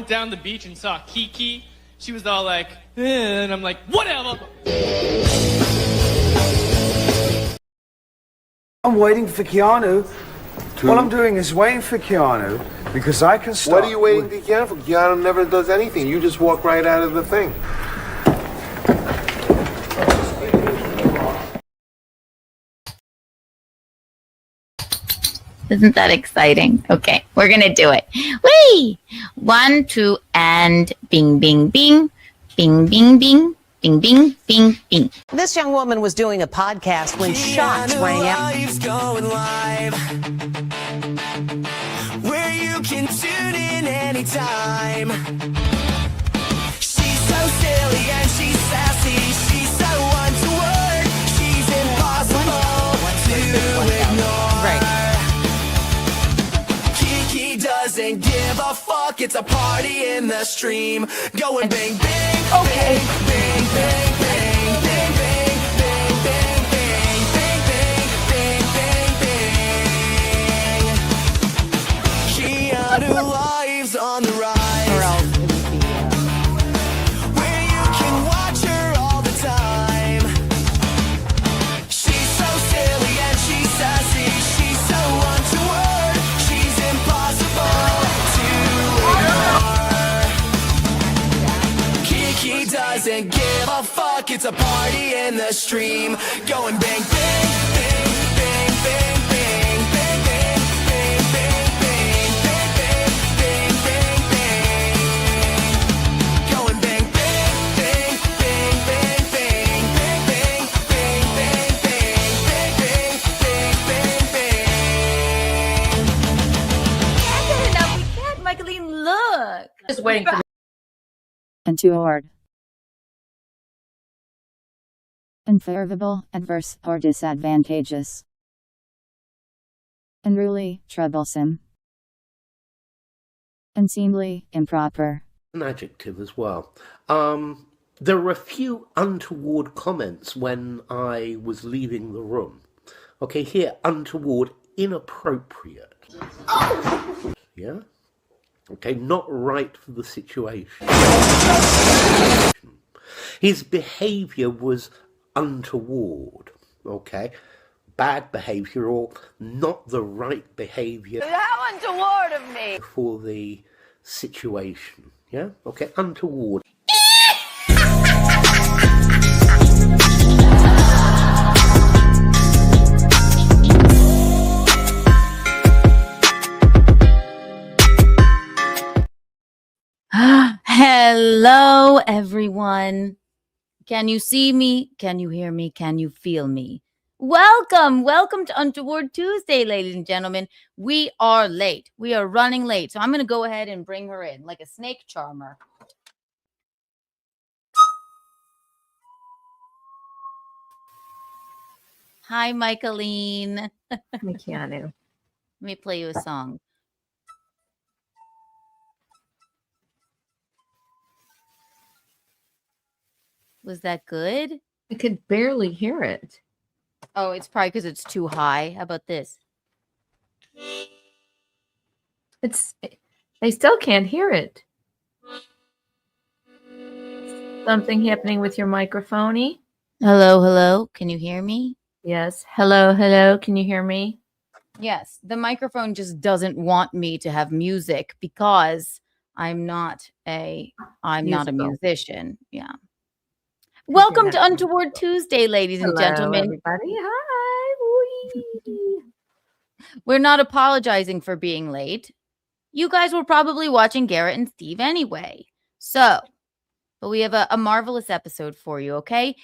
down the beach and saw Kiki. She was all like, and I'm like, whatever. I'm waiting for Keanu. What I'm doing is waiting for Keanu because I can start. What are you waiting for Keanu for? Keanu never does anything. You just walk right out of the thing. Isn't that exciting? Okay, we're gonna do it. Whee! 1, 2, and bing, bing, bing, bing, bing, bing, bing, bing, bing, bing. This young woman was doing a podcast when shots rang out. Going live, where you can tune in anytime. She's so silly and she's sassy. She's so untoward. She's impossible to ignore. Right. Doesn't give a fuck, it's a party in the stream. Going bang, bang, okay. Bang, bang, bang, bang, bang, bang, bang, bang, bang, bang, bang, bang, bang. Keanu lives on the rise. Where you can watch her all the time. She's so silly and she's sassy. She's so untoward. She's impossible to ignore. Kiki doesn't give a fuck. It's a party in the stream. Going bang, bang, bang, bang, bang, bang, bang, bang, bang, bang, bang, bang, bang, bang, bang, bang. Going bang, bang, bang, bang, bang, bang, bang, bang, bang, bang, bang, bang, bang, bang, bang. We can't, Michaelene, look. Just waiting for Untoward. Unfavorable, adverse, or disadvantageous. Unruly, troublesome. Unseemly, improper. An adjective as well. There were a few untoward comments when I was leaving the room. Okay, here, untoward, inappropriate. Yeah? Okay, not right for the situation. His behaviour was untoward. Okay? Bad behaviour or not the right behaviour. How untoward of me. For the situation. Yeah? Okay, untoward. Hello, everyone. Can you see me? Can you hear me? Can you feel me? Welcome to Untoward Tuesday, ladies and gentlemen. We are late. We are running late. So I'm going to go ahead and bring her in like a snake charmer. Hi, Michaelene. Keanu. Let me play you a song. Was that good? I could barely hear it. Oh, it's probably because it's too high. How about this? I still can't hear it. Something happening with your microphone? Hello. Can you hear me? Yes. Hello. Can you hear me? Yes. The microphone just doesn't want me to have music because I'm not a musician. Yeah. Welcome to Untoward Tuesday, ladies and gentlemen. Everybody. Hi. We're not apologizing for being late. You guys were probably watching Garrett and Steve anyway. But we have a marvelous episode for you, okay?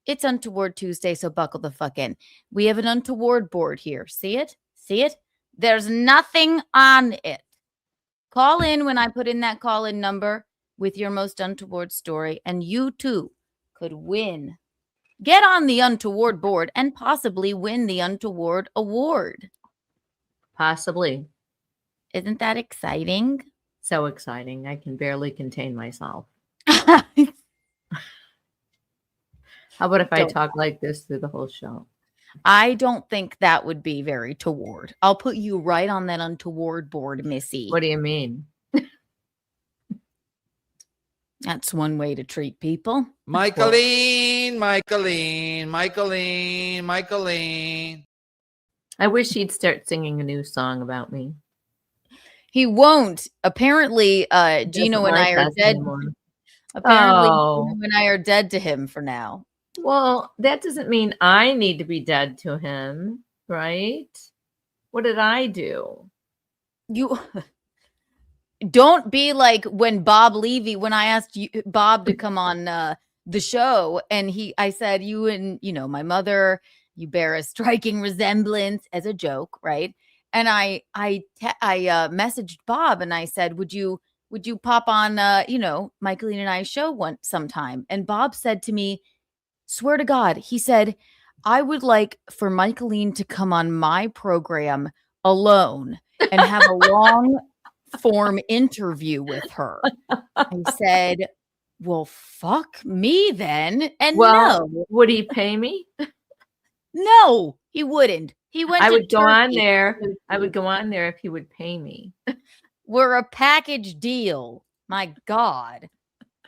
It's Untoward Tuesday, so buckle the fuck in. We have an untoward board here. See it? There's nothing on it. Call in when I put in that call-in number with your most untoward story, and you too could win. Get on the Untoward board and possibly win the Untoward Award. Possibly. Isn't that exciting? So exciting. I can barely contain myself. I How about if I talk like this through the whole show? don't think that would be very toward. I'll put you right on that Untoward board, Missy. What do you mean? That's one way to treat people. Michaelene. I wish he'd start singing a new song about me. He won't. Apparently, Gino and I are dead. Apparently, Gino and I are dead to him for now. Well, that doesn't mean I need to be dead to him, right? What did I do? You don't be like when Bob Levy, when I asked Bob to come on the show, and I said, you and, my mother, you bear a striking resemblance, as a joke, right? And I messaged Bob and I said, would you pop on, Michaelene and I show sometime? And Bob said to me, swear to God, he said, I would like for Michaelene to come on my program alone and have a long form interview with her. I said, well, fuck me then. And no. Would he pay me? No, he wouldn't. He went. I would go on there. I would go on there if he would pay me. We're a package deal. My God.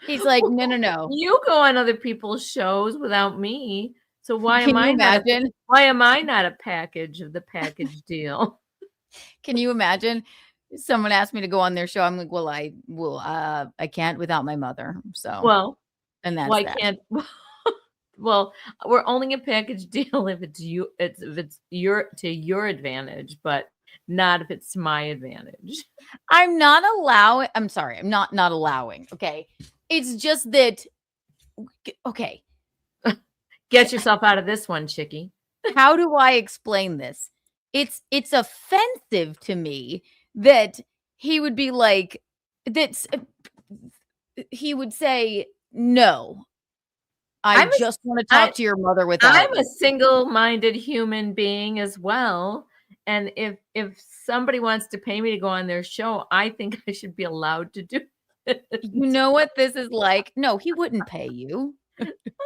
He's like, no. You go on other people's shows without me. So why am I not a package of the package deal? Can you imagine? Someone asked me to go on their show. I'm like, well, I can't without my mother. So and that's why can't. Well, we're only a package deal if it's to your advantage, but not if it's to my advantage. I'm not allowing. Okay. It's just that. Okay. Get yourself out of this one, chickie. How do I explain this? It's offensive to me that he would be like, he would say, no, I just want to talk to your mother without. I'm a single-minded human being as well. And if somebody wants to pay me to go on their show, I think I should be allowed to do it. You know what this is like? No, he wouldn't pay you.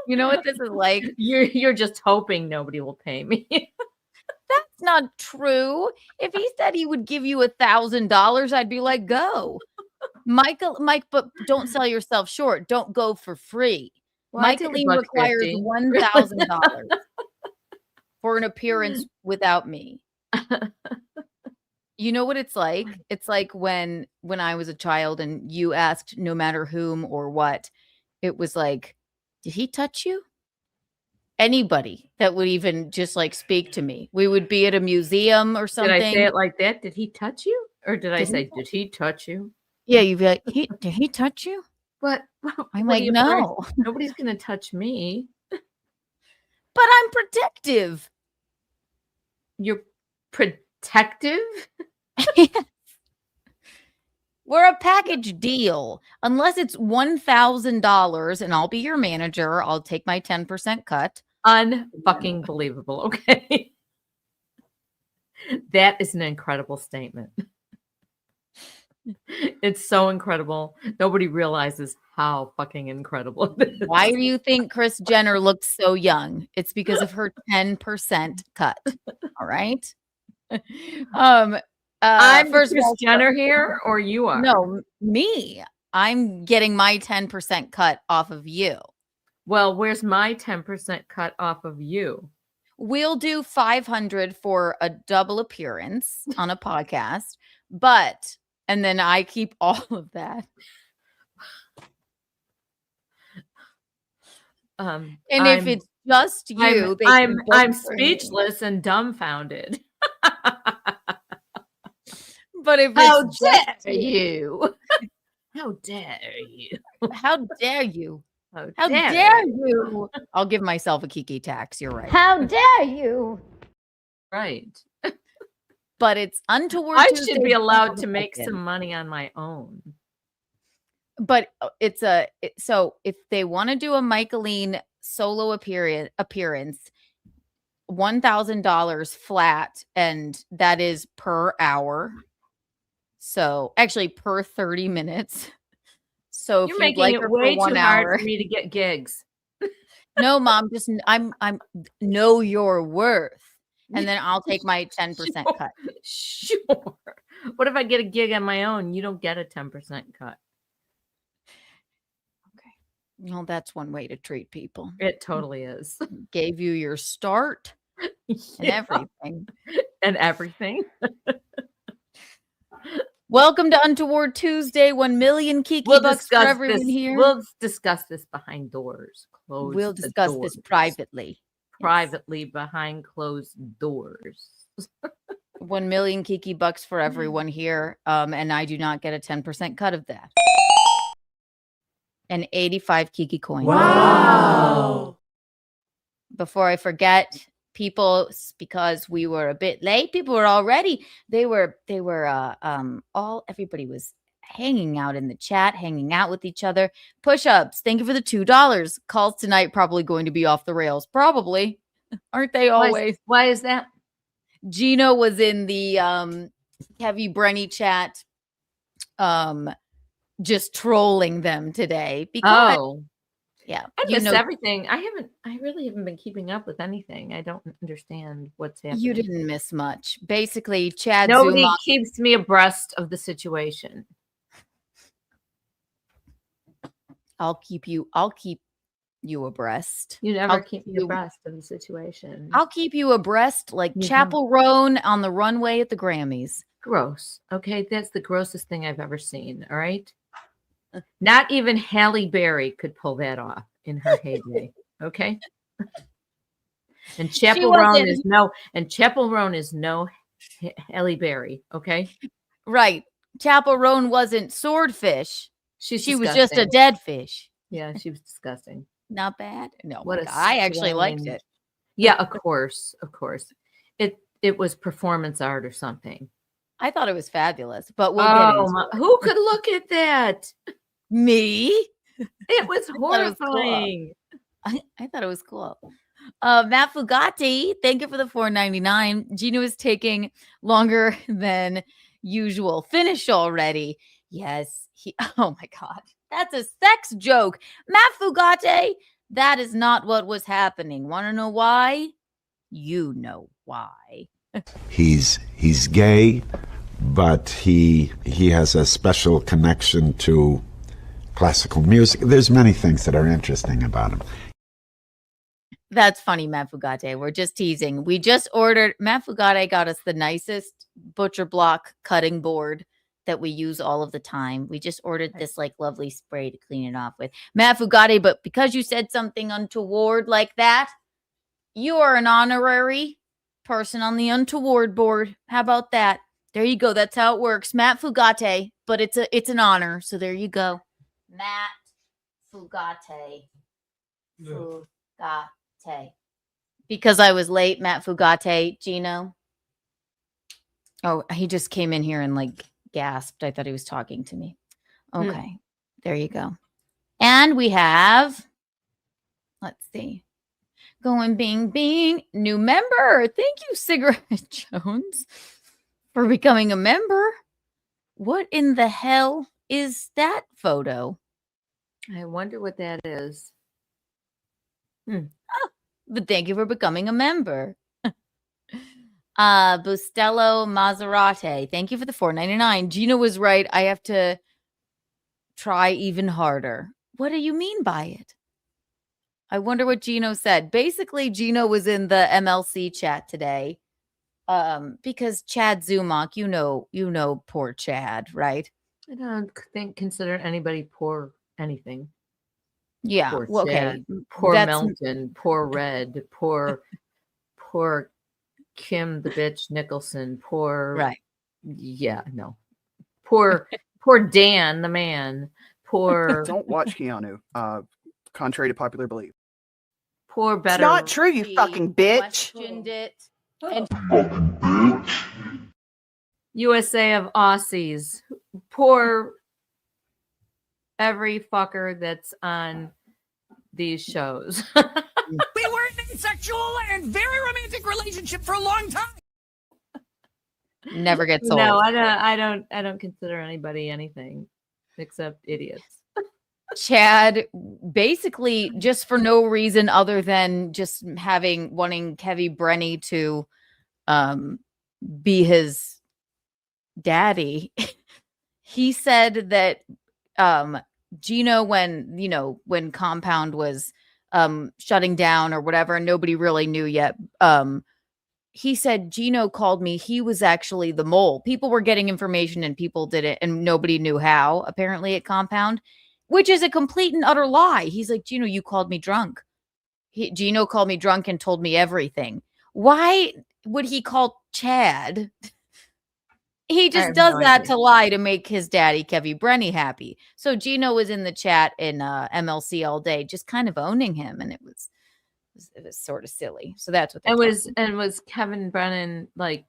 You know what this is like? You're just hoping nobody will pay me. That's not true. If he said he would give you $1,000, I'd be like, go. Mike, but don't sell yourself short. Don't go for free. Well, Michaelene requires $1,000 for an appearance without me. You know what it's like? It's like when I was a child and you asked no matter whom or what, it was like, did he touch you? Anybody that would even just like speak to me. We would be at a museum or something. Did I say it like that? Did he touch you? Or did I say, did he touch you? Yeah, you'd be like, did he touch you? But I'm like, no. Nobody's going to touch me. But I'm protective. You're protective? We're a package deal. Unless it's $1,000 and I'll be your manager. I'll take my 10% cut. Unfucking believable. Okay. That is an incredible statement. It's so incredible. Nobody realizes how fucking incredible it is. Why do you think Kris Jenner looks so young? It's because of her 10% cut. All right. I'm Kris Jenner here, or you are? No, me. I'm getting my 10% cut off of you. Well, where's my 10% cut off of you? We'll do $500 for a double appearance on a podcast, and then I keep all of that. If it's just you, I'm speechless and dumbfounded. But if how dare you? How dare you? How dare you? How dare you? I'll give myself a Kiki tax. You're right. How dare you? Right. But it's Untoward I Tuesday. should be allowed to make some money on my own. But so if they want to do a Michaelene solo appearance, $1,000 flat, and that is per hour. So actually per 30 minutes. So you're if making like it way for too hard for me to get gigs. No, Mom, just I'm know your worth. And then I'll take my 10% cut. Sure. What if I get a gig on my own? You don't get a 10% cut. Well, that's one way to treat people. It totally is. Gave you your start and Yeah. everything. And everything. Welcome to Untoward Tuesday. 1 million Kiki bucks for everyone here. We'll discuss this behind doors. We'll discuss this privately. Privately behind closed doors. 1 million Kiki bucks for everyone here. And I do not get a 10% cut of that. And 85 Kiki coins. Wow. Before I forget, people, because we were a bit late, people were already, everybody was hanging out in the chat, hanging out with each other. Push-ups, thank you for the $2. Calls tonight probably going to be off the rails. Probably. Aren't they always? Why is that? Gino was in the Heavy Brenny chat just trolling them today. Because yeah, I missed everything. I really haven't been keeping up with anything. I don't understand what's happening. You didn't miss much. Basically, Chad Nobody Zuma keeps me abreast of the situation. I'll keep you abreast. You never I'll keep me you- abreast of the situation. I'll keep you abreast like You Chapel Roan on the runway at the Grammys. Gross. Okay, that's the grossest thing I've ever seen. All right. Not even Halle Berry could pull that off in her heyday. Okay. And Chapel Roan is no Halle Berry. Okay. Right. Chapel Roan wasn't swordfish. She was just a disgusting. dead fish. Yeah, she was disgusting. Not bad. No, What my a God, I actually liked strange- it. Yeah, of course. It was performance art or something. I thought it was fabulous, but we'll get into it. Who could look at that? Me. It was thought it was cool. horrifying. I thought it was cool. Matt Fugati, thank you for the $4.99. Gino is taking longer than usual. Finish already. Yes. Oh my God. That's a sex joke. Matt Fugate, that is not what was happening. Want to know why? You know why. He's gay, but he has a special connection to classical music. There's many things that are interesting about him. That's funny, Matt Fugate. We're just teasing. We just ordered. Matt Fugate got us the nicest butcher block cutting board that we use all of the time. We just ordered this like lovely spray to clean it off with. Matt Fugate, but because you said something untoward like that, you are an honorary person on the Untoward board. How about that? There you go. That's how it works. Matt Fugate, but it's an honor. So there you go. Matt Fugate. Fugate. Because I was late, Matt Fugate, Gino. Oh, he just came in here and like gasped. I thought he was talking to me. Okay. There you go. And we have, let's see. Going bing bing. New member. Thank you, Cigarette Jones, for becoming a member. What in the hell is that photo? I wonder what that is. But thank you for becoming a member. Bustello Maserati. Thank you for the $4.99. Gina was right. I have to try even harder. What do you mean by it? I wonder what Gino said. Basically, Gino was in the MLC chat today. Because Chad Zumach, you know poor Chad, right? I don't consider anybody poor anything. Yeah. Poor Well, okay. Chad, poor That's- Melton, poor Red, poor Kim the bitch Nicholson, poor Right. Yeah, no. Poor Dan the man. Poor Don't watch Keanu, contrary to popular belief. poor better. It's not true, you fucking bitch. Questioned it. USA of Aussies. Poor every fucker that's on these shows. We were in a sexual and very romantic relationship for a long time. Never gets old. No, I don't consider anybody anything except idiots. Chad, basically, just for no reason other than just wanting Kevy Brenny to be his daddy. He said that Gino, when Compound was shutting down or whatever, and nobody really knew yet, he said Gino called me. He was actually the mole. People were getting information and people did it, and nobody knew how, apparently, at Compound, which is a complete and utter lie. He's like, Gino, you called me drunk. Gino called me drunk and told me everything. Why would he call Chad? He just does that to lie to make his daddy, Kevy Brenny, happy. So Gino was in the chat in MLC all day, just kind of owning him, and it was sort of silly. So that's what was Kevin Brennan like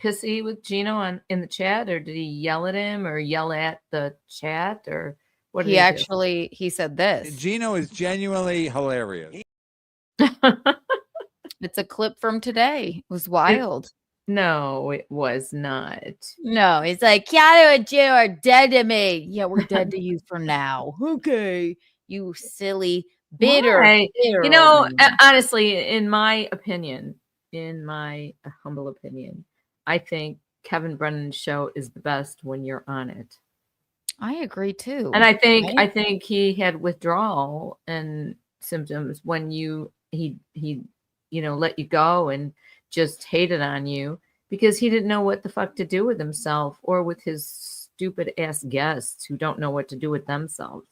pissy with Gino in the chat, or did he yell at him or yell at the chat, or what? He said this. Gino is genuinely hilarious. It's a clip from today. It was wild. No, it was not. No, it's like, Keanu and Gino are dead to me. Yeah, we're dead to you for now. Okay. You silly, bitter. Honestly, in my humble opinion, I think Kevin Brennan's show is the best when you're on it. I agree too. And I think he had withdrawal and symptoms when he let you go and just hated on you because he didn't know what the fuck to do with himself or with his stupid ass guests who don't know what to do with themselves.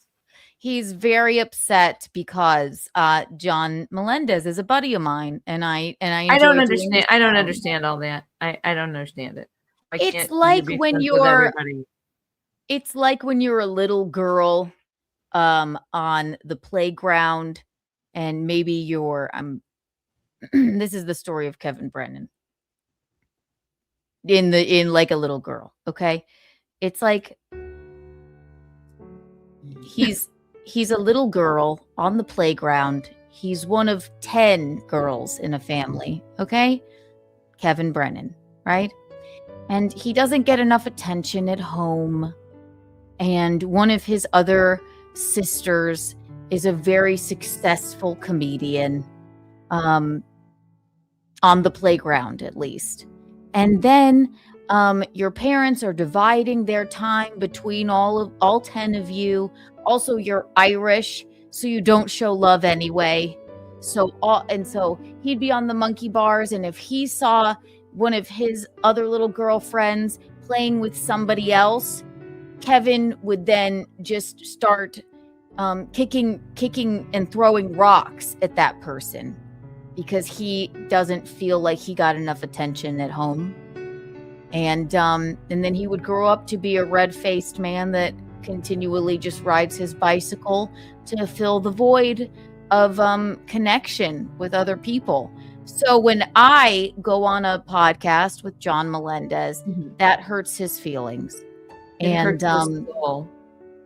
He's very upset because John Melendez is a buddy of mine, and I don't understand. I don't understand all that. I don't understand it. It's like when you're a little girl on the playground, and maybe you're this is the story of Kevin Brennan in like a little girl. Okay. It's like he's a little girl on the playground. He's one of 10 girls in a family. Okay. Kevin Brennan. Right. And he doesn't get enough attention at home. And one of his other sisters is a very successful comedian. On the playground, at least. And then your parents are dividing their time between all 10 of you. Also, you're Irish, so you don't show love anyway. So he'd be on the monkey bars, and if he saw one of his other little girlfriends playing with somebody else, Kevin would then just start kicking and throwing rocks at that person, because he doesn't feel like he got enough attention at home. And then he would grow up to be a red-faced man that continually just rides his bicycle to fill the void of connection with other people. So when I go on a podcast with John Melendez, that hurts his feelings.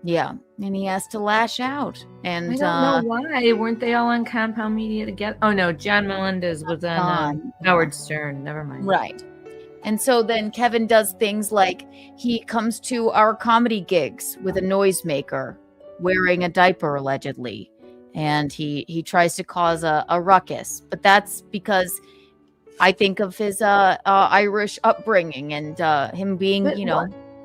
Yeah, and he has to lash out. And I don't know why. Weren't they all on Compound Media together? Oh no, John Melendez was on Howard Stern. Never mind. Right. And so then Kevin does things like he comes to our comedy gigs with a noisemaker wearing a diaper, allegedly. And he tries to cause a ruckus. But that's because I think of his Irish upbringing and him being,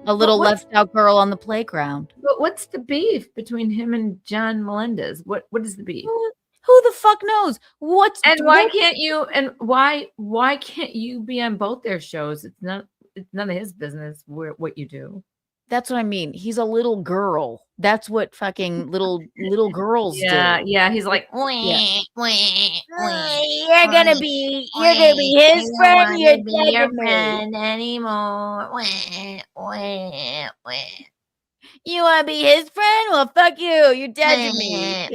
a little left out girl on the playground. But what's the beef between him and John Melendez? What is the beef? Who the fuck knows? Why can't you? And why can't you be on both their shows? It's none of his business what you do. That's what I mean. He's a little girl. That's what fucking little girls do. Yeah. He's like, you're gonna be his friend. You're be your friend anymore. You wanna be his friend? Well, fuck you. You're dead to me.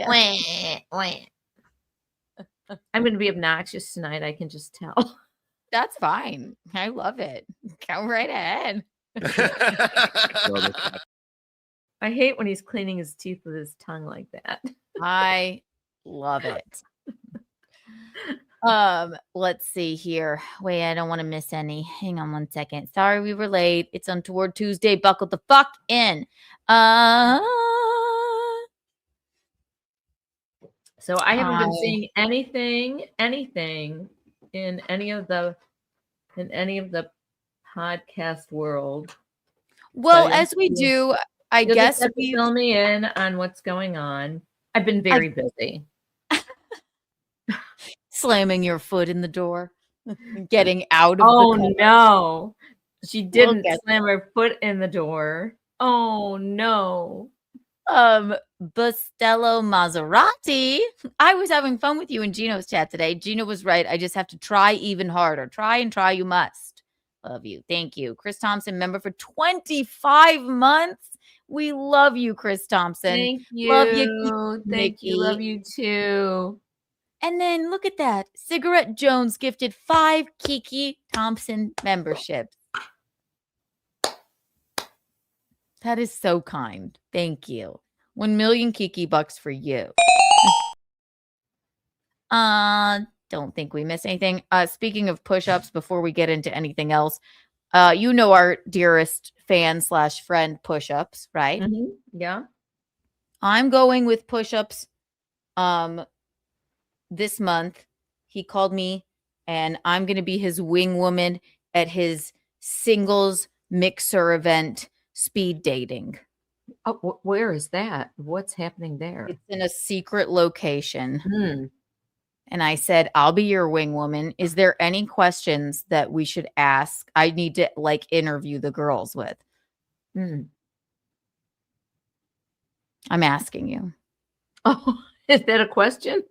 I'm gonna be obnoxious tonight. I can just tell. That's fine. I love it. Go right ahead. I hate when he's cleaning his teeth with his tongue like that. I love it. Let's see here. Wait, I don't want to miss any. Hang on one second. Sorry we were late. It's Untoward Tuesday. Buckle the fuck in. So I haven't been seeing anything in any of the podcast world. Well, as we do I You'll guess just have to fill me in on what's going on. I've been very busy. Slamming your foot in the door, getting out of Oh the car. no. She didn't get slam her foot in the door. Oh no. Bustello Maserati. I was having fun with you in Gino's chat today. Gino was right. I just have to try even harder. Try and try you must. Love you. Thank you. Chris Thompson, member for 25 months. We love you, Chris Thompson. Thank you. Love you. Thank you. Love you too. And then look at that. Cigarette Jones gifted 5 Kiki Thompson memberships. That is so kind. Thank you. 1 million Kiki bucks for you. Don't think we missed anything. Speaking of push-ups, before we get into anything else, you know our dearest fan / friend push-ups, right? Mm-hmm. Yeah. I'm going with push-ups. This month, he called me, and I'm going to be his wing woman at his singles mixer event, speed dating. Oh, where is that? What's happening there? It's in a secret location. And I said, I'll be your wing woman. Is there any questions that we should ask? I need to interview the girls with. I'm asking you. Oh, is that a question?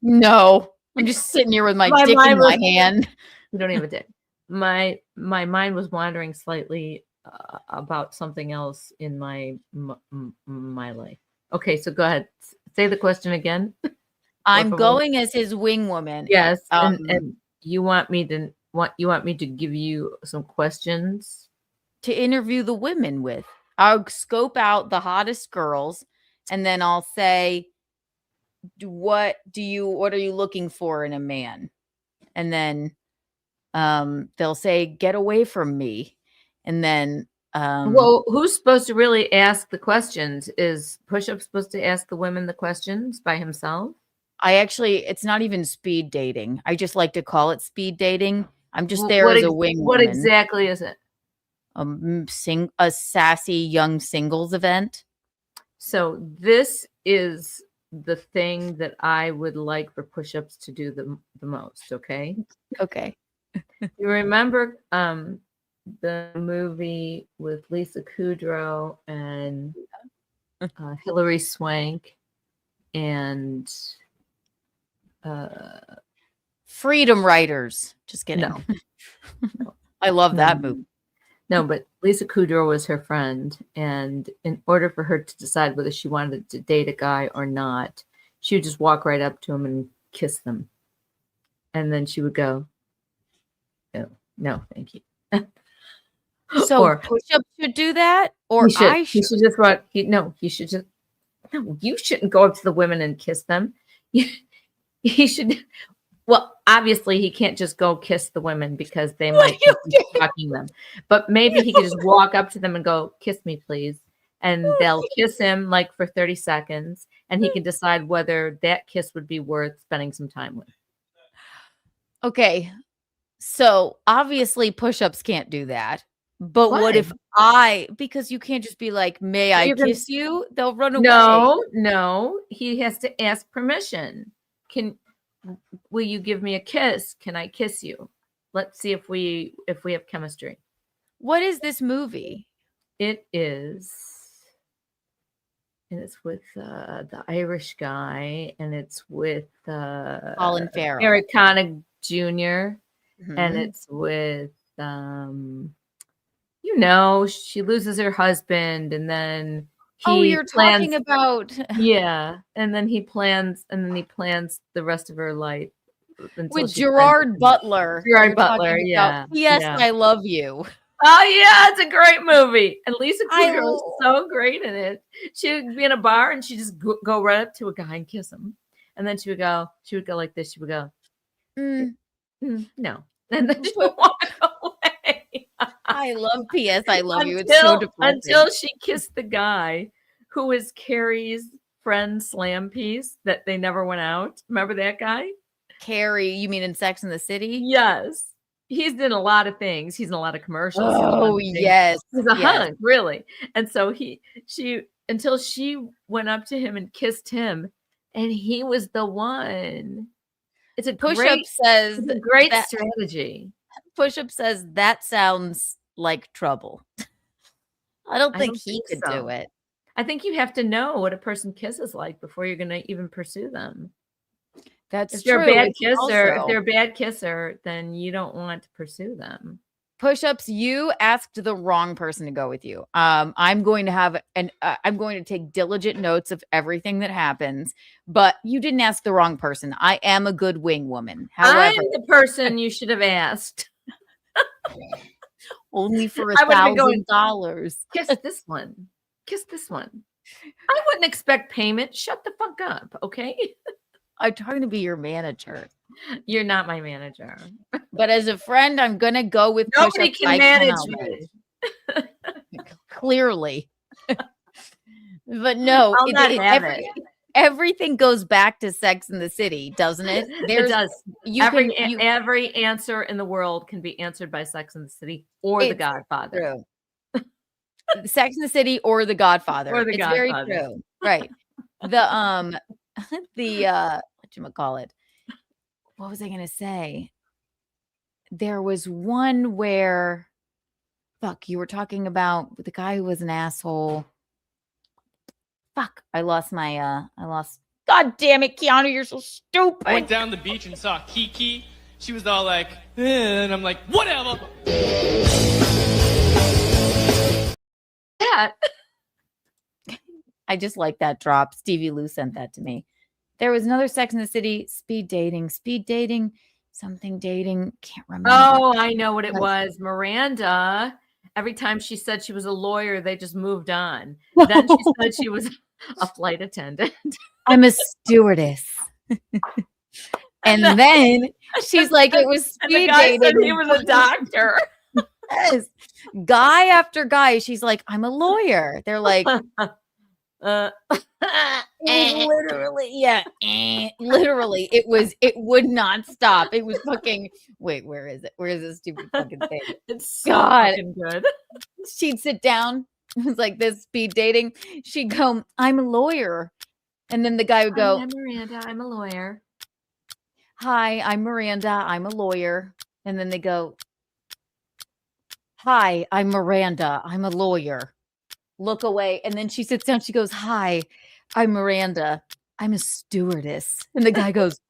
No, I'm just sitting here with my dick in my hand. You don't even dick. My mind was wandering slightly about something else in my life. Okay, so go ahead. Say the question again. I'm going as his wing woman. Yes, and you want me to give you some questions to interview the women with. I'll scope out the hottest girls, and then I'll say, what are you looking for in a man? And then they'll say, get away from me. And then well, who's supposed to really ask the questions? Is Push-Up supposed to ask the women the questions by himself? It's not even speed dating. I just like to call it speed dating. I'm just there as a wing What woman. exactly is it? A sassy young singles event. So this is the thing that I would like for Push-Ups to do the most, okay? Okay. You remember the movie with Lisa Kudrow and Hilary Swank and Freedom Writers. Just kidding. No. I love that movie. No, but Lisa Kudrow was her friend, and in order for her to decide whether she wanted to date a guy or not, she would just walk right up to him and kiss them. And then she would go, no, thank you. So Push-Up should do that? Or I should? He should just walk. He should just. No, you shouldn't go up to the women and kiss them. He should. Well, obviously, he can't just go kiss the women because they might be stalking them. But maybe he could just walk up to them and go, kiss me, please. And they'll kiss him for 30 seconds. And he can decide whether that kiss would be worth spending some time with. Okay. So obviously Push-Ups can't do that. But Why? what if because you can't just be like, may I kiss you? They'll run away. No. He has to ask permission. Will you give me a kiss? Can I kiss you? Let's see if we have chemistry. What is this movie? It is, and it's with the Irish guy, and it's with Colin Farrell, Eric Connick Jr., and it's with she loses her husband, and then you're talking about and then he plans the rest of her life with Gerard Butler. Gerard Butler, Yes, I love you. Oh yeah, it's a great movie, and Lisa Kudrow is so great in it. She would be in a bar and she just go right up to a guy and kiss him, and then she would go like this. She would go, no, and then she would walk away. I love P.S. I love you. It's so depressing. Until she kissed the guy who was Carrie's friend slam piece that they never went out. Remember that guy? Carrie, you mean in Sex and the City? Yes. he's in a lot of things. He's in a lot of commercials. Oh, yes. He's a yes. hunk, really. And so until she went up to him and kissed him, and he was the one. It's a Push-Up says it's a great strategy. Push-Up says that sounds like trouble. I don't think he could do it. I think you have to know what a person kisses like before you're going to even pursue them. That's if they're true. a bad It's kisser, also- if they're a bad kisser, then you don't want to pursue them. Push-Ups, you asked the wrong person to go with you. I'm going to take diligent notes of everything that happens, but you didn't ask the wrong person. I am a good wing woman. However, I'm the person you should have asked. only for I would've been going, $1,000. Kiss this one. Kiss this one. I wouldn't expect payment. Shut the fuck up, okay? I'm trying to be your manager. You're not my manager. But as a friend, I'm gonna go with Nobody Push-Ups. can manage me. Clearly. But no, I'll not have it. Everything goes back to Sex in the City, doesn't it? It does. Every answer in the world can be answered by Sex in the City or The Godfather. True. Sex in the City or The Godfather. Or The it's Godfather. very true. Right. The whatchamacallit? What was I gonna say? There was one where you were talking about the guy who was an asshole. I lost God damn it, Keanu, you're so stupid. I went down the beach and saw Kiki. She was all like, and I'm like, whatever. That. I just like that drop. Stevie Lou sent that to me. There was another Sex in the City, speed dating, something dating. Can't remember. Oh, I know what it was. Miranda. Every time she said she was a lawyer, they just moved on. Then she said she was a flight attendant. I'm a stewardess. And then she's like, it was speed the guy dating. said he was a doctor. Yes. Guy after guy, she's like, I'm a lawyer. They're like, literally, it would not stop. It was fucking, wait, where is it? Where is this stupid fucking thing? It's so fucking good. She'd sit down. It was like this speed dating. She'd go, I'm a lawyer. And then the guy would go, I'm Miranda, I'm a lawyer. Hi, I'm Miranda, I'm a lawyer. And then they go, hi, I'm Miranda, I'm a lawyer. Look away. And then she sits down. She goes, hi, I'm Miranda. I'm a stewardess. And the guy goes,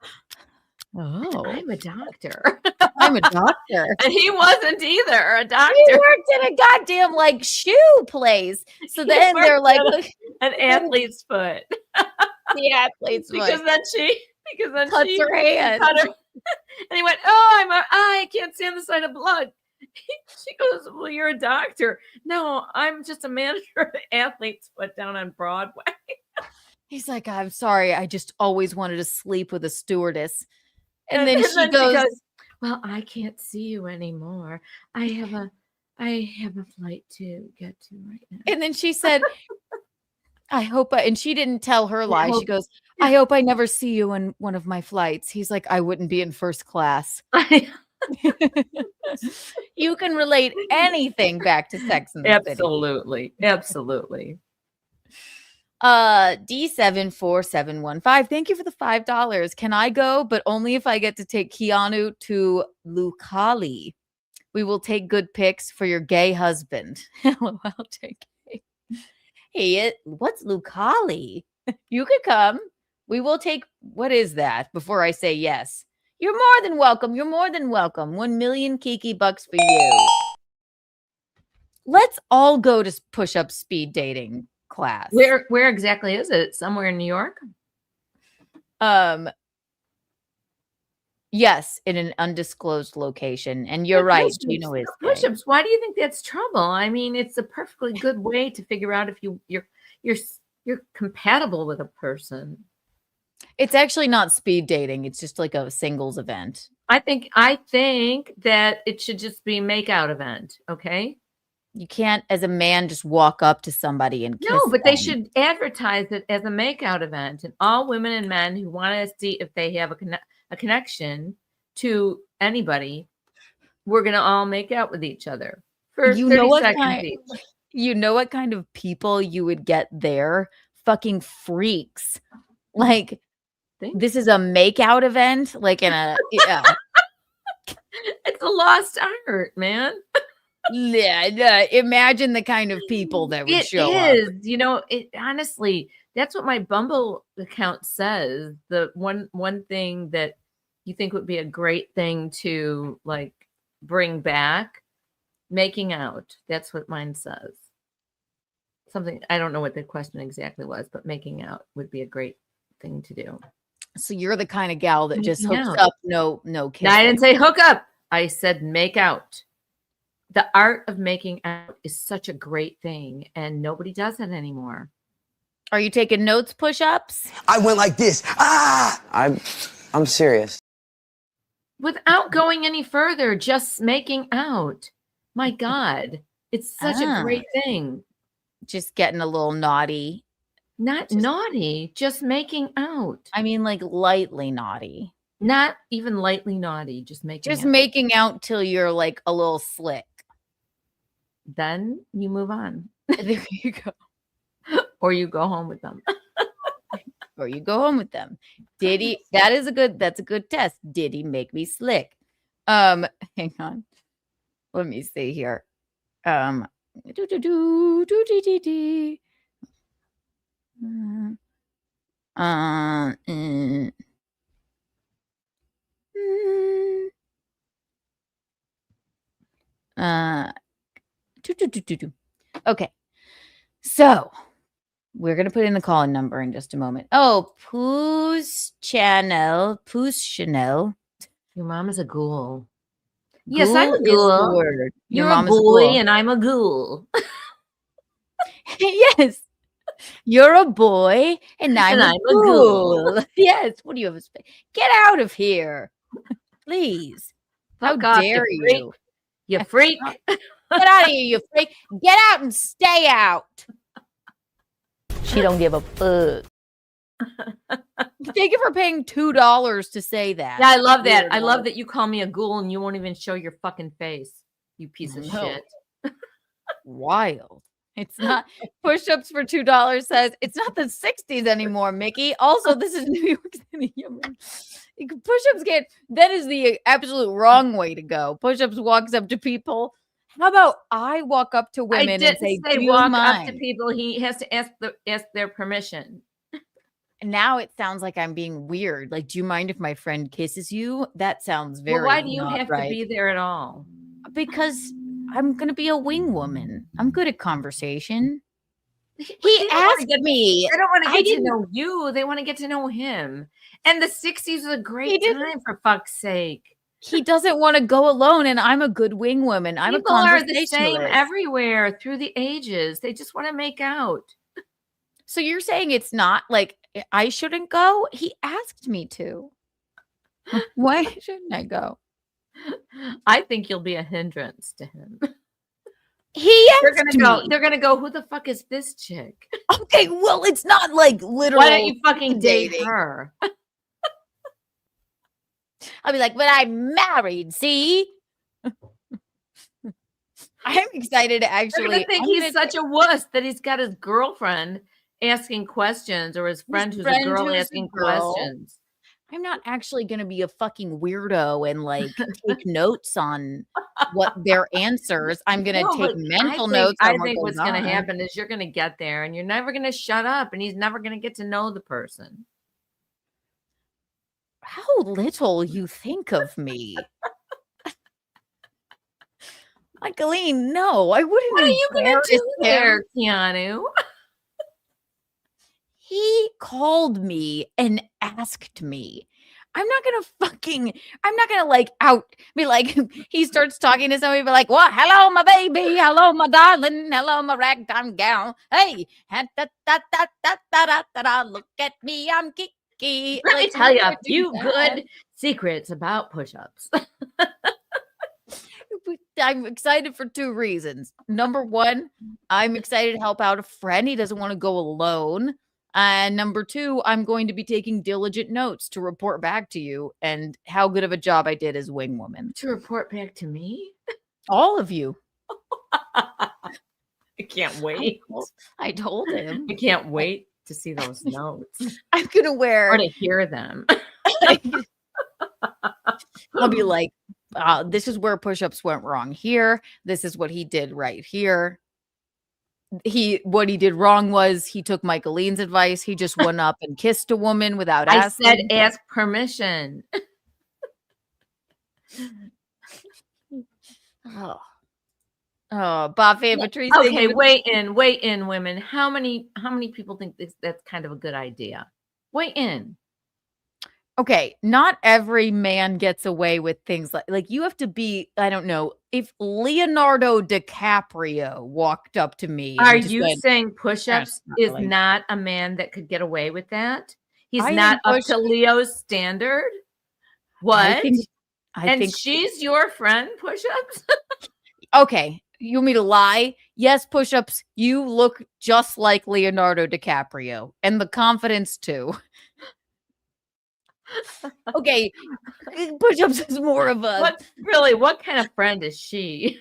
oh, I'm a doctor. I'm a doctor. And he wasn't either a doctor. He worked in a goddamn like shoe place. So then they're like, an athlete's foot. The athlete's foot. Because then cuts she her hand. cut her, and he went, oh, I can't stand the sight of blood. She goes, well, you're a doctor. No, I'm just a manager of the athlete's foot down on Broadway. He's like, I'm sorry. I just always wanted to sleep with a stewardess. And then she goes, well, I can't see you anymore. I have a flight to get to right now. And then she said, I hope and she didn't tell her lie. She goes, I hope I never see you in one of my flights. He's like, I wouldn't be in first class. You can relate anything back to Sex in the City. Absolutely. D74715. Thank you for the $5. Can I go? But only if I get to take Keanu to Lucali. We will take good pics for your gay husband. LOL, JK. Hey, what's Lucali? You could come. We will take, what is that? Before I say yes. You're more than welcome. You're more than welcome. 1 million Kiki bucks for you. Let's all go to Push-Up speed dating class. Where exactly is it? Somewhere in New York? Yes, in an undisclosed location. And you're right. You know it's Push-ups. Why do you think that's trouble? I mean, it's a perfectly good way to figure out if you're compatible with a person. It's actually not speed dating. It's just like a singles event. I think that it should just be a make-out event. Okay. You can't, as a man, just walk up to somebody and kiss No, but them. they should advertise it as a make-out event, and all women and men who want to see if they have a connection to anybody we're gonna all make out with each other for You 30 know what seconds kind? each. You know what kind of people you would get there? Fucking freaks. Like, this is a makeout event, like in a It's a lost art, man. yeah. Imagine the kind of people that would show up. It is, you know, it honestly, that's what my Bumble account says. The one thing that you think would be a great thing to like bring back, making out. That's what mine says. Something, I don't know what the question exactly was, but making out would be a great thing to do. So you're the kind of gal that just Making hooks out. up, no No, kissing. I didn't say hook up. I said make out. The art of making out is such a great thing, and nobody does it anymore. Are you taking notes, push-ups? I went like this. Ah! I'm serious. Without going any further, just making out. My God, it's such a great thing. Just getting a little naughty. Not naughty, just making out. I mean, like lightly naughty. Not even lightly naughty, just making Just out. making out till you're like a little slick. Then you move on. There you go. Or you go home with them. Or you go home with them. Did he? That's a good test. Did he make me slick? Hang on. Let me see here. Okay. So we're gonna put in the call-in number in just a moment. Oh, Pooh's Chanel. Your mom is a ghoul. Yes, I'm a Ghoul is the ghoul. word. Your You're a mom is a boy ghoul. and I'm a ghoul. Yes. You're a boy and I'm a ghoul. ghoul. Yes. What do you have? Get out of here. Please. How Fuck off, dare you freak. you? You freak. Get out of here, you freak. Get out and stay out. She don't give a fuck. Thank you for paying $2 to say that. Yeah, I love that. I Weirdo. love that you call me a ghoul and you won't even show your fucking face. You piece of No. shit. Wild. It's not push-ups for $2 says it's not the 60s anymore, Mickey. Also, this is New York City. Push-ups that is the absolute wrong way to go. Push-ups walks up to people. How about I walk up to women I and didn't say, say "Do you walk mind?" up to people. He has to ask their permission. Now it sounds like I'm being weird. Like, do you mind if my friend kisses you? That sounds very. Well, why do you not have right. to be there at all? Because I'm gonna be a wing woman. I'm good at conversation. They He don't wanna asked get- me. They don't want to I get to didn't- know you. They want to get to know him. And the 60s was a great didn't- time, for fuck's sake. He doesn't want to go alone, and I'm a good wing woman. I'm People a are the same conversationalist. everywhere through the ages. They just want to make out. So you're saying it's not like I shouldn't go? He asked me to. Why shouldn't I go? I think you'll be a hindrance to him. He They're asked gonna go. me. They're gonna go. Who the fuck is this chick? Okay, well, it's not like literal. Why don't you fucking date dating. her? I'll be like, but I'm married. See, I'm excited to They're actually. gonna think he's such a wuss that he's got his girlfriend asking questions, or his friend who's a girl asking questions. I'm not actually going to be a fucking weirdo and like take notes on what their answers. I'm going to No, take but mental I think, notes. I on what think what's goes going to on. happen is you're going to get there and you're never going to shut up, and he's never going to get to know the person. How little you think of me. Michaelene, no, I wouldn't. What are you going to embarrass do there, him. Keanu? He called me and asked me. I'm not gonna like be like, he starts talking to somebody, be like, what? Hello, my baby. Hello, my darling. Hello, my ragtime gal. Hey, look at me. I'm Kiki. Let me Like, tell you I'm a gonna do few that. good secrets about push-ups. I'm excited for 2 reasons. Number 1, I'm excited to help out a friend. He doesn't want to go alone. And number 2, I'm going to be taking diligent notes to report back to you and how good of a job I did as wing woman. To report back to me? All of you. I can't wait. I told him. I can't wait to see those notes. I'm going to wear. Or to hear them. I'll be like, this is where push-ups went wrong here. This is what he did right here. What he did wrong was he took Michaelene's advice. He just went up and kissed a woman without asking. I said ask permission. Bob and Patrice. Okay, weigh in, women. How many people think that's kind of a good idea? Weigh in. Okay, not every man gets away with things like you have to be, I don't know, if Leonardo DiCaprio walked up to me. Are you saying push-ups is not a man that could get away with that? He's not up to Leo's standard? What? I think she's your friend, push-ups? Okay, you want me to lie? Yes, push-ups, you look just like Leonardo DiCaprio, and the confidence too. Okay, push-ups is more of a what kind of friend is she?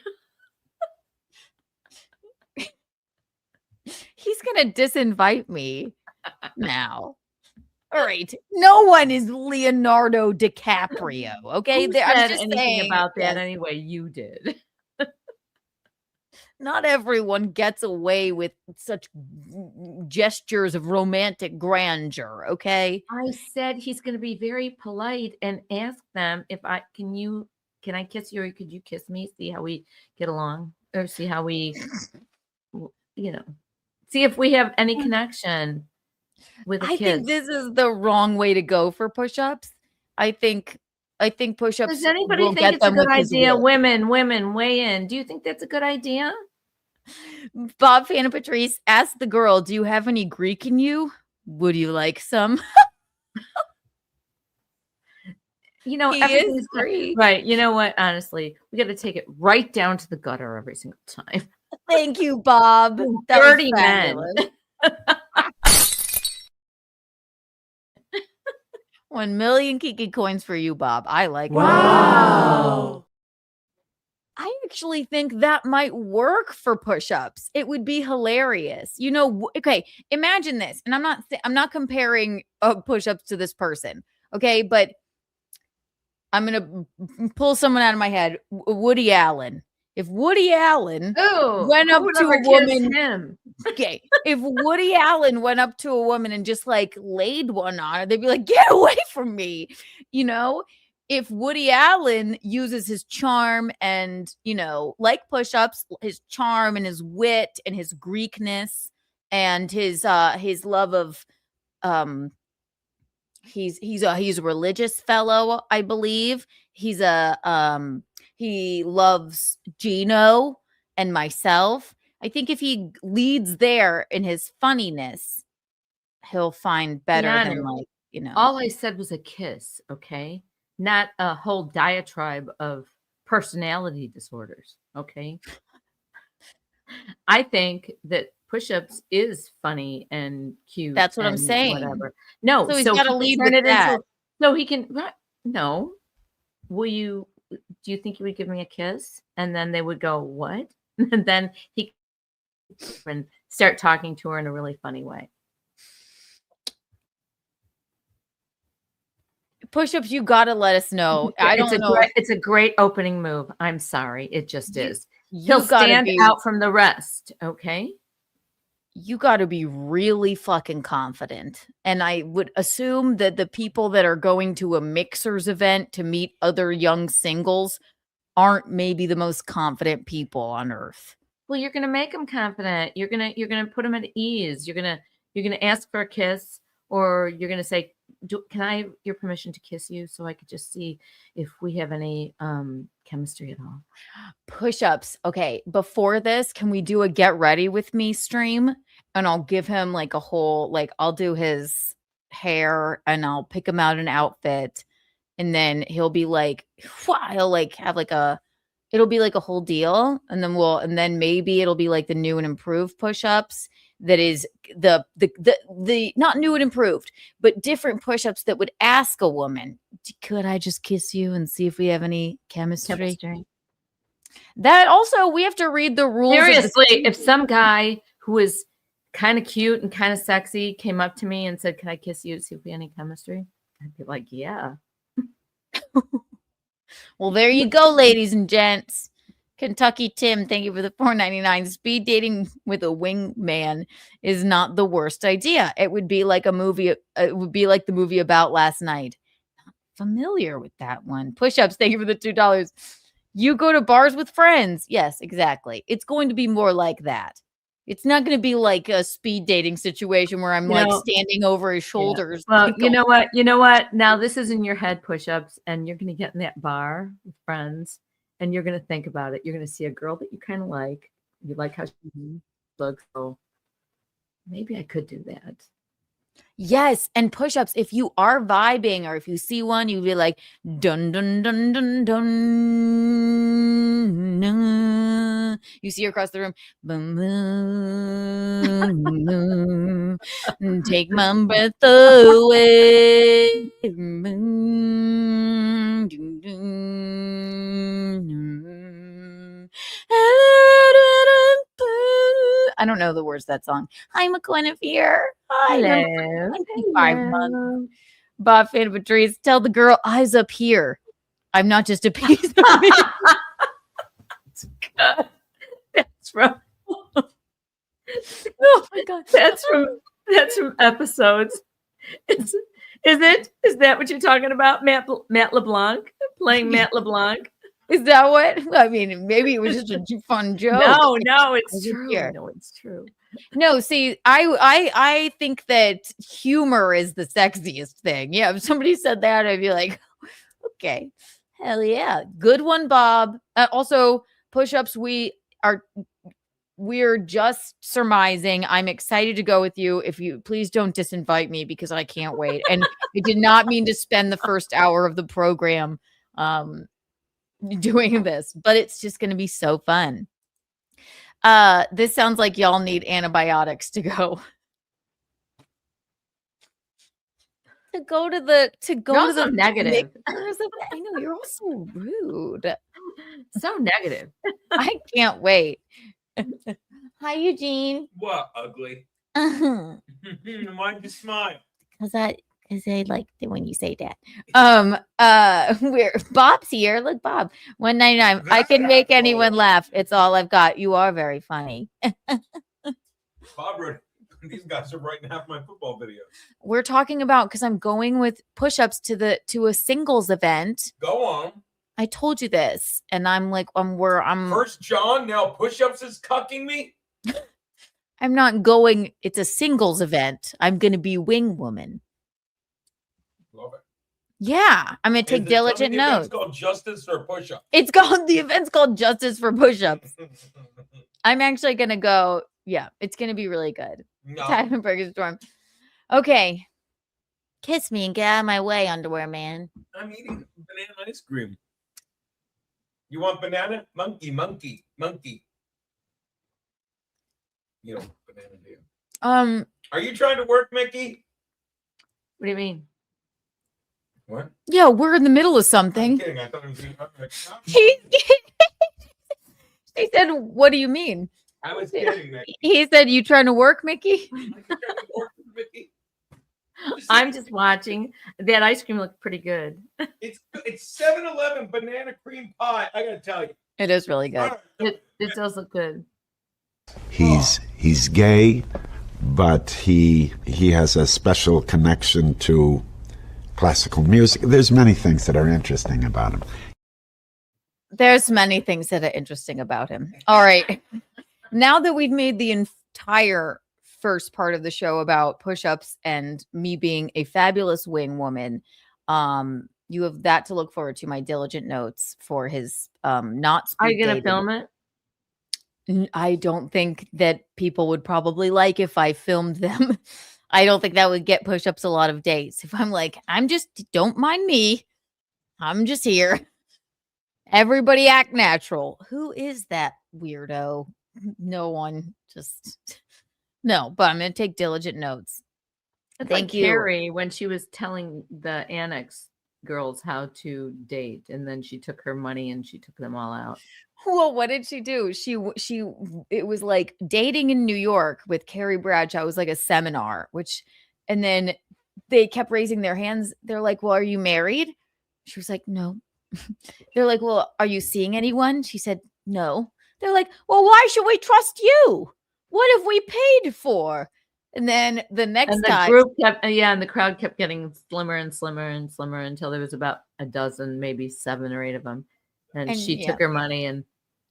He's gonna disinvite me now. All right, no one is Leonardo DiCaprio. Okay, Who said I'm just anything saying about that anyway. You did. Not everyone gets away with such gestures of romantic grandeur, okay? I said he's going to be very polite and ask them if can I kiss you or could you kiss me? See how we get along or see how we, see if we have any connection with a I kiss. think this is the wrong way to go for push-ups. I think push-ups. Does anybody think it's a good idea? Women, weigh in. Do you think that's a good idea? Bob, Fan, and Patrice, ask the girl, do you have any Greek in you? Would you like some? Everything's is Greek. Right. You know what? Honestly, we got to take it right down to the gutter every single time. Thank you, Bob. That Dirty men. 1 million Kiki coins for you, Bob. I like it. Wow. I actually think that might work for push-ups. It would be hilarious. Okay, imagine this. And I'm not comparing push-ups to this person. Okay, but I'm going to pull someone out of my head. Woody Allen. If Woody Allen went up to a woman, okay, if Woody Allen went up to a woman and just like laid one on her, they'd be like, get away from me. If Woody Allen uses his charm and, like push-ups, his charm and his wit and his Greekness and his love of, he's a religious fellow, I believe. He loves Gino and myself. I think if he leads there in his funniness, he'll find better than All I said was a kiss, okay? Not a whole diatribe of personality disorders, okay? I think that push-ups is funny and cute. That's what I'm saying. Whatever. No, so he's got to lead with that. So he can. No, do you think he would give me a kiss? And then they would go, what? And then he and start talking to her in a really funny way. Push-ups, you got to let us know. I don't know. It's a great opening move. I'm sorry. It just is. He'll stand out from the rest. Okay. You got to be really fucking confident. And I would assume that the people that are going to a mixers event to meet other young singles aren't maybe the most confident people on earth. Well, you're going to make them confident. You're going to put them at ease. You're going to ask for a kiss, or you're going to say, can I have your permission to kiss you so I could just see if we have any chemistry at all? Push-ups. Okay, before this, can we do a get ready with me stream? And I'll give him like a whole, I'll do his hair and I'll pick him out an outfit. And then he'll be like, he'll have it'll be like a whole deal. And then maybe it'll be like the new and improved push-ups. that is the not new and improved, but different push-ups that would ask a woman, could I just kiss you and see if we have any chemistry? That also, we have to read the rules. Seriously, if some guy who is kind of cute and kind of sexy came up to me and said, can I kiss you to see if we have any chemistry? I'd be like, yeah. Well, there you go, ladies and gents. Kentucky Tim, thank you for the $4.99. Speed dating with a wingman is not the worst idea. It would be like a movie. It would be like the movie About Last Night. Not familiar with that one. Push-ups, thank you for the $2. You go to bars with friends. Yes, exactly. It's going to be more like that. It's not going to be like a speed dating situation where I'm standing over his shoulders. Yeah. Well, you know what? You know what? Now this is in your head, push-ups, and you're going to get in that bar with friends, and you're going to think about it. You're going to see a girl that you kind of like. You like how she looks. So maybe I could do that. Yes, and push-ups, if you are vibing or if you see one, you'd be like, dun, dun, dun, dun, dun, dun. You see her across the room, boom, boom, boom, take my breath away. Boom, dun, dun, dun. I don't know the words to that song. Hi, McQuinnefear. Hi, hello. 5 months. Bob Fan Patrice, tell the girl eyes up here. I'm not just a piece of me. That's from. Oh my god. That's from episodes. Is that what you're talking about? Matt LeBlanc playing Matt LeBlanc. Is that what? I mean, maybe it was just a fun joke. No, it's true. No, it's true. No, see, I think that humor is the sexiest thing. Yeah, if somebody said that, I'd be like, okay, hell yeah, good one, Bob. Also, push-ups. We're just surmising. I'm excited to go with you. If you please don't disinvite me because I can't wait. And I did not mean to spend the first hour of the program doing this, but it's just going to be so fun. This sounds like y'all need antibiotics to go to the negative. I know you're also rude. So negative. I can't wait. Hi, Eugene. What, ugly? Uh-huh. Why'd you smile? Because I like it when you say that. We're Bob's here. Look, Bob. $1.99. I can make anyone laugh. It's all I've got. You are very funny. Bob wrote, these guys are writing half my football videos. We're talking about because I'm going with push-ups to a singles event. Go on. I told you this, and I'm like, I'm First John, now push-ups is cucking me. I'm not going. It's a singles event. I'm going to be wing woman. Love it. Yeah, I'm going to take diligent notes. It's called Justice or Push-Up. The event's called Justice for Push-Ups. I'm actually going to go. Yeah, it's going to be really good. No. Time and Burger Storm. Okay. Kiss me and get out of my way, underwear man. I'm eating banana ice cream. You want banana? Monkey. You don't want banana, do you? Are you trying to work, Mickey? What do you mean? What? Yeah, we're in the middle of something. I'm kidding. I thought it was He said, what do you mean? I was kidding, Mickey. He said, you trying to work, Mickey? I'm just watching. That ice cream looked pretty good. It's 7-Eleven banana cream pie. I gotta tell you, it is really good. It does look good. He's gay, but he has a special connection to classical music. There's many things that are interesting about him. There's many things that are interesting about him. All right. Now that we've made the entire first part of the show about push-ups and me being a fabulous wing woman, you have that to look forward to. My diligent notes for his not speed Are you gonna dating. film it? I don't think that people would probably like if I filmed them. I don't think that would get push-ups a lot of dates. If I'm like, don't mind me. I'm just here. Everybody act natural. Who is that weirdo? No one. Just No, but I'm going to take diligent notes. It's Thank like you. Carrie when she was telling the annex girls how to date, and then she took her money and she took them all out. Well, what did she do? It was like dating in New York with Carrie Bradshaw. It was like a seminar, and then they kept raising their hands. They're like, well, are you married? She was like, no. They're like, well, are you seeing anyone? She said, no. They're like, well, why should we trust you? What have we paid for? And then the next guy. Group kept, and the crowd kept getting slimmer and slimmer and slimmer until there was about a dozen, maybe 7 or 8 of them. And she took her money and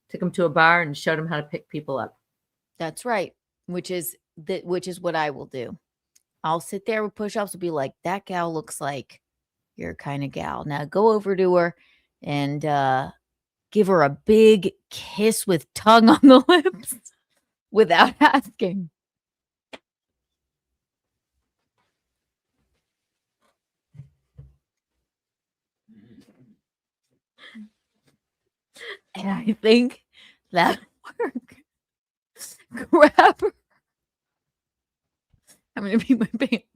took them to a bar and showed them how to pick people up. That's right. Which is what I will do. I'll sit there with push-ups and be like, that gal looks like your kind of gal. Now go over to her and give her a big kiss with tongue on the lips without asking. And I think that'll work. Grab her. I'm going to pee my pants.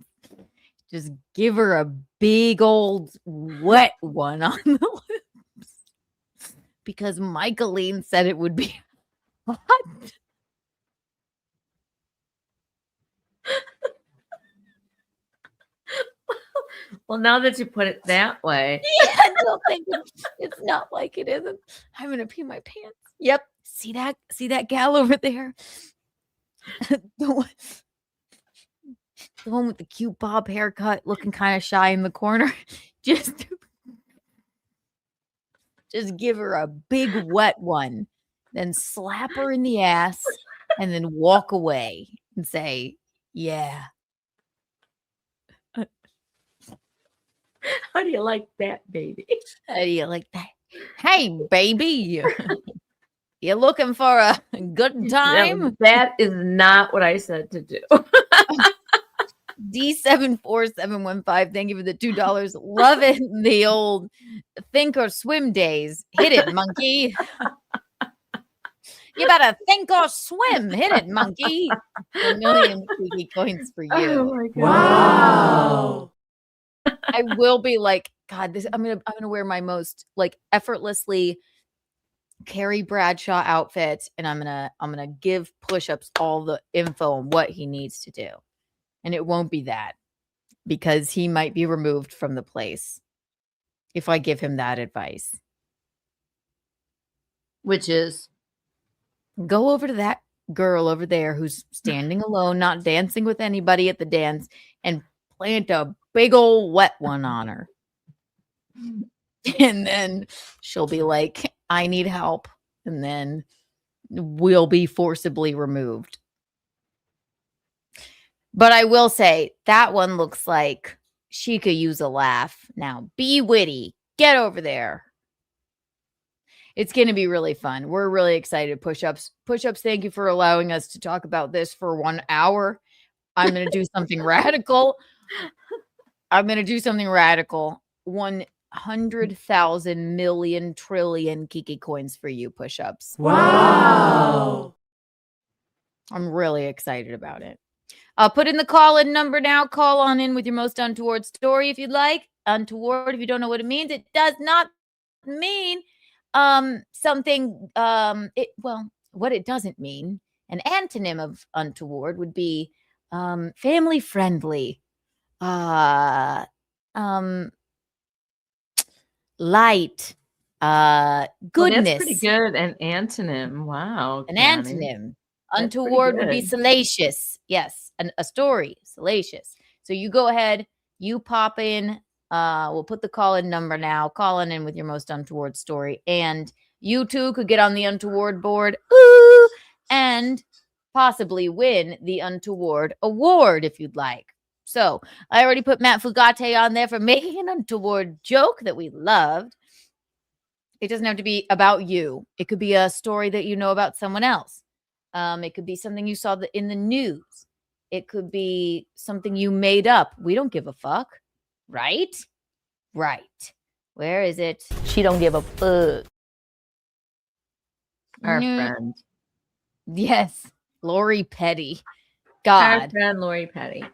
Just give her a big old wet one on the lips. Because Michaelene said it would be hot. Well, now that you put it that way. Yeah, I don't think it's not like it isn't. I'm going to pee my pants. Yep. See that gal over there? The one with the cute bob haircut looking kind of shy in the corner. Just give her a big wet one. Then slap her in the ass and then walk away and say, yeah. How do you like that, baby? How do you like that? Hey, baby. You looking for a good time? That is not what I said to do. D74715, thank you for the $2. Loving the old think or swim days. Hit it, monkey. You better think or swim. Hit it, monkey. 1 million Kiki coins for you. Oh my God. Wow. I will be like, God, I'm gonna wear my most like effortlessly Carrie Bradshaw outfit, and I'm gonna give push-ups all the info on what he needs to do. And it won't be that, because he might be removed from the place if I give him that advice. Which is? Go over to that girl over there who's standing alone, not dancing with anybody at the dance, and plant a big old wet one on her. And then she'll be like, I need help. And then we'll be forcibly removed. But I will say that one looks like she could use a laugh. Now, be witty. Get over there. It's going to be really fun. We're really excited. Push-ups. Push-ups, thank you for allowing us to talk about this for 1 hour. I'm going to do something radical. 100,000 million trillion Kiki coins for you, push-ups. Wow. I'm really excited about it. I'll put in the call-in number now. Call on in with your most untoward story if you'd like. Untoward, if you don't know what it means, it does not mean something. What it doesn't mean, an antonym of untoward would be family friendly, light, goodness. That's pretty good. An antonym. Wow. An Connie. antonym. That's pretty Untoward would be good. salacious. Yes, a story, salacious. So you go ahead, you pop in. We'll put the call-in number now. Call in with your most untoward story. And you too could get on the Untoward board. Ooh, and possibly win the Untoward Award if you'd like. So I already put Matt Fugate on there for making an untoward joke that we loved. It doesn't have to be about you. It could be a story that you know about someone else. It could be something you saw in the news. It could be something you made up. We don't give a fuck. Right? Right. Where is it? She don't give a fuck. Our friend. Yes. Lori Petty. God. friend Lori Petty.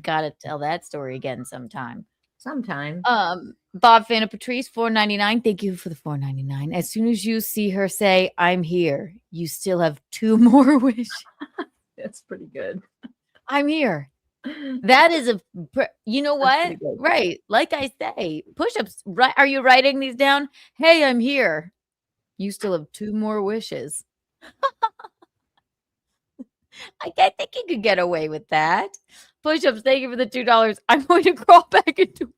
Gotta tell that story again sometime. Sometime. Bob Fana Patrice, $4.99. Thank you for the $4.99. As soon as you see her say, I'm here, you still have 2 more wishes. That's pretty good. I'm here. That is you know what? Good. Right. Like I say, push-ups. Right. Are you writing these down? Hey, I'm here. You still have 2 more wishes. I think you could get away with that. Push-ups. Thank you for the $2. I'm going to crawl back into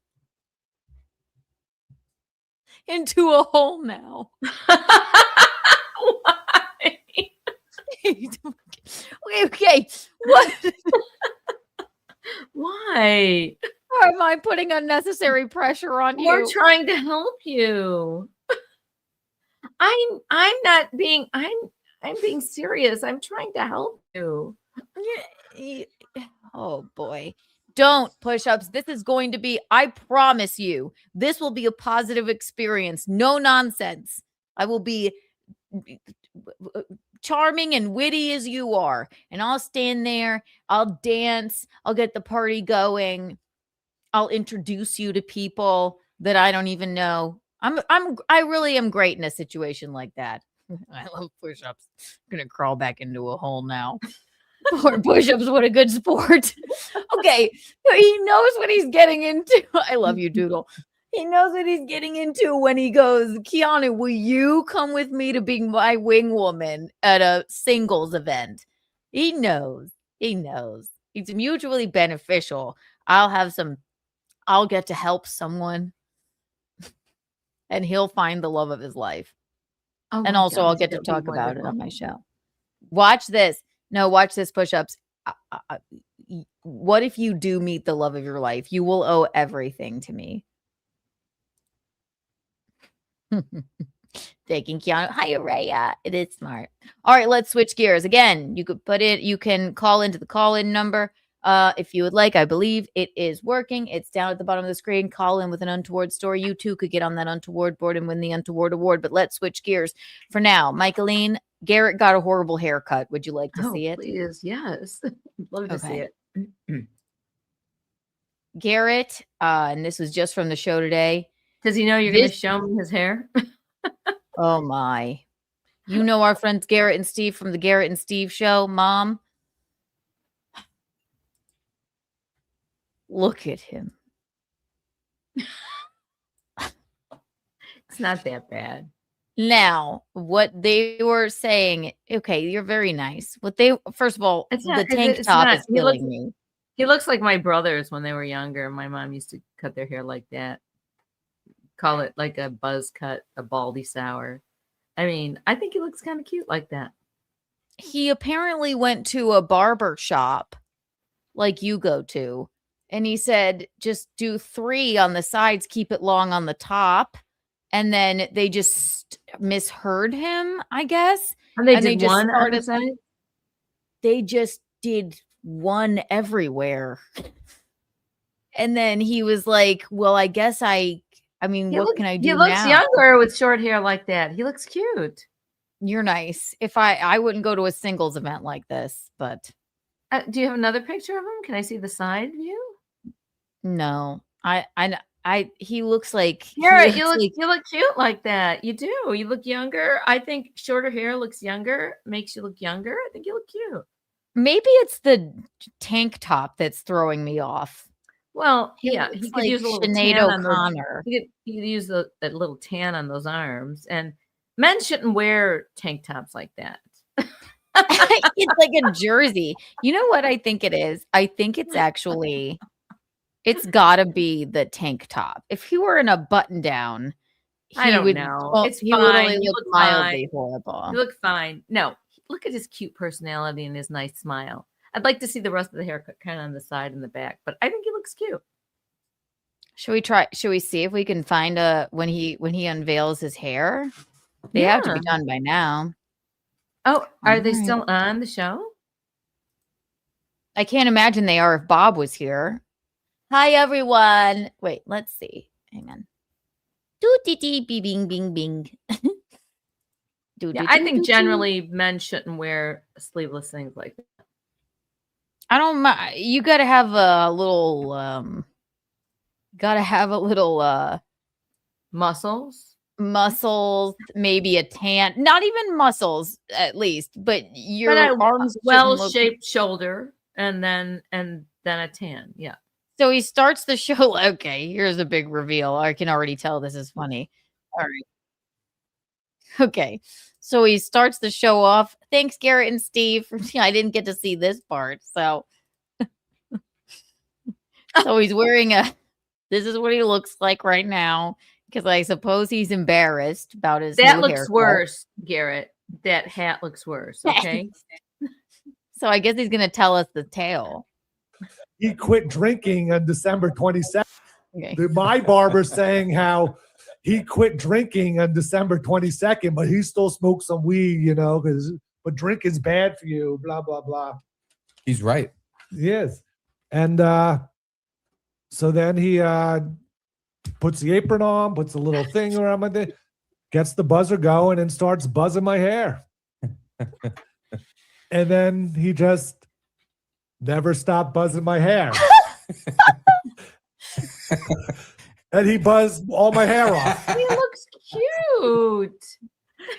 a hole now. Why? Okay. What? Why? Or am I putting unnecessary pressure on you? We're trying to help you. I'm not being I'm being serious. I'm trying to help you. Oh boy. Don't push-ups. This is going to be, I promise you, this will be a positive experience. No nonsense. I will be charming and witty as you are. And I'll stand there. I'll dance. I'll get the party going. I'll introduce you to people that I don't even know. I really am great in a situation like that. I love push-ups. I'm gonna crawl back into a hole now. Poor push-ups, what a good sport. Okay, he knows what he's getting into. I love you, Doodle. He knows what he's getting into when he goes, Keanu, will you come with me to be my wing woman at a singles event? He knows. He knows. It's mutually beneficial. I'll get to help someone. And he'll find the love of his life. Oh and also I'll get to talk about it on my show. Watch this. No, watch this push-ups. What if you do meet the love of your life? You will owe everything to me. Taking Keanu. Hi, Araya. It is smart. All right, let's switch gears. Again, you can call into the call-in number. If you would like, I believe it is working. It's down at the bottom of the screen. Call in with an untoward story. You too could get on that untoward board and win the Untoward Award. But let's switch gears for now. Michaelene, Garrett got a horrible haircut. Would you like to see it? Please, yes. Love to see it. Garrett, and this was just from the show today. Does he know you're going to show him his hair? Oh my. You know our friends Garrett and Steve from the Garrett and Steve show, Mom. Look at him. It's not that bad. Now, what they were saying, okay, you're very nice. First of all, the tank top is killing me. He looks like my brothers when they were younger. My mom used to cut their hair like that. Call it like a buzz cut, a baldy sour. I mean, I think he looks kind of cute like that. He apparently went to a barber shop like you go to. And he said, just do 3 on the sides, keep it long on the top. And then they just misheard him, I guess. And they did one on the side? They just did one everywhere. And then he was like, well, I guess what can I do now? He looks younger with short hair like that. He looks cute. You're nice. If I wouldn't go to a singles event like this, but. Do you have another picture of him? Can I see the side view? No, he looks like you look cute like that. You do. You look younger. I think shorter hair looks younger, makes you look younger. I think you look cute. Maybe it's the tank top that's throwing me off. Well, yeah, he could use a little Sinead tan on O'Connor. He could use that little tan on those arms. And men shouldn't wear tank tops like that. It's like a jersey. You know what I think it is? I think it's actually, it's gotta be the tank top. If he were in a button down, I don't know. Well, it's he fine. would only You look look mildly fine. horrible. You look fine. No, look at his cute personality and his nice smile. I'd like to see the rest of the haircut kind of on the side and the back, but I think he looks cute. Should we see if we can find when he unveils his hair? They have to be done by now. Oh, are they still on the show? I can't imagine they are if Bob was here. Hi, everyone. Wait, let's see. Hang on. Doo-dee-dee, bing, bing, bing. Yeah, I think generally men shouldn't wear sleeveless things like that. I don't mind. You gotta have a little muscles, maybe a tan, not even muscles at least, but your But a arms shouldn't look. well-shaped shoulder and then a tan. Yeah. So he starts the show. Okay, here's a big reveal. I can already tell this is funny. All right. Okay. So he starts the show off. Thanks, Garrett and Steve. I didn't get to see this part. So he's wearing this is what he looks like right now. Because I suppose he's embarrassed about his That new looks haircut. worse, Garrett. That hat looks worse. Okay. So I guess he's gonna tell us the tale. He quit drinking on December 22nd. Okay. My barber's saying how he quit drinking on December 22nd, but he still smokes some weed, you know, but drink is bad for you, blah, blah, blah. He's right. He is. And so then he puts the apron on, puts a little thing around my thing, gets the buzzer going and starts buzzing my hair. And then he just never stopped buzzing my hair. And he buzzed all my hair off. He looks cute.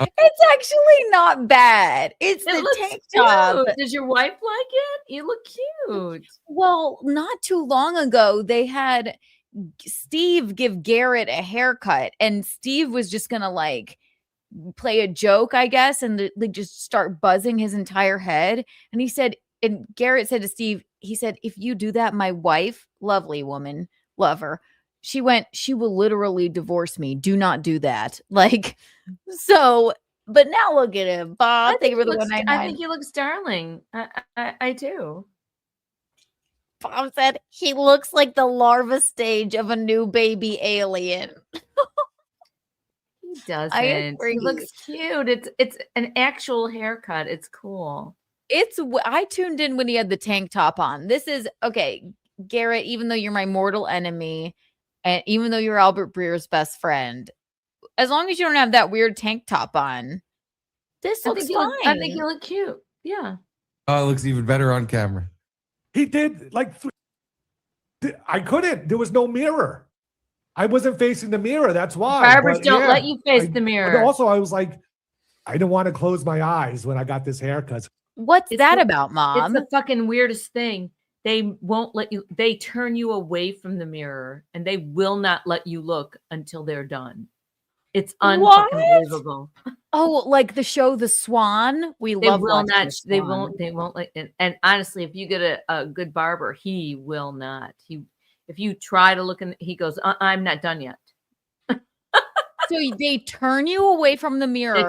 It's actually not bad. It's It the looks tank top. cute. Does your wife like it? You look cute. Well, not too long ago, they had Steve give Garrett a haircut, and Steve was just gonna like play a joke, I guess, and they just start buzzing his entire head. And he said, and Garrett said to Steve, he said, if you do that, my wife, lovely woman, love her, she will literally divorce me. Do not do that. Like, so, but now look at him, Bob. Thank you for the 199. I think he looks darling. I do. Bob said he looks like the larva stage of a new baby alien. He doesn't. I agree. He looks cute. It's an actual haircut. It's cool. I tuned in when he had the tank top on. This is okay, Garrett, even though you're my mortal enemy, and even though you're Albert Breer's best friend, as long as you don't have that weird tank top on, this looks fine. I think you look cute. Yeah. Oh, it looks even better on camera. He did like I couldn't. There was no mirror. I wasn't facing the mirror. That's why. Barbers don't let you face the mirror. But also, I was like, I didn't want to close my eyes when I got this haircut. What's that about, Mom? It's the fucking weirdest thing. They won't let you. They turn you away from the mirror, and they will not let you look until they're done. It's unbelievable. Oh, like the show The Swan. We They love will watching not. The They Swan. won't. They won't let. And honestly, if you get a good barber, he will not. If you try to look in, he goes, I'm not done yet. So they turn you away from the mirror.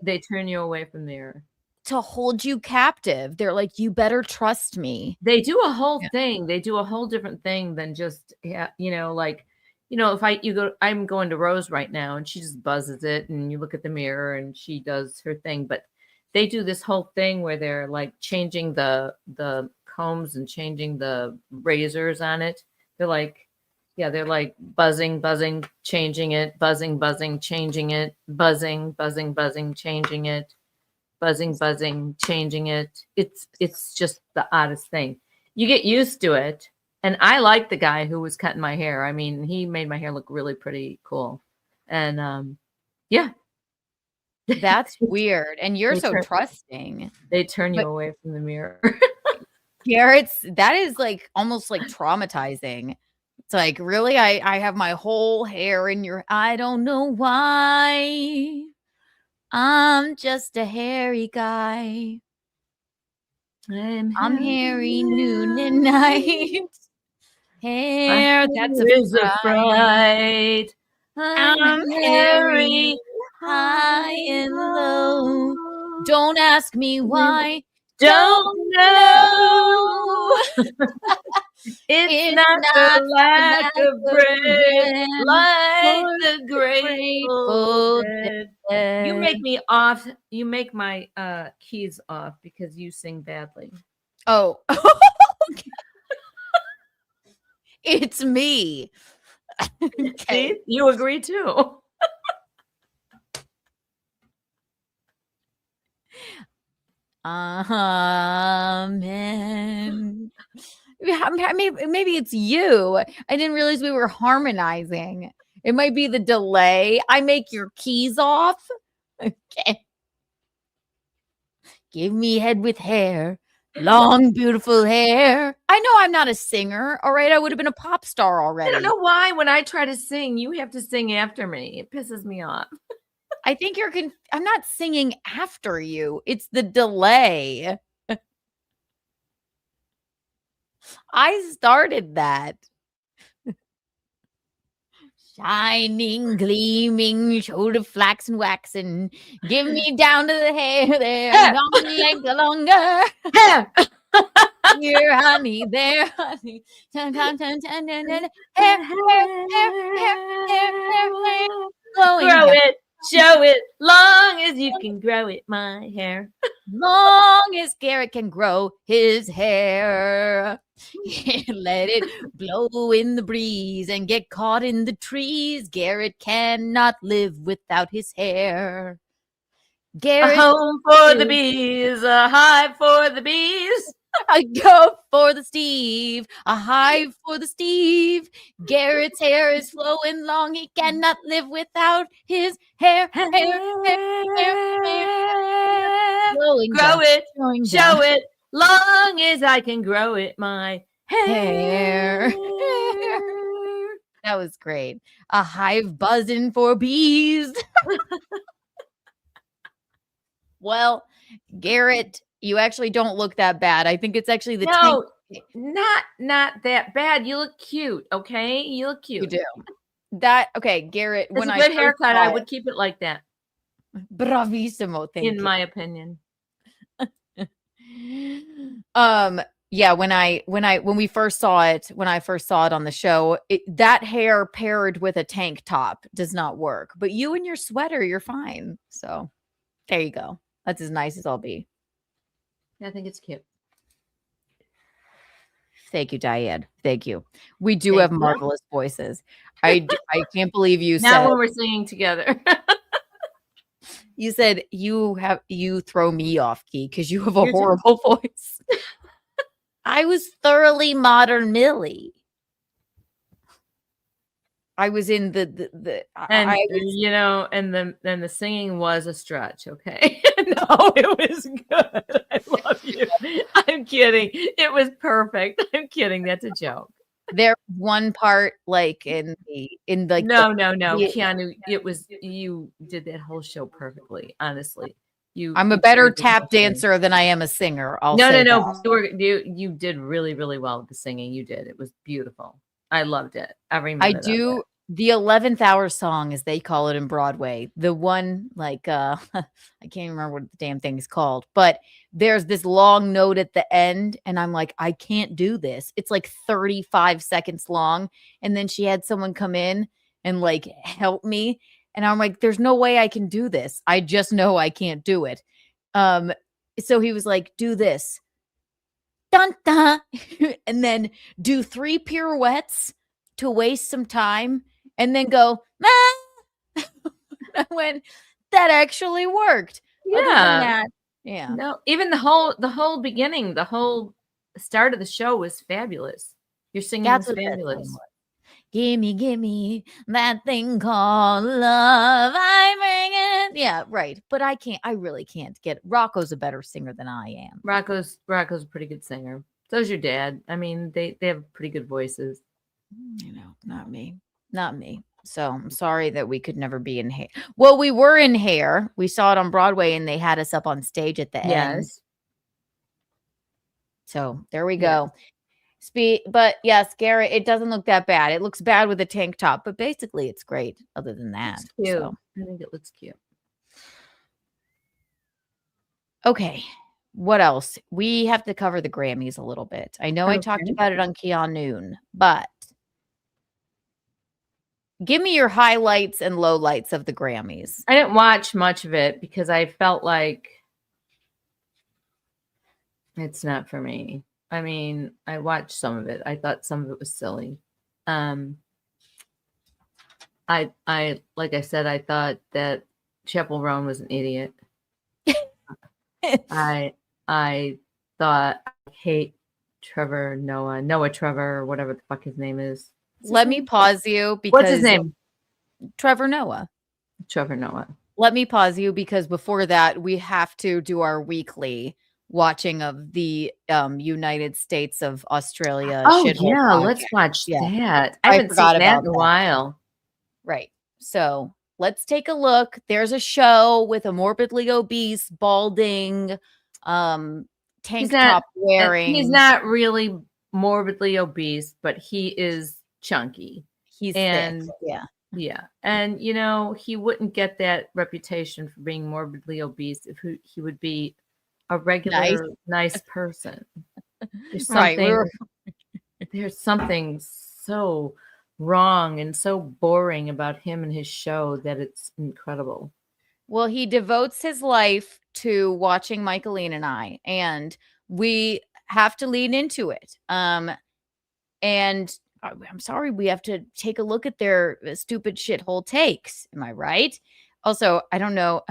They turn you away from the mirror to hold you captive. They're like, you better trust me. They do a whole thing. They do a whole different thing than just, if I'm going to Rose right now and she just buzzes it and you look at the mirror and she does her thing. But they do this whole thing where they're like changing the combs and changing the razors on it. They're like buzzing, changing it, buzzing, changing it, buzzing, changing it, buzzing, changing it. It's just the oddest thing. You get used to it. And I like the guy who was cutting my hair. I mean, he made my hair look really pretty cool. And yeah. That's weird. And you're so trusting. They turn you away from the mirror. Garrett's, that is like almost like traumatizing. It's like, really? I have my whole hair in your, I don't know why. I'm just a hairy guy. I'm hairy noon and night. Hair that's a fright. I'm hairy, high and low. Don't ask me why. Don't know. It's not the lack of bread, like the grateful dead. You make me off. You make my keys off because you sing badly. Oh. It's me. Okay. See? You agree too. Amen. Maybe it's you. I didn't realize we were harmonizing. It might be the delay. I make your keys off. Okay. Give me head with hair. Long, beautiful hair. I know I'm not a singer. All right. I would have been a pop star already. I don't know why when I try to sing, you have to sing after me. It pisses me off. I think I'm not singing after you. It's the delay. I started that. Shining, gleaming, shoulder flaxen, waxen. Give me down to the hair there. Don't leg the longer. Here, honey, there, honey. Hair, hair, hair. Grow it, show it, long as you can grow it, my hair. Long as Garrett can grow his hair. Let it blow in the breeze and get caught in the trees. Garrett cannot live without his hair. Garrett, a home for the bees, a hive for the bees. A go for the Steve, a hive for the Steve. Garrett's hair is flowing long. He cannot live without his hair. Hair, hair, hair, hair. Grow it, show it, long as I can grow it, my hair. That was great. A hive buzzing for bees. Well, Garrett, you actually don't look that bad. I think it's actually the tank. Not that bad. You look cute, okay? You look cute. You do. Okay, Garrett. It's a good haircut. I would keep it like that. Bravissimo, thank you. In my opinion. Yeah, when we first saw it, when I first saw it on the show, that hair paired with a tank top does not work. But you and your sweater, you're fine. So there you go. That's as nice as I'll be. I think it's cute. Thank you, Diane. Thank you. We do have marvelous voices. I can't believe you said. Now when we're singing together. You said you throw me off, Key, because you have a horrible voice. I was thoroughly modern Millie. I was in the and the singing was a stretch, okay? No, it was good. I love you. I'm kidding. It was perfect. I'm kidding. That's a joke. There one part like no, Keanu, it was you did that whole show perfectly, honestly. I'm a better tap dancer than I am a singer. No. You did really, really well with the singing. You did. It was beautiful. I loved it. Every minute. I do. The 11th hour song, as they call it in Broadway, the one like I can't remember what the damn thing is called, but there's this long note at the end, and I'm like, I can't do this. It's like 35 seconds long, and then she had someone come in and like help me, and I'm like, there's no way I can do this. I just know I can't do it. So he was like, do this, dun dun, and then do 3 pirouettes to waste some time. And then go, ah! I went, that actually worked. Yeah. Yeah. No, even the whole beginning, the whole start of the show was fabulous. Your singing was fabulous. Gimme that thing called love. I bring it. Yeah, right. But I really can't get Rocco's a better singer than I am. Rocco's a pretty good singer. So's your dad. I mean, they have pretty good voices. Not me. So I'm sorry that we could never be in hair. Well, we were in hair. We saw it on Broadway and they had us up on stage at the end. So there we go. But yes, Garrett, it doesn't look that bad. It looks bad with a tank top, but basically it's great other than that. It's cute. So. I think it looks cute. Okay. What else? We have to cover the Grammys a little bit. I know I talked about it on Keanu, but give me your highlights and lowlights of the Grammys. I didn't watch much of it because I felt like it's not for me. I mean, I watched some of it. I thought some of it was silly. I like I said, I thought that Chappell Roan was an idiot. I thought I hate Noah Trevor, whatever the fuck his name is. Let me pause you because What's his name? Trevor Noah. Trevor Noah. Let me pause you because before that, we have to do our weekly watching of the United States of Australia. Oh shithole yeah, podcast. let's watch Yeah. that. I I haven't forgot seen that about in a that. while. Right. So let's take a look. There's a show with a morbidly obese, balding, tank top wearing. He's not really morbidly obese, but he is chunky. He's and thick. Yeah. Yeah. And you know, he wouldn't get that reputation for being morbidly obese if he would be a regular nice person. There's Right. something, there's something so wrong and so boring about him and his show that it's incredible. Well, he devotes his life to watching Michaelene and I, and we have to lean into it. And I'm sorry, we have to take a look at their stupid shithole takes. Am I right? Also, I don't know.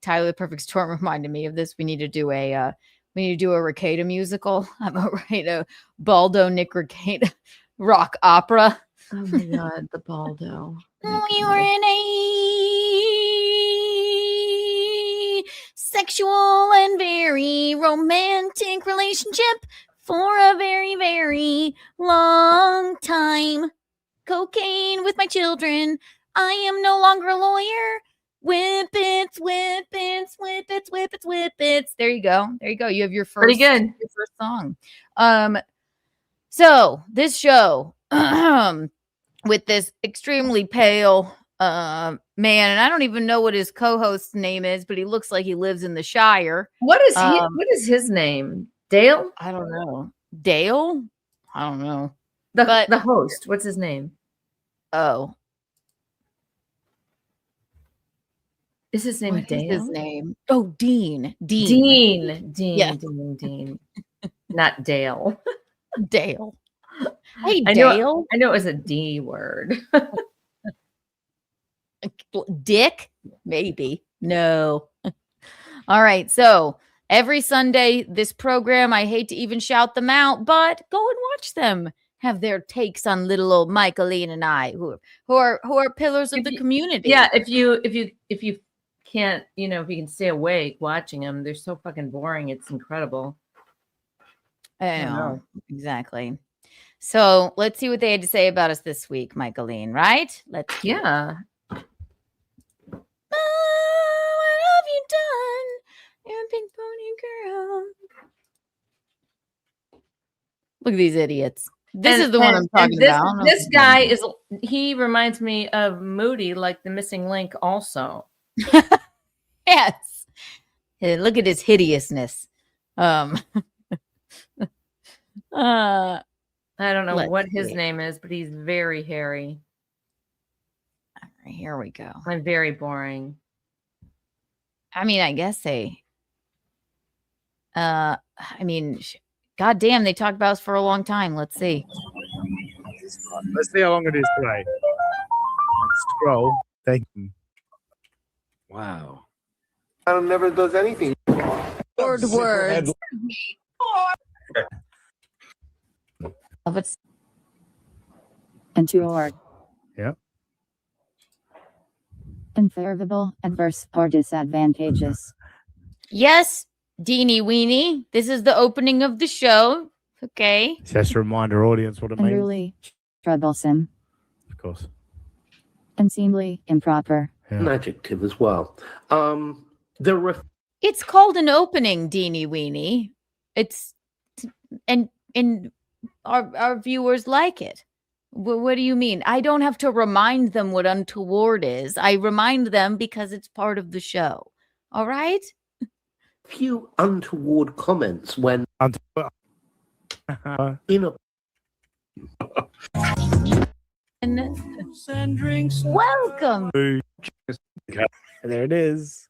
Tyler the Perfect Storm reminded me of this. We need to do a Rekieta musical. I'm gonna write a Baldo Nick Rekieta rock opera. Oh my god, the Baldo. We were in a sexual and very romantic relationship for a very, very long time. Cocaine with my children. I am no longer a lawyer. Whippets, whippets, whippets, whippets, whippets. There you go. There you go. You have your first, Pretty good. your first song. So this show with this extremely pale man, and I don't even know what his co-host's name is, but he looks like he lives in the Shire. What is he? What is his name? Dale? I don't know. Dale? I don't know. The host. What's his name? Oh. Is his name What Dale? is his name? Oh, Dean. Dean. Yeah. Dean. Not Dale. Dale. Hey, I Dale. know it was a D word. Dick? Maybe. No. All right. So every Sunday, this program, I hate to even shout them out, but go and watch them have their takes on little old Michaelene and I, who are pillars of the community. Yeah, if you can't, you know, if you can stay awake watching them, they're so fucking boring. It's incredible. I know. Exactly. So let's see what they had to say about us this week, Michaelene, right? Let's do it. Yeah. What have you done? You're a pink pony girl. Look at these idiots. This is the one I'm talking about. This guy he reminds me of Moody, like the missing link also. Yes. Hey, look at his hideousness. I don't know Let's what his see. name is, but he's very hairy. All right, here we go. I'm very boring. I mean, I guess goddamn, they talked about us for a long time. Let's see. Let's see how long it is today. Scroll. Thank you. Wow. Adam never does anything. Words. Of its Untoward. Yep. Unfavorable, adverse, or disadvantageous. Yes, Deanie Weenie. This is the opening of the show. Okay. Just to remind our audience what it means. Unruly, troublesome, Of course. unseemly, improper. An adjective as well. It's called an opening, Deanie Weenie. It's and our viewers like it. What do you mean? I don't have to remind them what untoward is. I remind them because it's part of the show. All right? Few untoward comments when in a And welcome. There it is.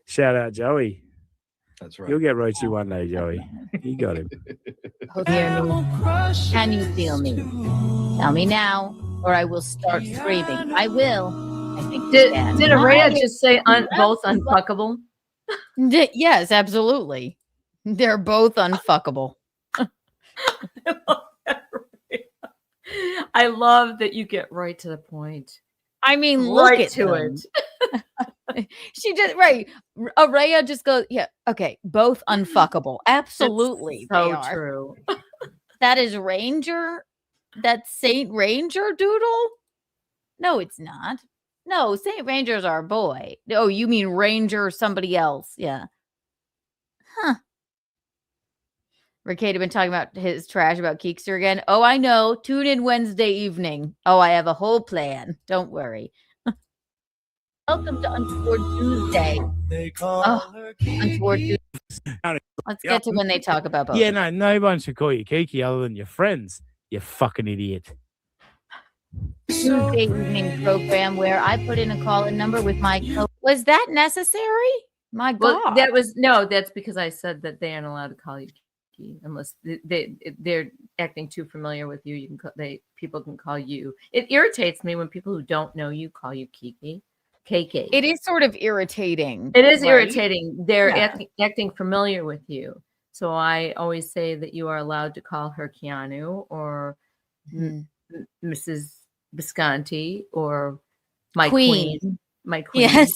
Shout out Joey. That's right. You'll get Roachy one day, Joey. You got him. Hear me? Can you feel me? Tell me now, or I will start screaming. I will. I think Did you can. Araya just say both unfuckable? Yes, absolutely. They're both unfuckable. I love that you get right to the point. I mean, look Right at to them. it. She just right. Araya just goes, yeah, okay, both unfuckable. Absolutely, so they are. true. That is Ranger. That's Saint Ranger Doodle. No, it's not. No, Saint Ranger's our boy. Oh, you mean Ranger somebody else? Yeah. Huh. Rickade had been talking about his trash about Keekster again. Oh, I know. Tune in Wednesday evening. Oh, I have a whole plan. Don't worry. Welcome to Untoward Tuesday. Untoward Tuesday. Let's get to when they talk about both. Yeah, no one should call you Kiki other than your friends. You fucking idiot. Tuesday evening program where I put in a call-in number with my Was that necessary? My God. Well, that's because I said that they aren't allowed to call you Kiki unless they're acting too familiar with you. You can people can call you. It irritates me when people who don't know you call you Kiki. KK. It is sort of irritating. It is right? irritating. They're acting familiar with you. So I always say that you are allowed to call her Keanu or Mrs. Visconti or my queen. My queen. Yes.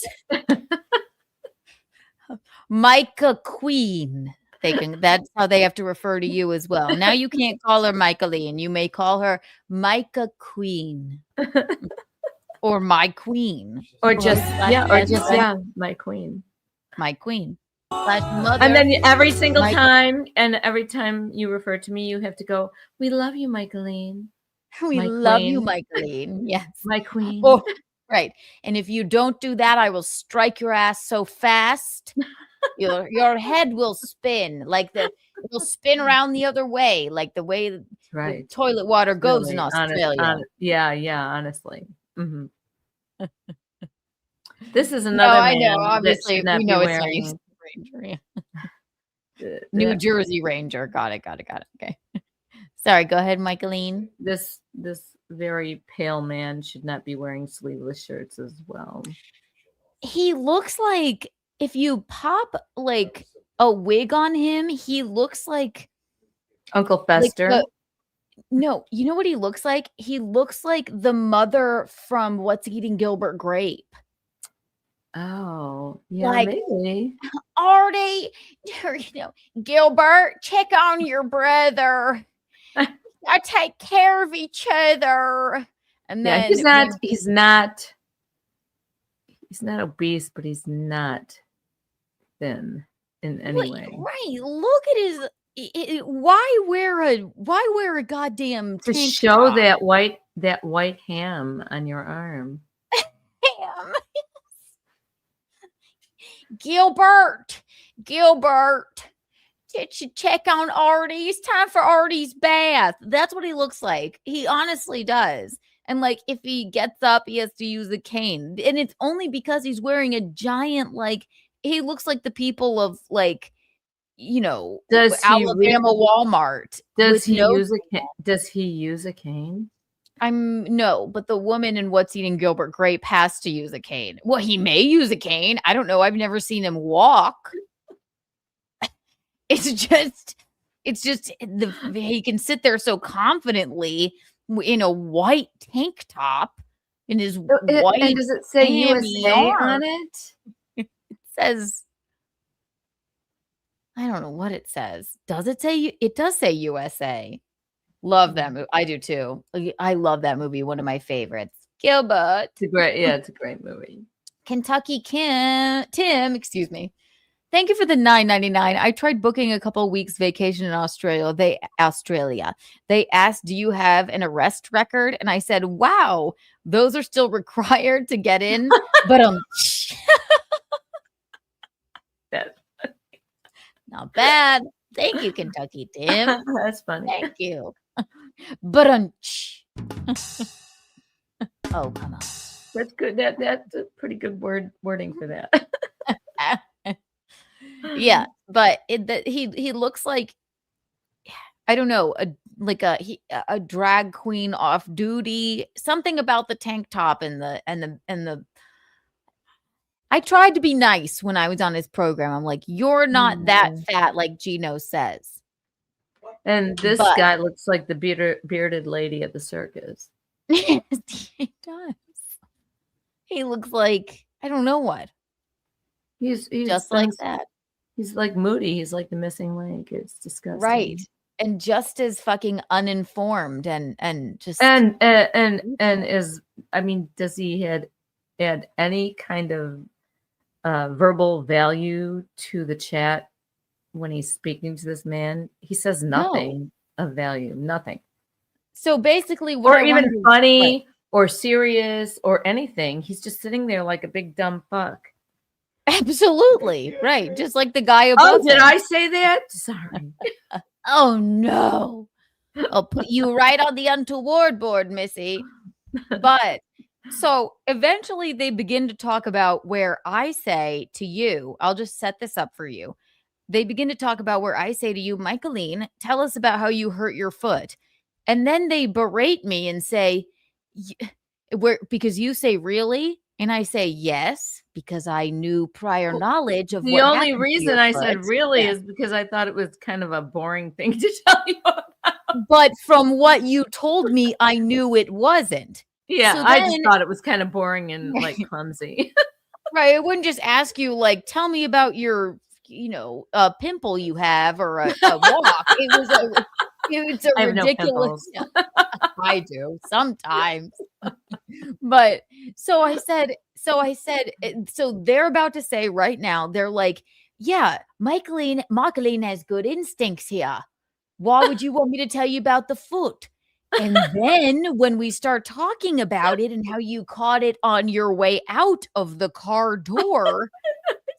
Micah Queen. That's how they have to refer to you as well. Now you can't call her Michaelene. You may call her Micah Queen. Or my queen. Or just my queen. My queen. Mother, and then every single time, and every time you refer to me, you have to go, we love you, Michaelene. We love you, Michaelene. Yes. My queen. Oh, right. And if you don't do that, I will strike your ass so fast. Your head will spin it will spin around the other way, like the way the toilet water goes in Australia. Honestly. Mm-hmm. This is No, another. I know. Obviously, we know it's not East Ranger. Yeah. New Jersey Ranger. Got it. Okay. Sorry. Go ahead, Michaelene. This very pale man should not be wearing sleeveless shirts as well. He looks like if you pop like a wig on him, he looks like Uncle Fester. No, you know what he looks like? He looks like the mother from What's Eating Gilbert Grape. Oh, yeah, like, maybe. Artie, Gilbert, check on your brother. I take care of each other. And then he's not obese, but he's not thin in any way. Right. Look at his. Why wear a goddamn to tank show top? that white ham on your arm? Ham. Gilbert, did you check on Artie? It's time for Artie's bath. That's what he looks like. He honestly does. And like, if he gets up, he has to use a cane. And it's only because he's wearing a giant, like, he looks like the people of like, Alabama Walmart. Does he use a cane? No, but the woman in What's Eating Gilbert Grape has to use a cane. Well, he may use a cane. I don't know. I've never seen him walk. It's just he can sit there so confidently in a white tank top in his white. And does it say USA on it? It says, I don't know what it says. Does it say? It does say USA. Love that movie. I do too. I love that movie. One of my favorites. Gilbert. It's a great movie. Kentucky Tim, excuse me. Thank you for the $9.99. I tried booking a couple weeks vacation in Australia. They asked, do you have an arrest record? And I said, wow, those are still required to get in. But not bad. Thank you, Kentucky Tim. That's funny. Thank you. But oh, come on. That's good. That's a pretty good wording for that. Yeah, but he looks like, I don't know, a drag queen off duty. Something about the tank top and the. I tried to be nice when I was on his program. I'm like, you're not that fat, like Gino says. And this But- guy looks like the bearded lady at the circus. He does. He looks like I don't know what. He's Just like that. He's like moody. He's like the missing link. It's disgusting. Right. And just as fucking uninformed and just and is I mean, does he add any kind of verbal value to the chat when he's speaking to this man? He says nothing of value, nothing. So basically, what Or I even wanted- funny right. or serious or anything. He's just sitting there like a big dumb fuck. Absolutely right, just like the guy Oh, above. did him. I say that? Sorry. Oh no! I'll put you right on the untoward board, Missy. But so eventually they begin to talk about where I say to you, I'll just set this up for you. They begin to talk about where I say to you, Michaelene, tell us about how you hurt your foot. And then they berate me and say, because you say, really? And I say, yes, because I knew prior knowledge of The what only happened to reason your I said foot. really Yeah. is because I thought it was kind of a boring thing to tell you about. But from what you told me, I knew it wasn't. Yeah, So I just then- thought it was kind of boring and like clumsy. Right. I wouldn't just ask you, like, tell me about your, a pimple you have or a walk. It's a I have no ridiculous. I do sometimes. But so I said, so they're about to say right now, they're like, yeah, Michaelene has good instincts here. Why would you want me to tell you about the foot? And then when we start talking about it and how you caught it on your way out of the car door,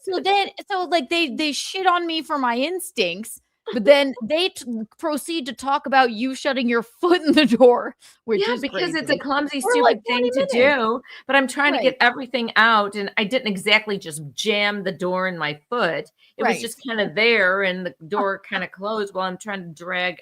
so they shit on me for my instincts, but then they proceed to talk about you shutting your foot in the door, which Yeah, is because it's a crazy. clumsy, For stupid like thing 20 to minutes. do. But I'm trying to Right. get everything out, and I didn't exactly just jam the door in my foot. It was Right. just kind of there, and the door kind of closed while I'm trying to drag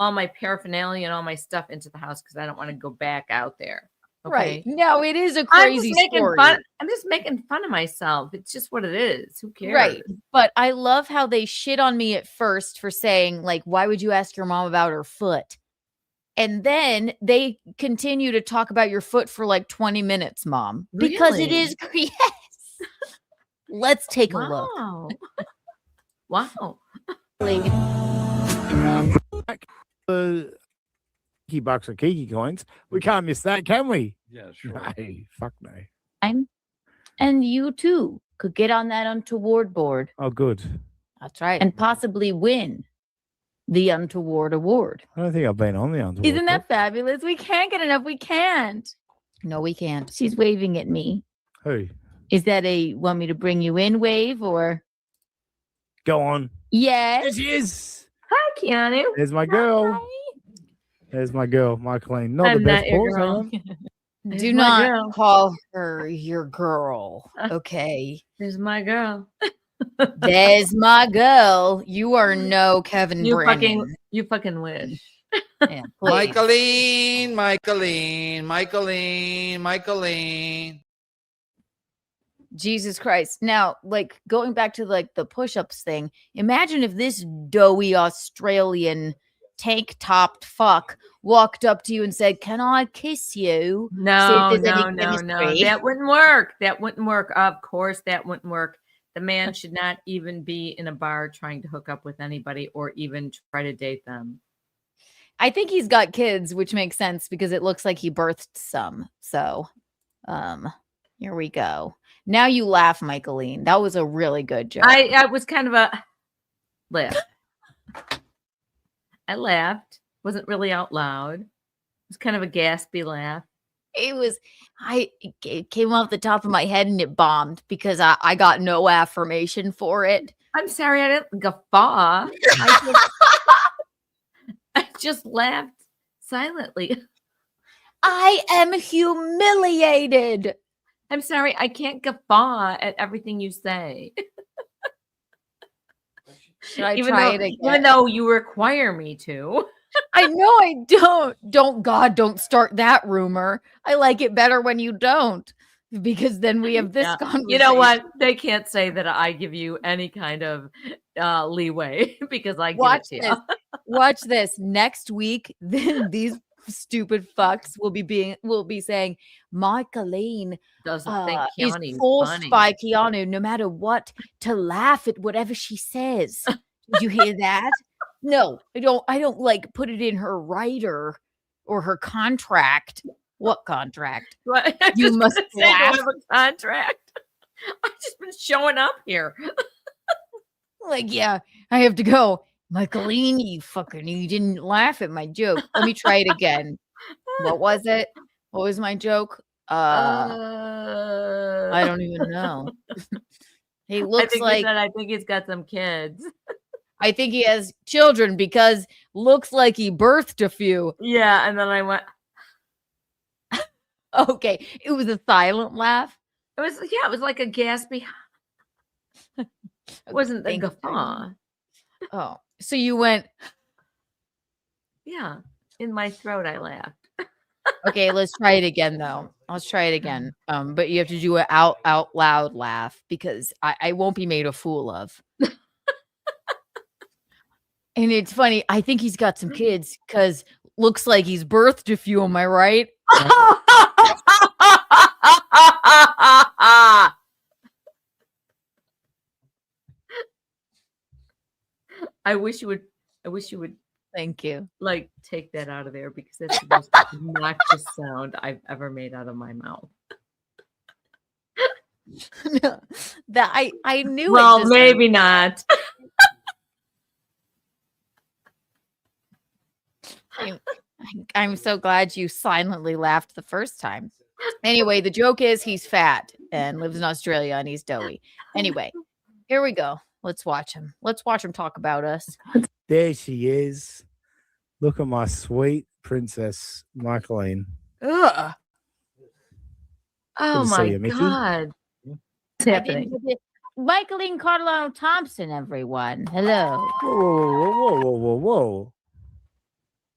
all my paraphernalia and all my stuff into the house because I don't want to go back out there. Okay? Right. No, it is a I'm crazy just making story. fun. I'm just making fun of myself. It's just what it is. Who cares? Right. But I love how they shit on me at first for saying, like, why would you ask your mom about her foot? And then they continue to talk about your foot for like 20 minutes, Mom. Because it Really? is, yes. Let's take a look. Wow. Kiki bucks or Kiki coins. We can't miss that, can we? Yeah, sure. Hey, fuck no. And you too could get on that untoward board. Oh, good. That's right. And possibly win the Untoward Award. I don't think I've been on the Untoward. Isn't that fabulous? We can't get enough. We can't. No, we can't. She's waving at me. Who? Is that a want me to bring you in wave or? Go on. Yes. There she is. Hi, Keanu. There's my girl. There's my girl, Michaelene. Not I'm the best not your pause, hang girl. on. There's Do my not girl. call her your girl. Okay. There's my girl. There's my girl. You are no Kevin You Brennan. fucking wish. Yeah, please. Michaelene. Jesus Christ. Now, like going back to like the push-ups thing, imagine if this doughy Australian tank-topped fuck walked up to you and said, "Can I kiss you?" No, See if there's any no. chemistry. That wouldn't work. That wouldn't work. Of course, that wouldn't work. The man should not even be in a bar trying to hook up with anybody or even try to date them. I think he's got kids, which makes sense because it looks like he birthed some. So, here we go. Now you laugh, Michaelene. That was a really good joke. I was kind of a laugh. I laughed. Wasn't really out loud. It was kind of a gaspy laugh. It came off the top of my head and it bombed because I got no affirmation for it. I'm sorry, I didn't guffaw. I just laughed silently. I am humiliated. I'm sorry, I can't guffaw at everything you say. Should I try it again? Even though you require me to. I know I don't. Don't start that rumor. I like it better when you don't. because then we have this Yeah. conversation. You know what? They can't say that I give you any kind of leeway because I Watch give it to this. Watch this. Next week, then these stupid fucks will be saying Michaelene Doesn't think is Keanu's forced funny. by Keanu, no matter what, to laugh at whatever she says. Did you hear that? No, I don't like put it in her writer or her contract. What contract? What? You must say, do I laugh. have a contract. I've just been showing up here. Like, yeah, I have to go. Michaelene, you didn't laugh at my joke. Let me try it again. What was it? What was my joke? I don't even know. He looks like I think he's got some kids. I think he has children because looks like he birthed a few. Yeah, and then I went. Okay, it was a silent laugh. It was like a gaspy. It wasn't the guffaw. Oh, so you went. Yeah, in my throat, I laughed. Okay, let's try it again though. Let's try it again. But you have to do an out loud laugh because I won't be made a fool of. And it's funny. I think he's got some kids because looks like he's birthed a few. Am I right? I wish you would. Thank you. Like take that out of there because that's the most obnoxious sound I've ever made out of my mouth. No, that I knew. Well, it just maybe not. I'm so glad you silently laughed the first time. Anyway, the joke is he's fat and lives in Australia and he's doughy. Anyway, here we go. Let's watch him. Let's watch him talk about us. There she is. Look at my sweet princess, Michaelene. Ugh. Oh Good to see my you, Mickey. God. What's happening? Michaelene Carlisle Thompson, everyone. Hello. Whoa.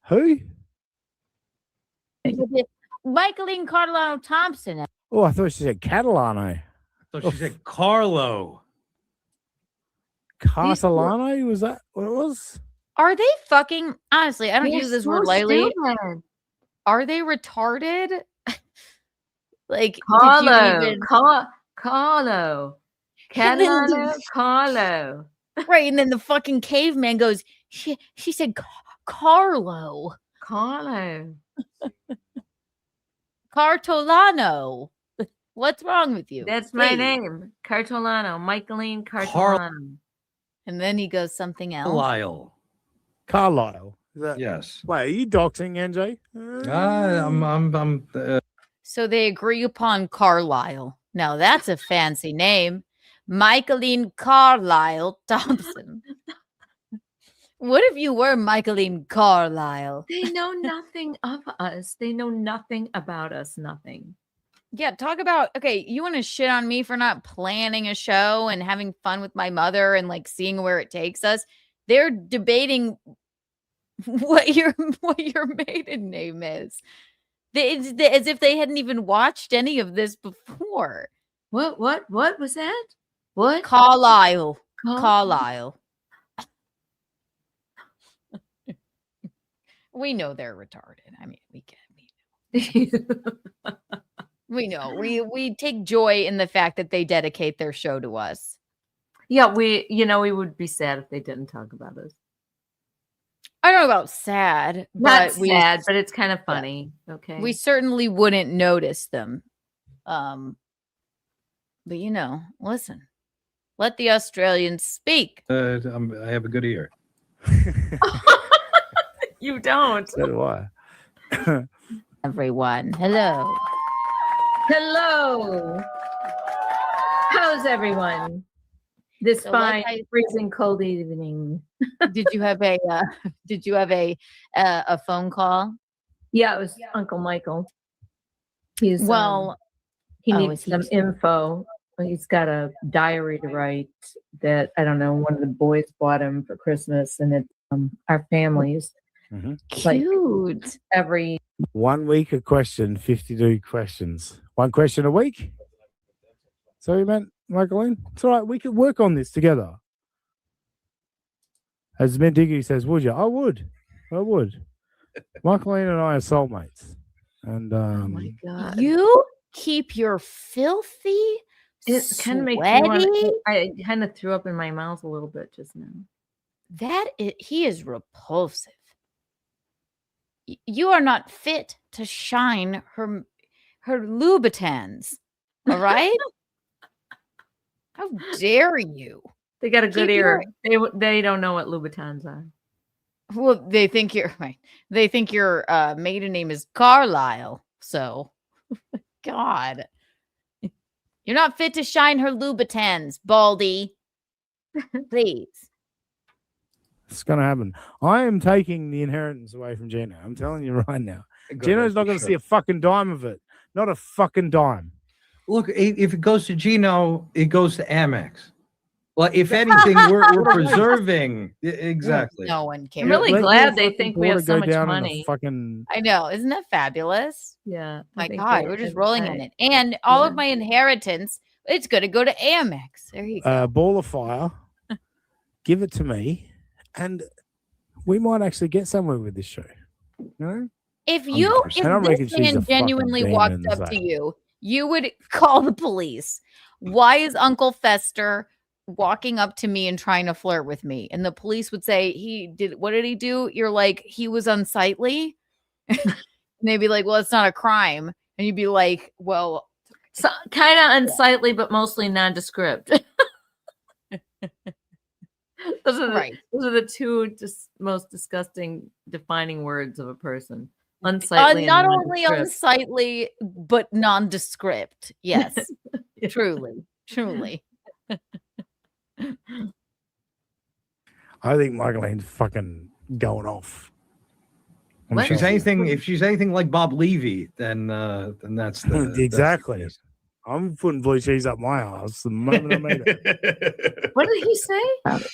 Who? Michaelene Carlisle Thompson. Oh, I thought she said Catalano. I thought she said Carlo. Catalano? Was that what it was? Are they fucking honestly? I don't They're use this so word lightly. stupid. Are they retarded? Like Carlo, did you even... Carlo, And then Catalano, Carlo. Right, and then the fucking caveman goes. She said Carlo. Cartolano. What's wrong with you? That's my Please. name, Cartolano, Michaelene Cartolano. And then he goes something else. Carlisle. Is that... Yes. Wait, are you doxing NJ? So they agree upon Carlisle. Now that's a fancy name. Michaelene Carlisle Thompson. What if you were Michaelene Carlisle? They know nothing of us. They know nothing about us. Nothing. Yeah, talk about, okay, you want to shit on me for not planning a show and having fun with my mother and like seeing where it takes us. They're debating what your maiden name is. It's as if they hadn't even watched any of this before. What was that? What? Carlisle. Carlisle. We know they're retarded. I mean, we know. We take joy in the fact that they dedicate their show to us. Yeah, we would be sad if they didn't talk about us. I don't know about sad. Not but sad, but it's kind of funny. Okay. We certainly wouldn't notice them. But listen. Let the Australians speak. I have a good ear. You don't. So do I. Everyone. Hello. Hello. How's everyone? This fine, freezing cold evening. Did you have a phone call? Yeah, it was Uncle Michael. He's he needs some info. He's got a diary to write that I don't know. One of the boys bought him for Christmas, and it's our families. Mm-hmm. Cute. Every 1 week a question, 52 questions. One question a week? So you meant, Michaelene? It's all right. We could work on this together. As Mint Diggy says, would you? I would. Michaelene and I are soulmates. And Oh my God. You keep your filthy, It kind of makes me want sweaty. I kind of threw up in my mouth a little bit just now. He is repulsive. You are not fit to shine her Louboutins. All right? How dare you? They got a good Keep ear. They don't know what Louboutins are. Well, they think you're right. They think your maiden name is Carlisle. So, God, you're not fit to shine her Louboutins, Baldy. Please. it's going to happen. I am taking the inheritance away from Gino. I'm telling you right now. Gino's not going to see a fucking dime of it. Not a fucking dime. Look, if it goes to Gino, it goes to Amex. Well, if anything, we're preserving. Exactly. No one cares. I'm really glad they think we have so much down money. Fucking... I know. Isn't that fabulous? Yeah. My God, we're just rolling in it. And all of my inheritance, it's going to go to Amex. There you go. Ball of fire. Give it to me. And we might actually get somewhere with this show. You know? If 100%. I reckon this she's man a fucking genuinely demon walked in up the to zone. you, you would call the police. Why is Uncle Fester walking up to me and trying to flirt with me? And the police would say, what did he do? You're like, he was unsightly. And they'd be like, well, it's not a crime. And you'd be like, well, So, kind of unsightly, but mostly nondescript. Those are the two most disgusting defining words of a person. Unsightly. not and only nondescript. unsightly, but nondescript. Yes, truly. I think Michaelene's fucking going off. If she's anything like Bob Levy, then that's the exactly. I'm putting blue cheese up my ass the moment I made it. What did he say?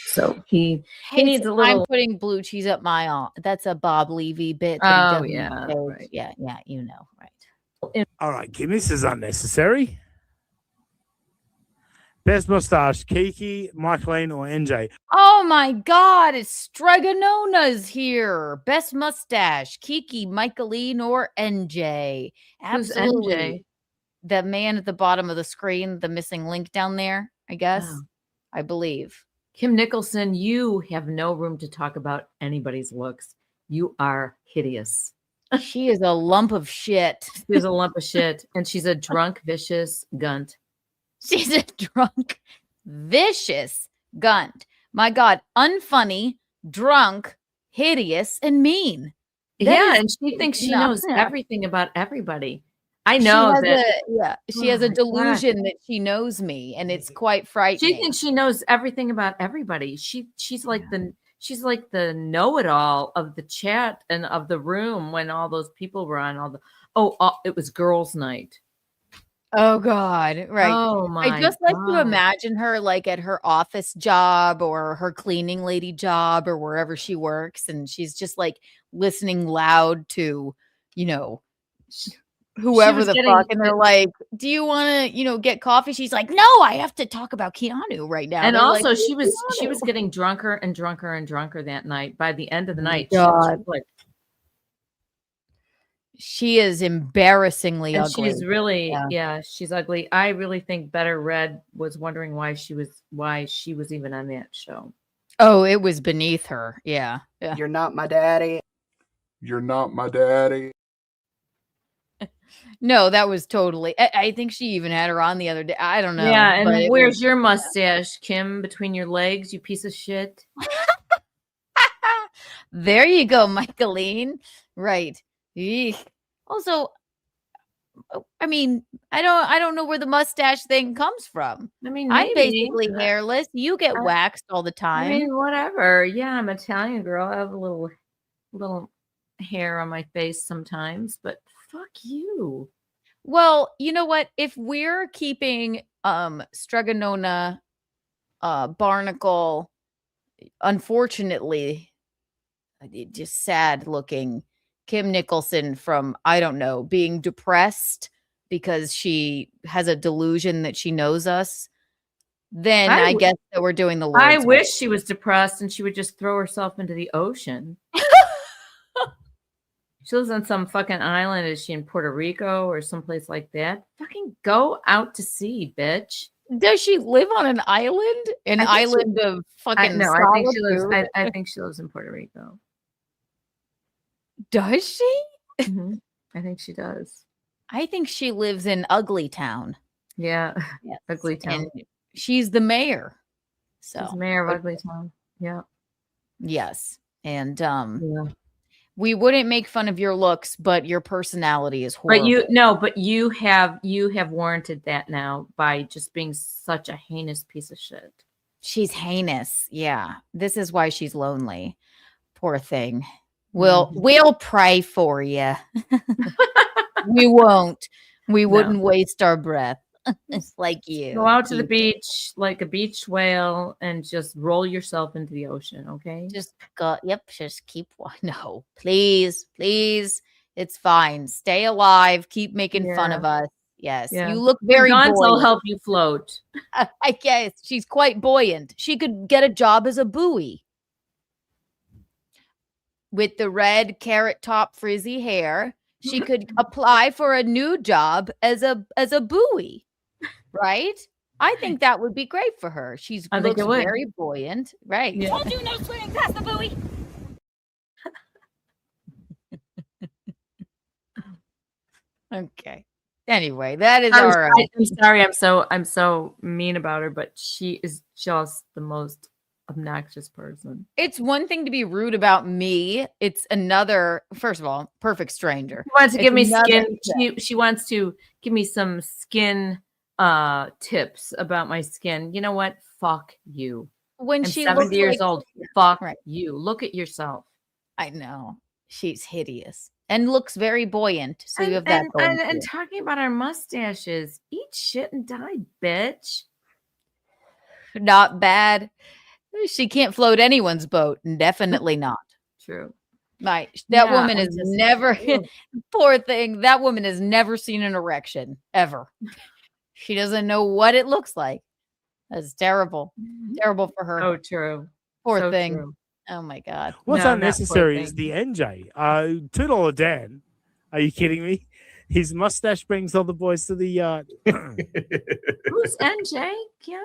So he needs a I'm little. putting blue cheese up my arm. That's a Bob Levy bit. Oh, yeah, right. Yeah, you know, right. All right, Kim, this is unnecessary. Best mustache, Kiki, Michaelene, or NJ? Oh my God, it's Stregonona's here. Best mustache, Kiki, Michaelene, or NJ. Who's Absolutely. NJ? The man at the bottom of the screen, the missing link down there, I guess. Oh. I believe. Kim Nicholson, you have no room to talk about anybody's looks. You are hideous. She is a lump of shit. She's a lump of shit, and she's a drunk, vicious gunt. She's a drunk, vicious gunt. My God, unfunny, drunk, hideous, and mean. And she thinks she knows everything about everybody. I know she has a my delusion that she knows me, and it's quite frightening. She thinks she knows everything about everybody. She's like the know-it-all of the chat and of the room when all those people were on it was girls' night. Oh God, right. Oh my I just like to God. imagine her like at her office job or her cleaning lady job or wherever she works, and she's just like listening loud to, whoever the fuck, and they're like, do you want to, get coffee? She's like, no, I have to talk about Keanu right now. And They're also like, she was getting drunker and drunker and drunker that night. By the end of the night, God. she was like, she is embarrassingly and ugly. she's really, she's ugly. I really think Better Red was wondering why she was even on that show. Oh, it was beneath her. Yeah. You're not my daddy. You're not my daddy. No, that was totally. I think she even had her on the other day. I don't know. Yeah, and but where's your mustache, Kim? Between your legs, you piece of shit. There you go, Michaelene. Right. Eek. Also, I mean, I don't know where the mustache thing comes from. I mean, I'm maybe. basically hairless. You get waxed all the time. I mean, whatever. Yeah, I'm an Italian girl. I have a little hair on my face sometimes, but fuck you. Well, you know what? If we're keeping Stregonona, Barnacle, unfortunately, just sad looking Kim Nicholson from, I don't know, being depressed because she has a delusion that she knows us, then I guess that we're doing the Lord's I work. wish she was depressed and she would just throw herself into the ocean. She lives on some fucking island. Is she in Puerto Rico or someplace like that? Fucking go out to sea, bitch. Does she live on an island? An island of fucking no, solitude? I think she lives in Puerto Rico. Does she? I think she does. I think she lives in Ugly Town. Yeah, Yes. Ugly Town. And she's the mayor. So She's mayor of Ugly Town. Yeah. yes. And we wouldn't make fun of your looks, but your personality is horrible. But you have warranted that now by just being such a heinous piece of shit. She's heinous. Yeah. This is why she's lonely. Poor thing. We'll pray for you. We won't. We wouldn't waste our breath like you. Go out to the beach like a beach whale and just roll yourself into the ocean, okay? Just go. Yep. Just keep. No, please. It's fine. Stay alive. Keep making fun of us. Yes. Yeah. You look very Guns will buoyant. help you float. I guess she's quite buoyant. She could get a job as a buoy. With the red carrot top frizzy hair, she could apply for a new job as a buoy, right? I think that would be great for her. She's I think looks it would. very buoyant, right? Yeah. Told you no swimming past the buoy. Okay. Anyway, that is our. I'm sorry. I'm so mean about her, but she is just the most obnoxious person. It's one thing to be rude about me. It's another. First of all, perfect stranger. She wants to give me skin. thing. She wants to give me some skin tips about my skin. You know what? Fuck you. When I'm she 70 looks years like- old. Fuck Right. you. Look at yourself. I know she's hideous and looks very buoyant. So you have that going. And talking about our mustaches, eat shit and die, bitch. Not bad. She can't float anyone's boat. Definitely not. True. That Yeah, woman I'm has just- never, poor thing. That woman has never seen an erection ever. She doesn't know what it looks like. That's terrible. Terrible for her. Oh, true. Poor So thing. true. Oh my God. What's No, not unnecessary poor is thing. the NJ. $2 Dan. Are you kidding me? His mustache brings all the boys to the yard. Who's NJ? Keanu?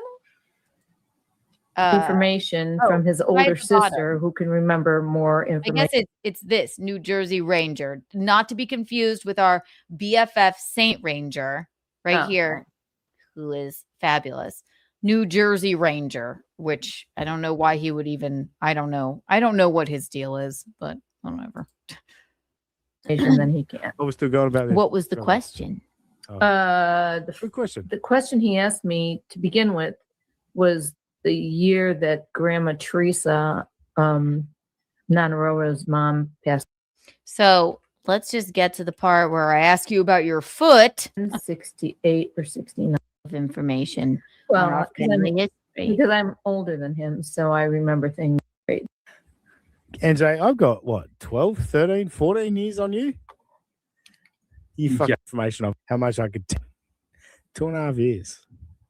Uh, Information oh, from his older right at the bottom. sister who can remember more I information. guess it's this New Jersey Ranger, not to be confused with our BFF Saint Ranger right Oh, here, who is fabulous. New Jersey Ranger, which I don't know why he would even. I don't know what his deal is, but whatever. Then he can't. What was still going about this? What was the Go on. question? Good question. The question he asked me to begin with was the year that Grandma Teresa, Nanaroro's mom, passed. So let's just get to the part where I ask you about your foot. 68 or 69. Of information. Well, on our family history. because I'm older than him, so I remember things great. NJ, I've got what, 12, 13, 14 years on you? You fucking information of how much I could 2.5 years.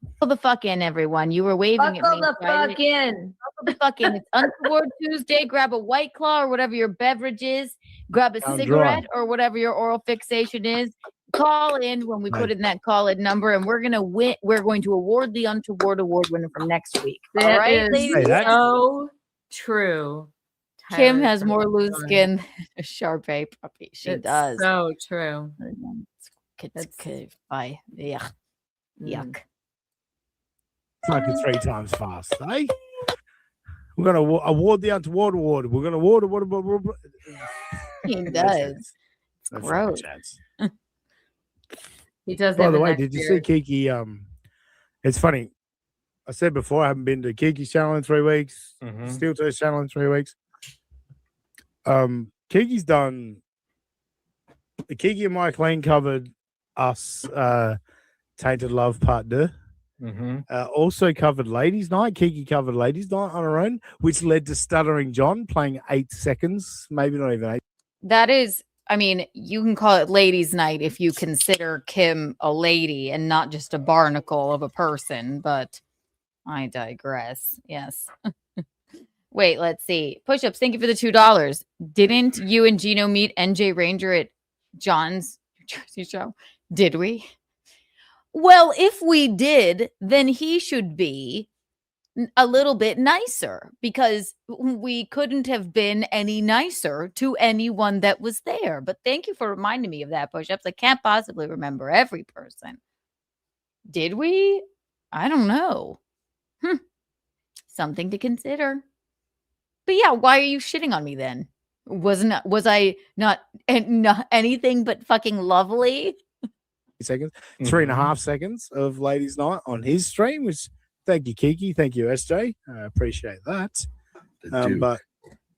Buckle the fuck in, everyone. You were waving at me. Buckle the so I fuck didn't- in. Buckle the fuck in. It's Untoward Tuesday. Grab a White Claw or whatever your beverage is. Grab a I'm cigarette dry. or whatever your oral fixation is. Call in when we put in that call in number, and we're gonna win. We're going to award the Untoward Award winner from next week. All That right, is ladies? Hey, that's- so true. Kim Tyler, has more so loose funny. skin than a Shar-Pei puppy. She It's does. So true. Bye. Yuck. Yuck. Fucking 3 times fast, eh? We're going to award the Untoward Award. We're going to award. He does. It's That's gross. chance. He does. By have the a way, nice did you see beard. Kiki? It's funny. I said before I haven't been to Kiki's channel in 3 weeks. Steel Toe's channel in 3 weeks. Kiki's done. Kiki and Michaelene covered us. Tainted Love Part 2. Also covered Ladies Night. Kiki covered Ladies Night on her own, which led to Stuttering John playing 8 seconds, maybe not even 8. That is I mean, you can call it ladies' night if you consider Kim a lady and not just a barnacle of a person, but I digress. Yes. Wait, let's see. Push-ups, thank you for the $2. Didn't you and Gino meet NJ Ranger at John's New Jersey show? Did we? Well, if we did, then he should be a little bit nicer because we couldn't have been any nicer to anyone that was there. But thank you for reminding me of that, Push-ups. I can't possibly remember every person. Did we? I don't know. Something to consider. But yeah, why are you shitting on me then? Was I not anything but fucking lovely? Seconds, 3.5 seconds of ladies' night on his stream, which thank you, Kiki, thank you, SJ. I appreciate that. But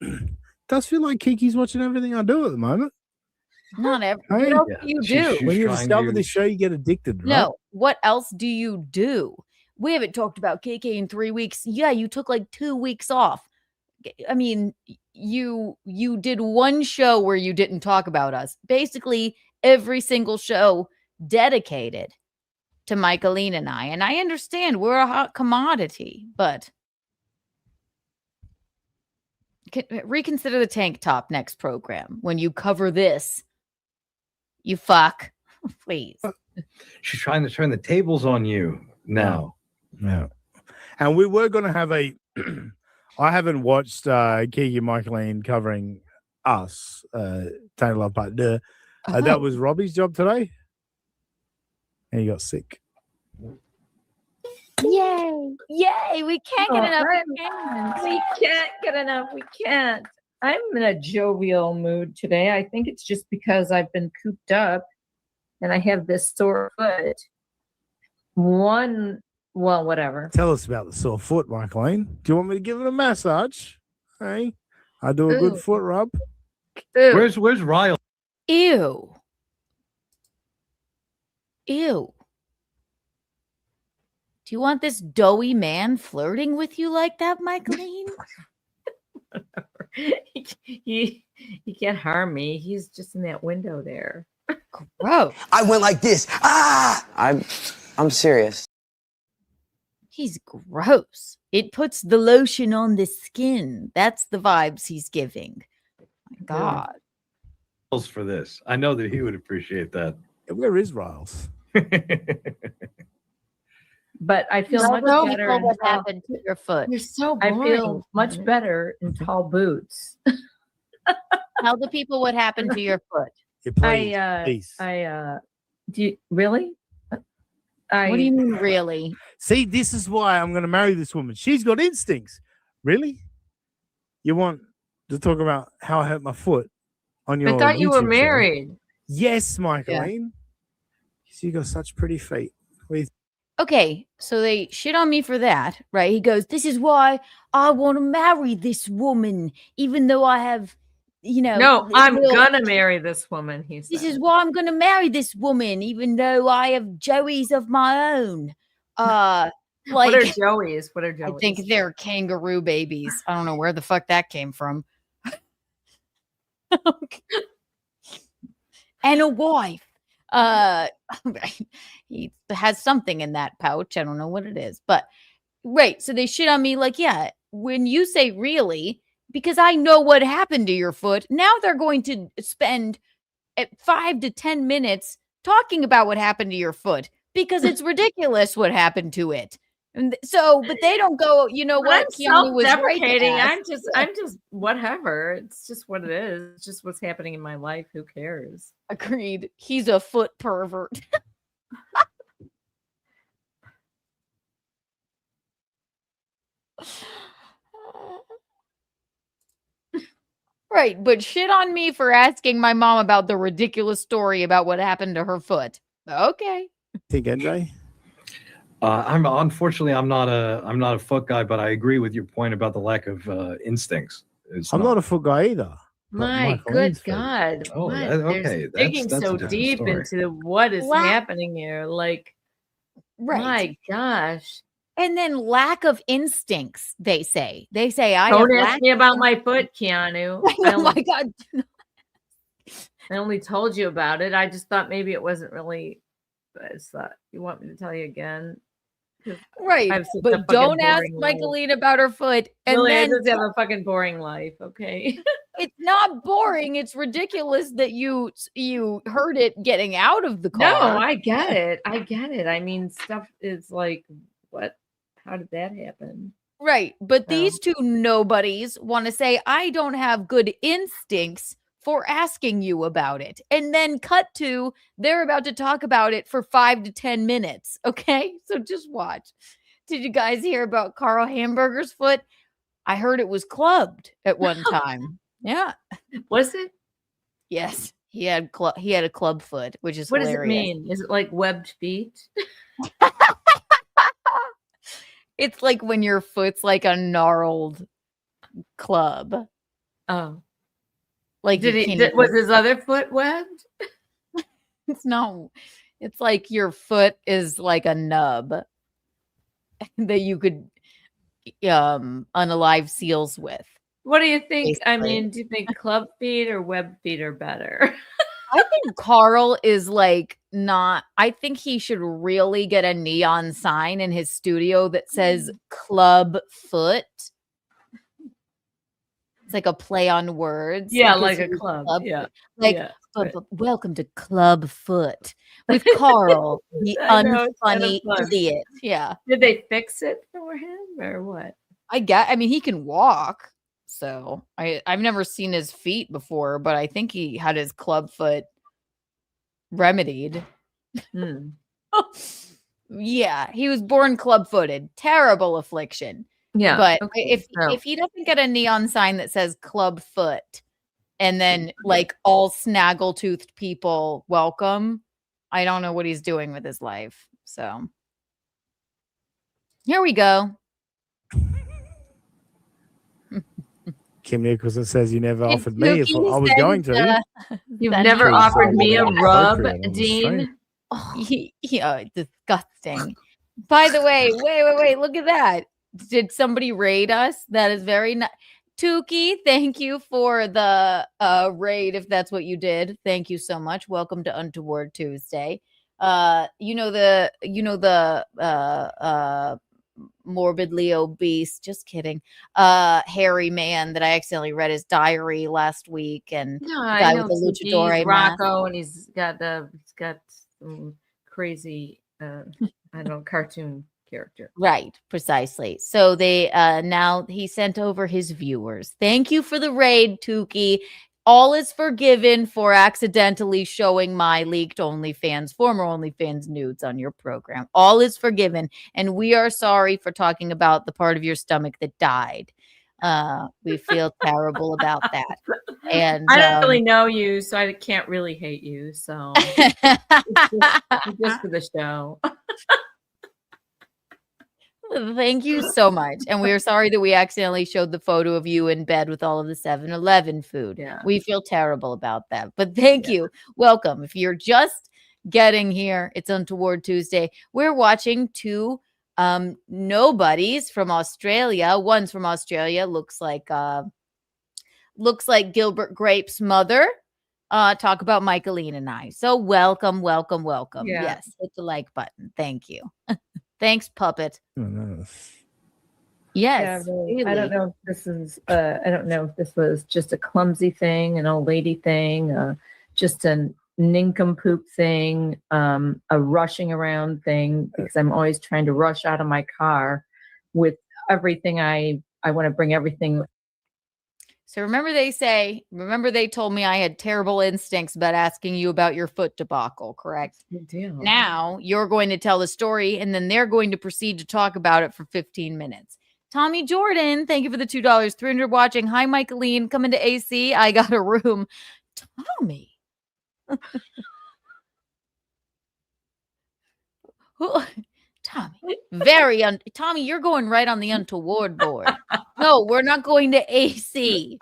it does feel like Kiki's watching everything I do at the moment. Not every. Hey? What else do you do? When you discover this show, you get addicted, right? No. What else do you do? We haven't talked about KK in 3 weeks. Yeah, you took like 2 weeks off. I mean, you did one show where you didn't talk about us. Basically, every single show dedicated to Michaelene and I. And I understand we're a hot commodity, but reconsider the tank top next program when you cover this. You fuck. Please. She's trying to turn the tables on you now. Yeah. And we were going to have a I haven't watched Kiki and Michaelene covering us, Taylor Love Part 2. That was Robbie's job today. And he got sick. Yay. Yay. We can't get enough. We can't get enough. We can't. I'm in a jovial mood today. I think it's just because I've been cooped up and I have this sore foot. Well, whatever. Tell us about the sore foot, Michaelene. Do you want me to give it a massage? Hey, I do a good foot rub. Where's Ryle? Ew. Ew. Do you want this doughy man flirting with you like that, Michaelene? he can't harm me. He's just in that window there. Gross. I went like this. Ah! I'm serious. He's gross. It puts the lotion on the skin. That's the vibes he's giving. My God. For this. I know that he would appreciate that. Where is Riles? But I feel much better. What happened to your foot? You're so boring. I feel much better in tall boots. Tell the people what happened to your foot. Please. Do you really? What do you mean, really? See, this is why I'm going to marry this woman. She's got instincts. Really? You want to talk about how I hurt my foot on your? I thought you were YouTube married. channel? Yes, Michaelene. You got such pretty feet. Okay, so they shit on me for that, right? He goes, "This is why I want to marry this woman, even though I have, No, I'm gonna marry this woman." He said. This is why I'm gonna marry this woman, even though I have Joeys of my own. Like, what are Joeys? What are Joeys? I think they're kangaroo babies. I don't know where the fuck that came from. And a wife. He has something in that pouch. I don't know what it is, but right. So they shit on me like, yeah, when you say really, because I know what happened to your foot. Now they're going to spend 5 to 10 minutes talking about what happened to your foot because it's ridiculous what happened to it. And so, but they don't go, you know what? I'm self-deprecating. I'm just whatever. It's just what it is. It's just what's happening in my life. Who cares? Agreed. He's a foot pervert. Right, but shit on me for asking my mom about the ridiculous story about what happened to her foot. Okay. Think NJ? Unfortunately, I'm not a foot guy, but I agree with your point about the lack of instincts. I'm not a foot guy either. My good God. Oh, What? okay. There's digging That's a so different deep story. into what is happening here. Like, Right. my gosh. And then lack of instincts, they say. I Don't have ask lack me of about my foot, Keanu. Oh my God. I only told you about it. I just thought maybe it wasn't really. I just thought you want me to tell you again. 'Cause Right. I have such a But fucking don't ask boring life. Michaelene about her foot. And Really, I then just have a fucking boring life. Okay. it's not boring. It's ridiculous that you heard it getting out of the car. No, I get it. I get it. I mean, stuff is like, what? How did that happen? Right. But these two nobodies want to say, I don't have good instincts for asking you about it. And then cut to, they're about to talk about it for 5 to 10 minutes. Okay. So just watch. Did you guys hear about Carl Hamburger's foot? I heard it was clubbed at one time. Yeah. Was it? Yes. He had a club foot, which is What hilarious. does it mean? Is it like webbed feet? It's like when your foot's like a gnarled club. Oh. Like Was his other foot webbed? It's not. It's like your foot is like a nub that you could unalive seals with. What do you think? I Basically. mean, do you think club feet or web feet are better? I think Carl is like not. I think he should really get a neon sign in his studio that says "Club Foot." It's like a play on words. Yeah, because like a he's club. Yeah. Like, Yeah. welcome to Club Foot with Carl, the I know, it's kind of unfunny fun. idiot. Yeah. Did they fix it for him or what? I mean, he can walk. So I've never seen his feet before, but I think he had his club foot remedied. Hmm. Yeah, he was born club-footed. Terrible affliction. Yeah. But okay, if he doesn't get a neon sign that says club foot and then like all snaggle-toothed people welcome, I don't know what he's doing with his life. So here we go. Kim Nicholson says you never Hey, offered me if I Dookie was going to. says, You've that never he- offered me a rub, Appropriate on the Dean? stream. Disgusting. By the way, wait, look at that. Did somebody raid us? That is very nice. Tuki, thank you for the raid, if that's what you did. Thank you so much. Welcome to Untoward Tuesday. The morbidly obese, just kidding, hairy man that I accidentally read his diary last week, and No, the I guy know with the he's luchador mask. Rocco, and he's got some crazy, I don't know, cartoon character. Right, precisely. So they now he sent over his viewers. Thank you for the raid, Tuki. All is forgiven for accidentally showing my leaked former OnlyFans nudes on your program. All is forgiven, and we are sorry for talking about the part of your stomach that died. We feel terrible about that. And I don't really know you, so I can't really hate you. So it's just for the show. Thank you so much. And we are sorry that we accidentally showed the photo of you in bed with all of the 7-Eleven food. Yeah. We feel terrible about that. But thank you. Welcome. If you're just getting here, it's Untoward Tuesday. We're watching two nobodies from Australia. One's from Australia, looks like Gilbert Grape's mother. Talk about Michaelene and I. So welcome. Yeah. Yes, hit the like button. Thank you. Thanks, puppet. Oh, no. Yes. Yeah, really. really. I don't know if this is. I don't know if this was just a clumsy thing, an old lady thing, just a nincompoop thing, a rushing around thing. Because I'm always trying to rush out of my car with everything. I want to bring everything. So remember they told me I had terrible instincts about asking you about your foot debacle, correct? Good deal. Now you're going to tell the story and then they're going to proceed to talk about it for 15 minutes. Tommy Jordan, thank you for the $2. 300 watching. Hi, Michaelene. Coming to AC. I got a room. Tommy. Tommy, Tommy, you're going right on the Untoward board. No, we're not going to AC.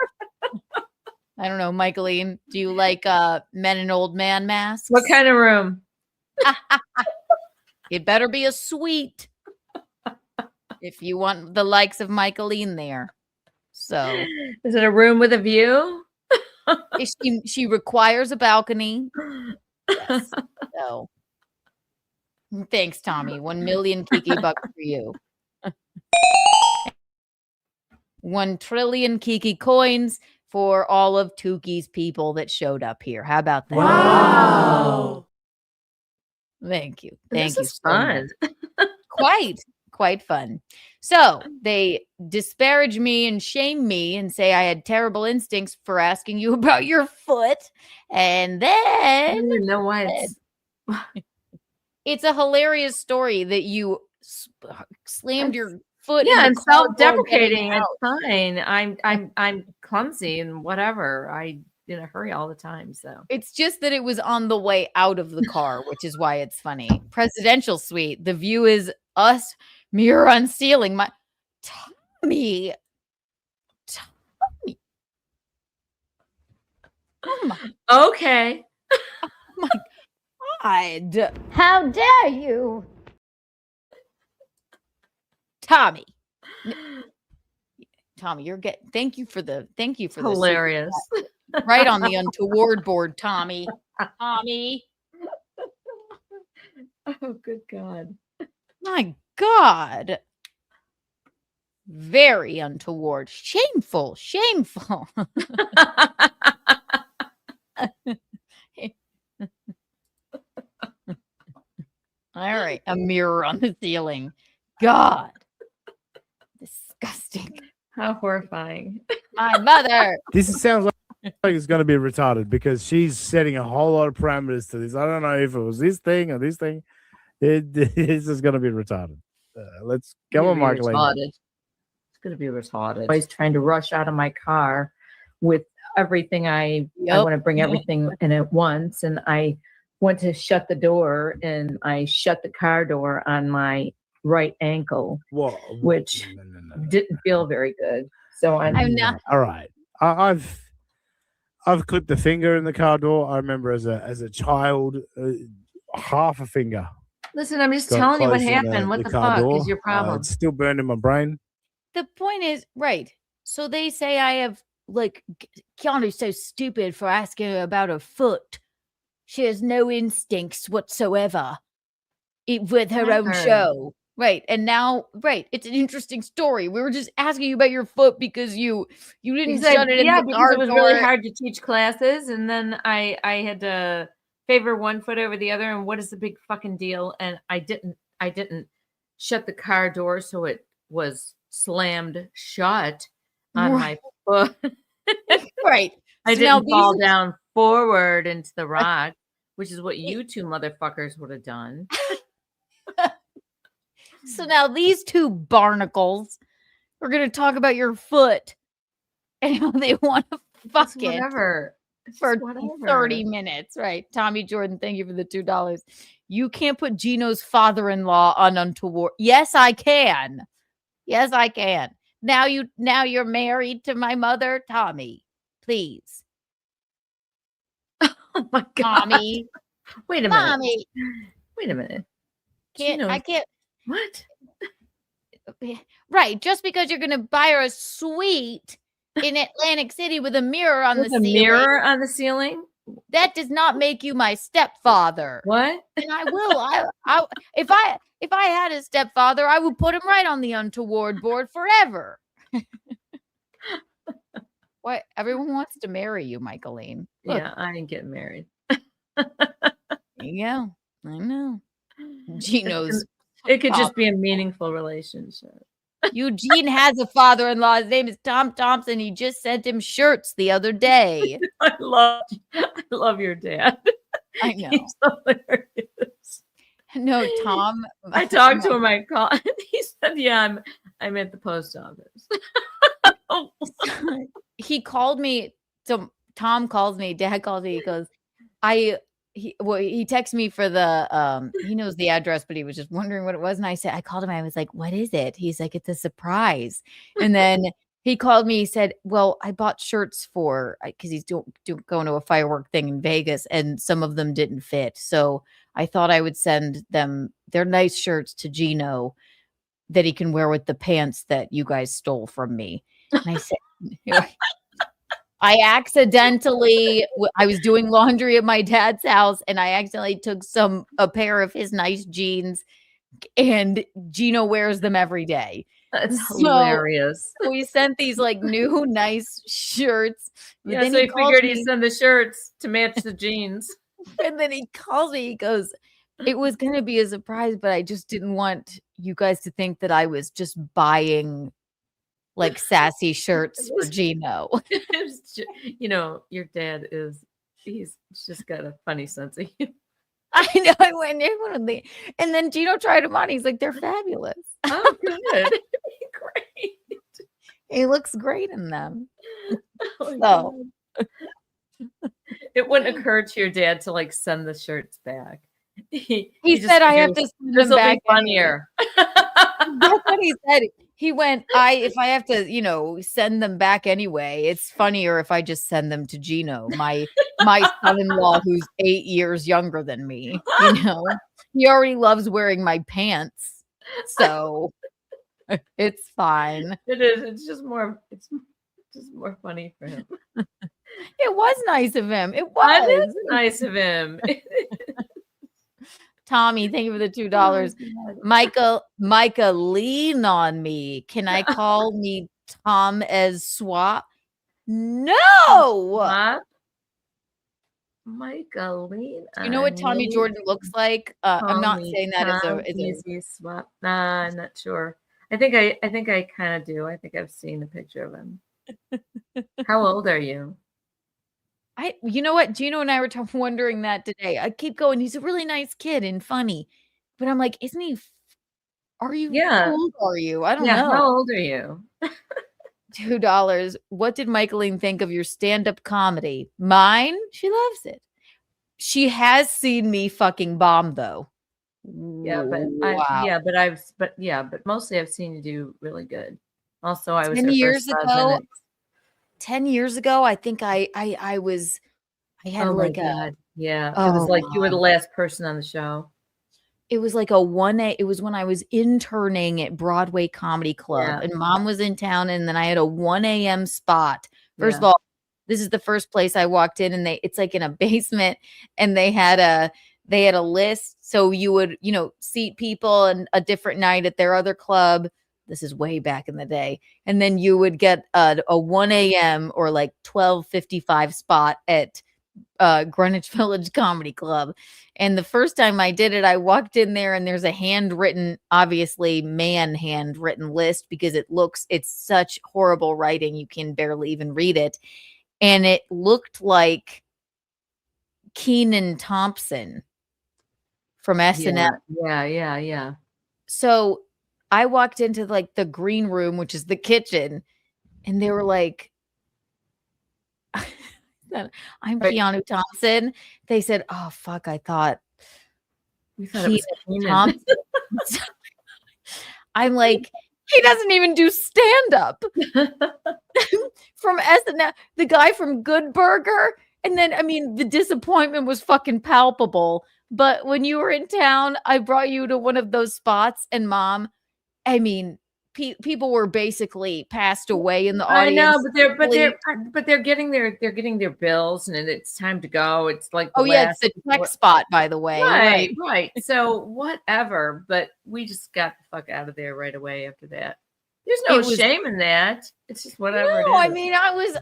I don't know, Michaelene. Do you like men and old man masks? What kind of room? It better be a suite if you want the likes of Michaelene there. So, Is it a room with a view? She requires a balcony. Yes. So thanks, Tommy. 1 million Kiki bucks for you. 1 trillion Kiki coins for all of Tuki's people that showed up here. How about that? Wow. Thank you. This Thank you is so fun. much. Quite fun. So they disparage me and shame me and say I had terrible instincts for asking you about your foot. And I then don't even know why it's it's a hilarious story that you slammed your foot. yeah, in and the cardboard self-deprecating. getting It's out. fine. I'm clumsy and whatever. I in a hurry all the time. So It's just that it was on the way out of the car, which is why it's funny. Presidential suite. The view is us, mirror on ceiling. My Tommy. Oh my okay. God. How dare you? Tommy. Tommy, you're getting thank you for the Hilarious. super chat. Right on the untoward board, Tommy. Tommy. Oh, good God. My God. Very untoward. Shameful. Shameful. All right. A mirror on the ceiling. God. Disgusting. How horrifying. My mother. This sounds like it's going to be retarded because she's setting a whole lot of parameters to this. I don't know if it was this thing or this thing. This is going to be retarded. Let's go on, Michaelene. It's going to be retarded. I was trying to rush out of my car with everything. I want to bring everything in at once. And I went to shut the door and I shut the car door on my right ankle, which didn't feel very good. So I'm not. All right. I've clipped a finger in the car door. I remember as a child, half a finger. Listen, I'm just got telling you what closed in happened. What the car fuck door. is your problem? It's still burned in my brain. The point is, right. So they say I have, like, Keanu's so stupid for asking her about her foot. She has no instincts whatsoever with her own Whatever. show. Right. And now, right. It's an interesting story. We were just asking you about your foot because you didn't He's like, shut it in yeah, the because car it was really door. hard to teach classes, and then I had to favor one foot over the other. And what is the big fucking deal? And I didn't shut the car door, so it was slammed shut on my foot. Right. I So now didn't fall these- down forward into the rock, which is what you two motherfuckers would have done. So now these two barnacles are going to talk about your foot and how they want to fuck It's it whatever. It's for just whatever. 30 minutes. Right. Tommy Jordan, thank you for the $2. You can't put Gino's father-in-law on Untoward. Yes, I can. Yes, I can. Now you're married to my mother, Tommy. Please. Oh my God. Tommy. Wait a minute. Mommy. Wait a minute. I can't. What? Right. Just because you're going to buy her a suite in Atlantic City with a mirror on With the a ceiling. mirror on the ceiling? That does not make you my stepfather. What? And I will. If I had a stepfather, I would put him right on the Untoward board forever. What? Everyone wants to marry you, Michaelene. Look, Yeah, I ain't getting married. there you go. I know. Gino's. It could just be a meaningful relationship. Eugene has a father-in-law. His name is Tom Thompson. He just sent him shirts the other day. I love your dad. I know. He's hilarious. No, Tom. I talked to him. I called. He said, "Yeah, I'm at the post office." He called me. So Tom calls me. Dad calls me. He goes, he texted me for the he knows the address, but he was just wondering what it was. And I called him. I was like, "What is it?" He's like, "It's a surprise." And then he called me. He said, "Well, I bought shirts because he's going to a firework thing in Vegas, and some of them didn't fit. So I thought I would send them. They're nice shirts to Gino that he can wear with the pants that you guys stole from me." And I said, I was doing laundry at my dad's house and I accidentally took a pair of his nice jeans, and Gino wears them every day. That's So hilarious. we sent these like new nice shirts. Yeah, then so he calls figured me- he'd send the shirts to match the jeans. And then he calls me, he goes, it was going to be a surprise, but I just didn't want you guys to think that I was just buying like sassy shirts for Gino. You know, your dad he's just got a funny sense of humor. I know. I went in, and then Gino tried them on. He's like, they're fabulous. Oh, good. Great. He looks great in them. Oh, it wouldn't occur to your dad to like send the shirts back. He just said I have figures, to send this them will back be funnier. That's what he said. He went, if I have to, send them back anyway, it's funnier if I just send them to Gino, my son-in-law who's 8 years younger than me. He already loves wearing my pants, so it's fine. It is. It's just more funny for him. It was nice of him. It That was is nice of him. Tommy, thank you for the $2. Micah, lean on me. Can I call me Tom as swap? No. Michaelene. You know what Tommy Jordan looks like? I'm not saying that as a easy swap. Nah, I'm not sure. I think I kind of do. I think I've seen a picture of him. How old are you? You know what? Gino and I were wondering that today. I keep going. He's a really nice kid and funny, but I'm like, isn't he? Are you? Yeah. How old are you? I don't Yeah. know. How old are you? $2. What did Michaelene think of your stand-up comedy? Mine? She loves it. She has seen me fucking bomb though. Yeah, but wow. but mostly I've seen you do really good. Also, I was 10 her years first 5 ago. minutes. 10 years ago, I think I had Oh my like God. Yeah. It Oh was like you were the God. last person on the show. It was like it was when I was interning at Broadway Comedy Club Yeah. and Mom was in town, and then I had a 1 a.m. spot. First of Yeah. all, this is the first place I walked in, and it's like in a basement, and they had a list, so you would seat people and a different night at their other club. This is way back in the day. And then you would get a 1 a.m. or like 12:55 spot at Greenwich Village Comedy Club. And the first time I did it, I walked in there and there's a handwritten, obviously handwritten list because it's such horrible writing. You can barely even read it. And it looked like Kenan Thompson from SNL. Yeah. So I walked into like the green room, which is the kitchen, and they were like, I'm Keanu Thompson. They said, oh, fuck, I thought We thought it was Kenan Kenan. Thompson. I'm like, he doesn't even do stand-up. From SNL, the guy from Good Burger. And then, I mean, the disappointment was fucking palpable. But when you were in town, I brought you to one of those spots, and Mom, I mean, people were basically passed away in the audience. I know, but they're getting their bills, and it's time to go. It's like it's the check spot, by the way. Right. So whatever, but we just got the fuck out of there right away after that. There's no shame in that. It's just whatever. No, I mean, I was,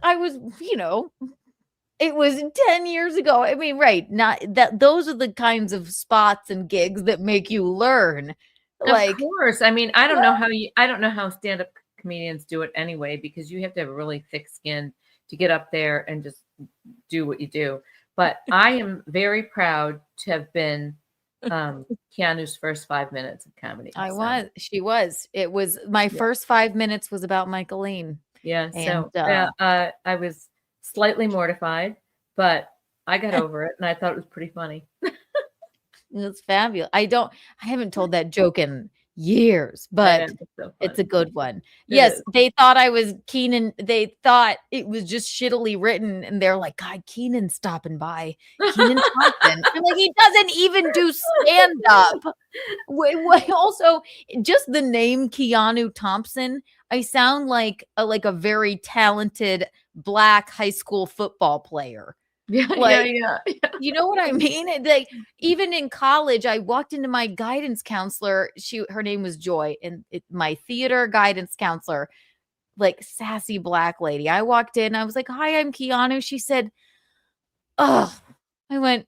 it was 10 years ago. I mean, right. Not that those are the kinds of spots and gigs that make you learn. Of course. I mean, I don't know how stand-up comedians do it anyway, because you have to have a really thick skin to get up there and just do what you do. But I am very proud to have been Keanu's first 5 minutes of comedy. She was. It was my first 5 minutes was about Michaelene. Yeah. And, So I was slightly mortified, but I got over it, and I thought it was pretty funny. It's fabulous. I haven't told that joke in years, but it's a good one. Yes, they thought I was Kenan. They thought it was just shittily written, and they're like, God, Kenan's stopping by. Kenan Thompson. I'm like, he doesn't even do stand-up. Also, just the name Keanu Thompson, I sound like a very talented black high school football player. Yeah, Like, yeah. you know what I mean? Like, even in college, I walked into my guidance counselor. Her name was Joy, and my theater guidance counselor, like sassy black lady. I walked in, I was like, "Hi, I'm Keanu." She said, "Oh," I went,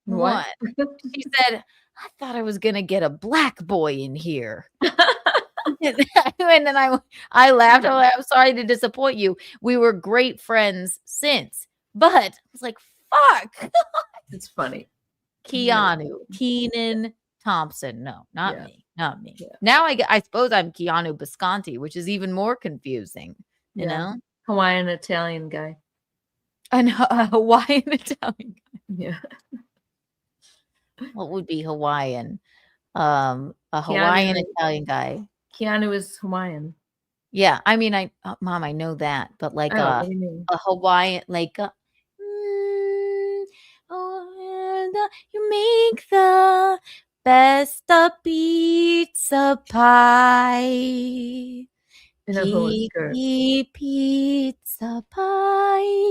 "What?" She said, "I thought I was gonna get a black boy in here." And then I laughed. I'm like, "I'm sorry to disappoint you. We were great friends since." But I was like, fuck. It's funny. Keanu, Keenan Thompson. No, not me. Not me. Yeah. Now I suppose I'm Keanu Bisconti, which is even more confusing. You know? Hawaiian Italian guy. A Hawaiian Italian guy. Yeah. What would be Hawaiian? A Hawaiian Italian guy. Keanu is Hawaiian. Yeah, I mean, Mom, I know that, but like what do you mean? a Hawaiian, like you make the best of pizza pie. Kiki pizza pie.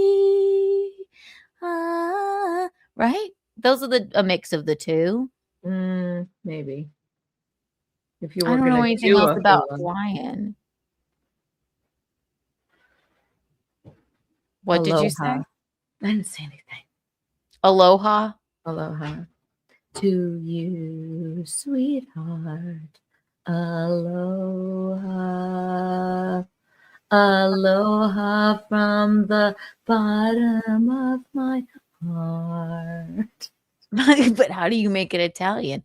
Right? Those are a mix of the two. Maybe. If you were I don't know gonna anything do else a about Hawaiian. Hawaiian. What did you say? Aloha. I didn't say anything. Aloha. Aloha. To you, sweetheart. Aloha. Aloha from the bottom of my heart. But how do you make it Italian?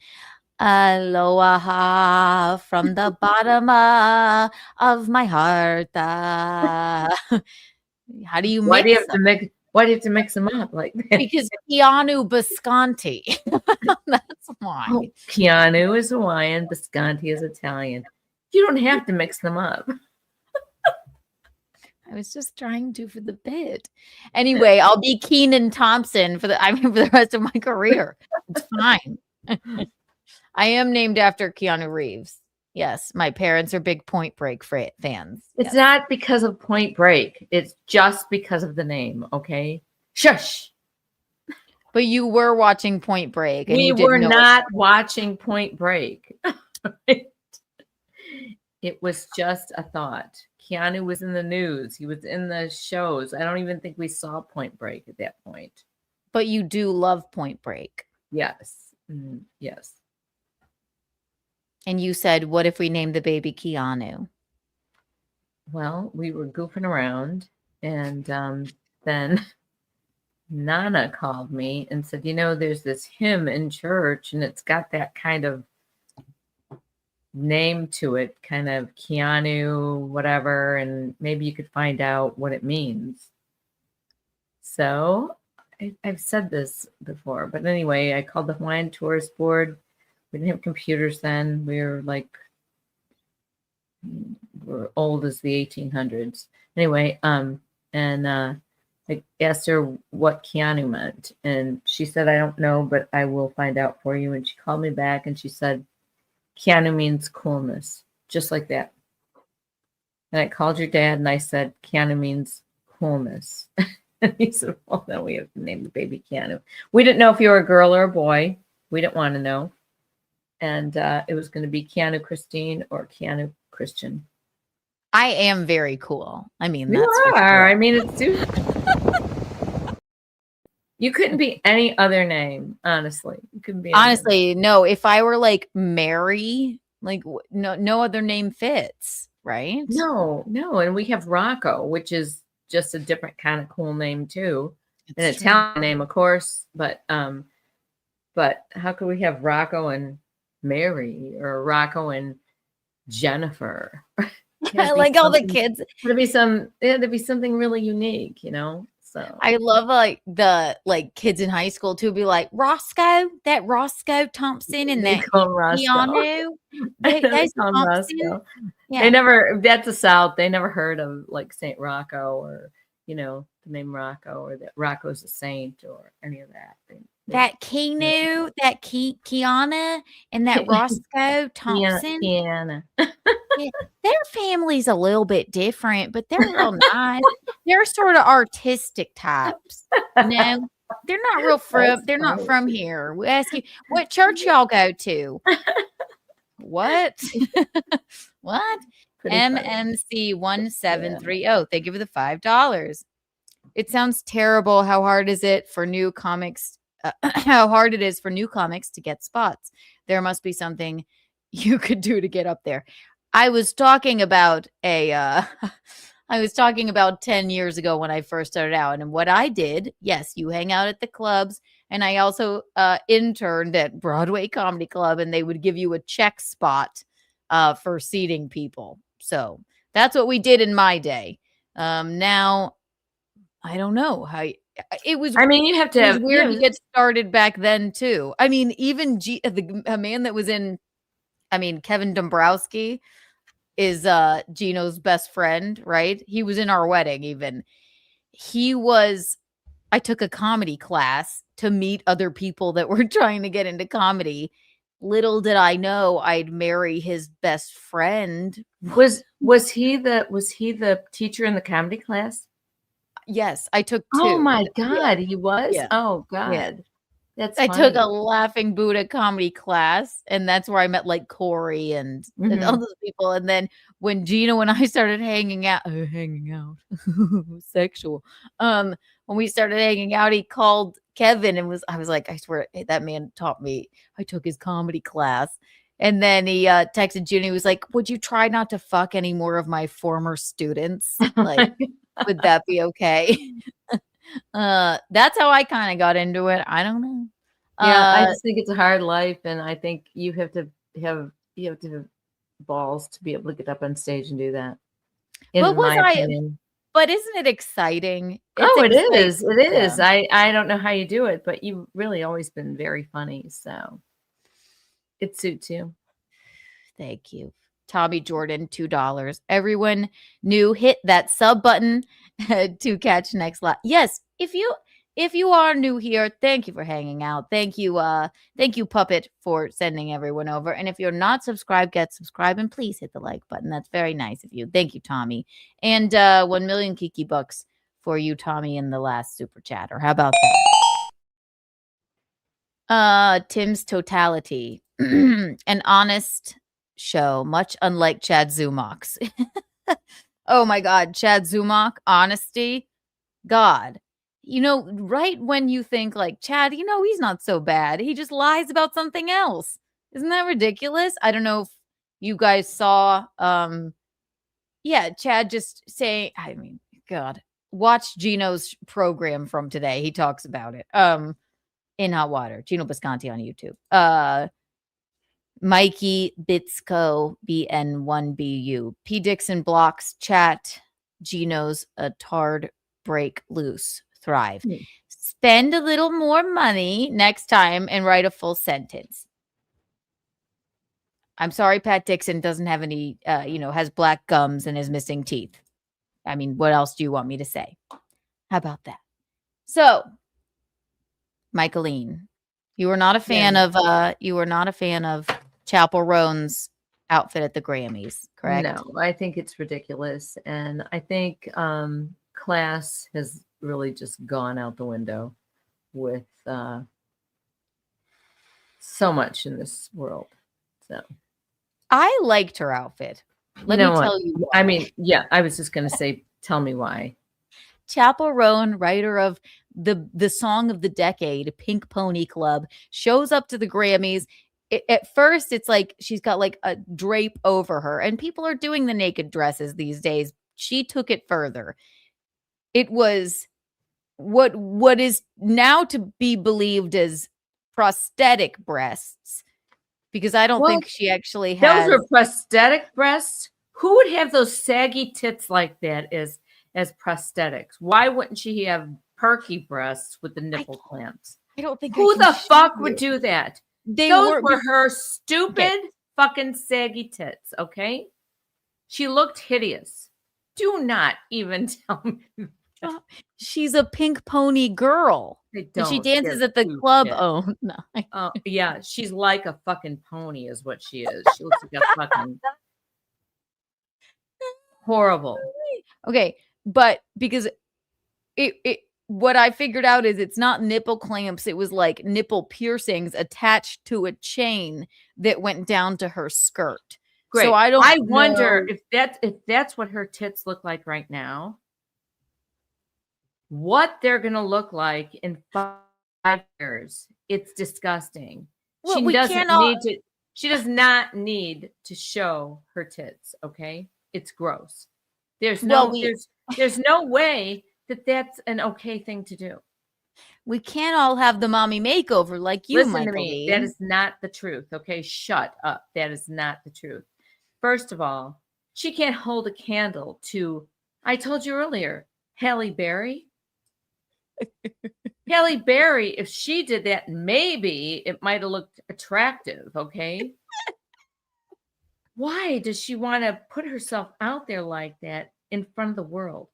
Aloha from the bottom of my heart. How do you Why make do you have to mix? Why do you have to mix them up like that? Because Keanu Bisconti. That's why. Oh, Keanu is Hawaiian, Bisconti is Italian. You don't have to mix them up. I was just trying to for the bit. Anyway, I'll be Keenan Thompson for the rest of my career. It's fine. I am named after Keanu Reeves. Yes, my parents are big Point Break fans. It's not because of Point Break. It's just because of the name, okay? Shush. But you were watching Point Break. And We you were didn't know not watching Point Break. It was just a thought. Keanu was in the news. He was in the shows. I don't even think we saw Point Break at that point. But you do love Point Break. Yes. Yes. And you said, what if we named the baby Keanu? Well, we were goofing around, and then Nana called me and said, there's this hymn in church, and it's got that kind of name to it, kind of Keanu, whatever, and maybe you could find out what it means. So I've said this before, but anyway, I called the Hawaiian Tourist Board. We didn't have computers then. We were we're old as the 1800s. Anyway, I asked her what Keanu meant, and she said, I don't know, but I will find out for you. And she called me back and she said, Keanu means coolness, just like that. And I called your dad and I said, Keanu means coolness. And he said, well, then we have to name the baby Keanu. We didn't know if you were a girl or a boy. We didn't want to know. And it was going to be Keanu Christine or Keanu Christian. I am very cool. I mean, You that's for are. sure. I mean, it's you couldn't be any other name, honestly. You couldn't be. Honestly, no. If I were like Mary, like no other name fits, right? No. And we have Rocco, which is just a different kind of cool name too. It's An true. Italian name, of course, but how could we have Rocco and Mary or Rocco and Jennifer? I like all the kids. There'd be something really unique, So I love the kids in high school too. Be like Roscoe Thompson, and They that call him Roscoe. Keanu. They There's call him Thompson. Roscoe. Yeah. They never. That's the South. They never heard of like Saint Rocco or the name Rocco or that Rocco's a saint or any of that. that Keanu, that Kiana, and that Roscoe Thompson. Kiana. Yeah, their family's a little bit different, but they're real nice. They're sort of artistic types. You know, they're not real from. They're not from here. We ask you, what church y'all go to? What? What? MMC 1730. Thank you for the $5. It sounds terrible. How hard is it for new comics? How hard it is for new comics to get spots. There must be something you could do to get up there. I was talking about I was talking about 10 years ago when I first started out, and what I did, yes, you hang out at the clubs, and I also interned at Broadway Comedy Club, and they would give you a check spot for seating people. So that's what we did in my day. Now, I don't know how it was. I mean, you have to have weird to get started back then too. I mean, even a man that was in, I mean, Kevin Dombrowski is Gino's best friend, right? He was in our wedding. Even I took a comedy class to meet other people that were trying to get into comedy. Little did I know I'd marry his best friend. Was he the teacher in the comedy class? Yes, I took 2. Oh my God, he was? Yeah. Oh God. Yeah. That's I funny. took a Laughing Buddha comedy class, and that's where I met like Corey and all those people. And then when Gino and I started hanging out, sexual. When we started hanging out, he called Kevin and I was like, I swear that man taught me. I took his comedy class. And then he texted Gino. He was like, would you try not to fuck any more of my former students? Like, would that be okay? That's how I kind of got into it. I don't know. Yeah, I just think it's a hard life, and I think you have to have balls to be able to get up on stage and do that. But isn't it exciting? It is. It is. I don't know how you do it, but you've really always been very funny, so it suits you. Thank you. Tommy Jordan, $2. Everyone new, hit that sub button to catch next live. Yes, if you are new here, thank you for hanging out. Thank you, Puppet, for sending everyone over. And if you're not subscribed, get subscribed, and please hit the like button. That's very nice of you. Thank you, Tommy. And 1 million Kiki bucks for you, Tommy, in the last super chatter. How about that? Tim's Totality. An honest show, much unlike Chad Zumach's. Oh my God, Chad Zumach, honesty. God, right when you think like Chad, he's not so bad. He just lies about something else. Isn't that ridiculous? I don't know if you guys saw, Chad just saying, I mean, God, watch Gino's program from today. He talks about it. In Hot Water, Gino Bisconti on YouTube. Mikey Bitsko BN1BU. P. Dixon blocks chat. Gino's a tard break loose. Thrive. Spend a little more money next time and write a full sentence. I'm sorry, Pat Dixon doesn't have any, has black gums and is missing teeth. I mean, what else do you want me to say? How about that? So, Michaelene, you were not a fan of Chapel Roan's outfit at the Grammys, correct? No, I think it's ridiculous. And I think class has really just gone out the window with so much in this world. So I liked her outfit. Let me tell you why. I mean, yeah, I was just going to say, tell me why. Chapel Roan, writer of the song of the decade, Pink Pony Club, shows up to the Grammys. At first, it's like she's got like a drape over her, and people are doing the naked dresses these days. She took it further. It was what is now to be believed as prosthetic breasts, because I don't think she actually has. Those were prosthetic breasts. Who would have those saggy tits like that as prosthetics? Why wouldn't she have perky breasts with the nipple clamps? I don't think. Who the fuck would do that? Those were her stupid fucking saggy tits. Okay, she looked hideous. Do not even tell me. She's a pink pony girl. They And she don't. dances They're at the cute club. shit. Oh no. Oh yeah, she's like a fucking pony, is what she is. She looks like a fucking horrible. Okay, but because it what I figured out is it's not nipple clamps, it was like nipple piercings attached to a chain that went down to her skirt. Great. So I don't wonder know. if that's what her tits look like right now. What they're gonna look like in 5 years. It's disgusting. Well, She we doesn't cannot- need to. She does not need to show her tits. Okay, it's gross. There's no there's no way that that's an okay thing to do. We can't all have the mommy makeover like you, Listen to me. That Michaelene. is not the truth. Okay, shut up. That is not the truth. First of all, she can't hold a candle to. I told you earlier, Halle Berry. Halle Berry, if she did that, maybe it might have looked attractive, okay? Why does she want to put herself out there like that in front of the world?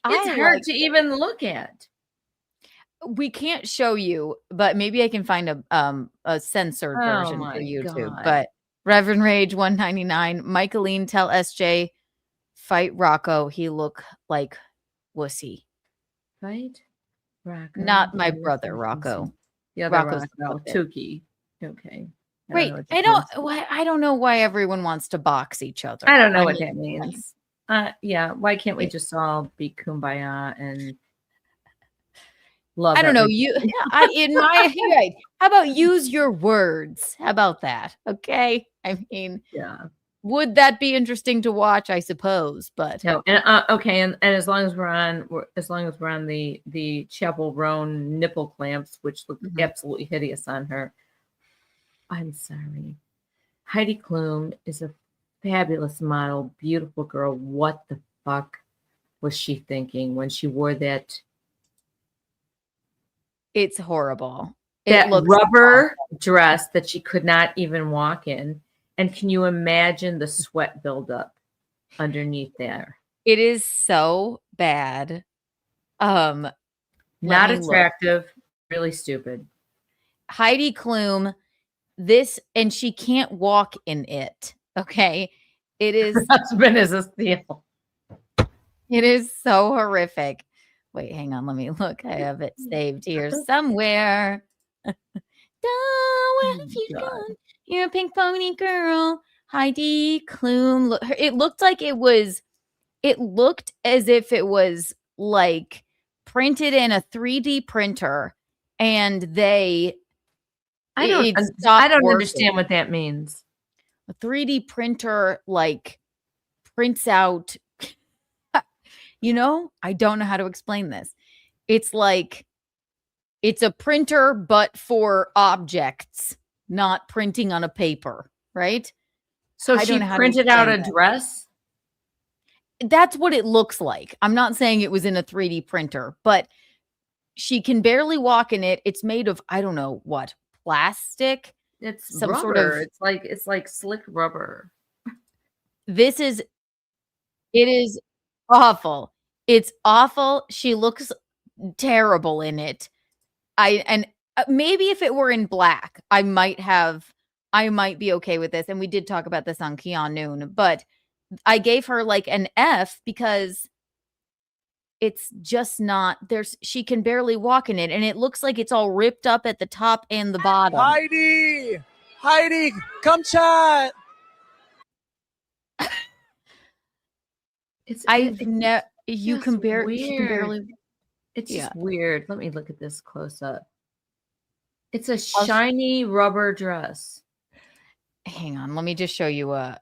It's hard to even look at. We can't show you, but maybe I can find a censored Oh version my for YouTube. God. But Reverend Rage 199, Michaelene, tell SJ, fight Rocco. He look like wussy. Right? Rocco. Not my brother, Rocco. The other Rocco's Rocco. puppet. Tuki. Okay. Wait, what I that don't. means. Why? I don't know why everyone wants to box each other. I don't know what mean, that means. Yeah, why can't we just all be kumbaya and love? I don't know. everybody? Right. How about use your words? How about that? Okay. I mean, yeah. Would that be interesting to watch? I suppose, but No, and okay, and as long as we're on, the Chapel Roan nipple clamps, which look absolutely hideous on her. I'm sorry, Heidi Klum is a fabulous model, beautiful girl. What the fuck was she thinking when she wore that? It's horrible. That It looks rubber dress that she could not even walk in. And can you imagine the sweat buildup underneath there? It is so bad. Not let me look. attractive, really stupid. Heidi Klum, this, and she can't walk in it. Okay. It is Her husband is a steal. It is so horrific. Wait, hang on. Let me look. I have it saved here somewhere. Where have you gone? You're a pink pony girl. Heidi Klum. Look, it looked like it looked as if it was like printed in a 3D printer and I don't understand what that means. A 3D printer like prints out, I don't know how to explain this. It's like, it's a printer, but for objects, not printing on a paper, right? So I she don't know how to printed out a explain that. dress? That's what it looks like. I'm not saying it was in a 3D printer, but she can barely walk in it. It's made of, I don't know what, plastic. It's some rubber. sort of. It's like slick rubber. It is awful. It's awful. She looks terrible in it. Maybe if it were in black, I might be okay with this. And we did talk about this on Keanu, but I gave her like an F because it's just not she can barely walk in it. And it looks like it's all ripped up at the top and the bottom. Heidi, come chat. You can barely. It's just weird. Let me look at this close up. It's a shiny rubber dress. Hang on. Let me just show you a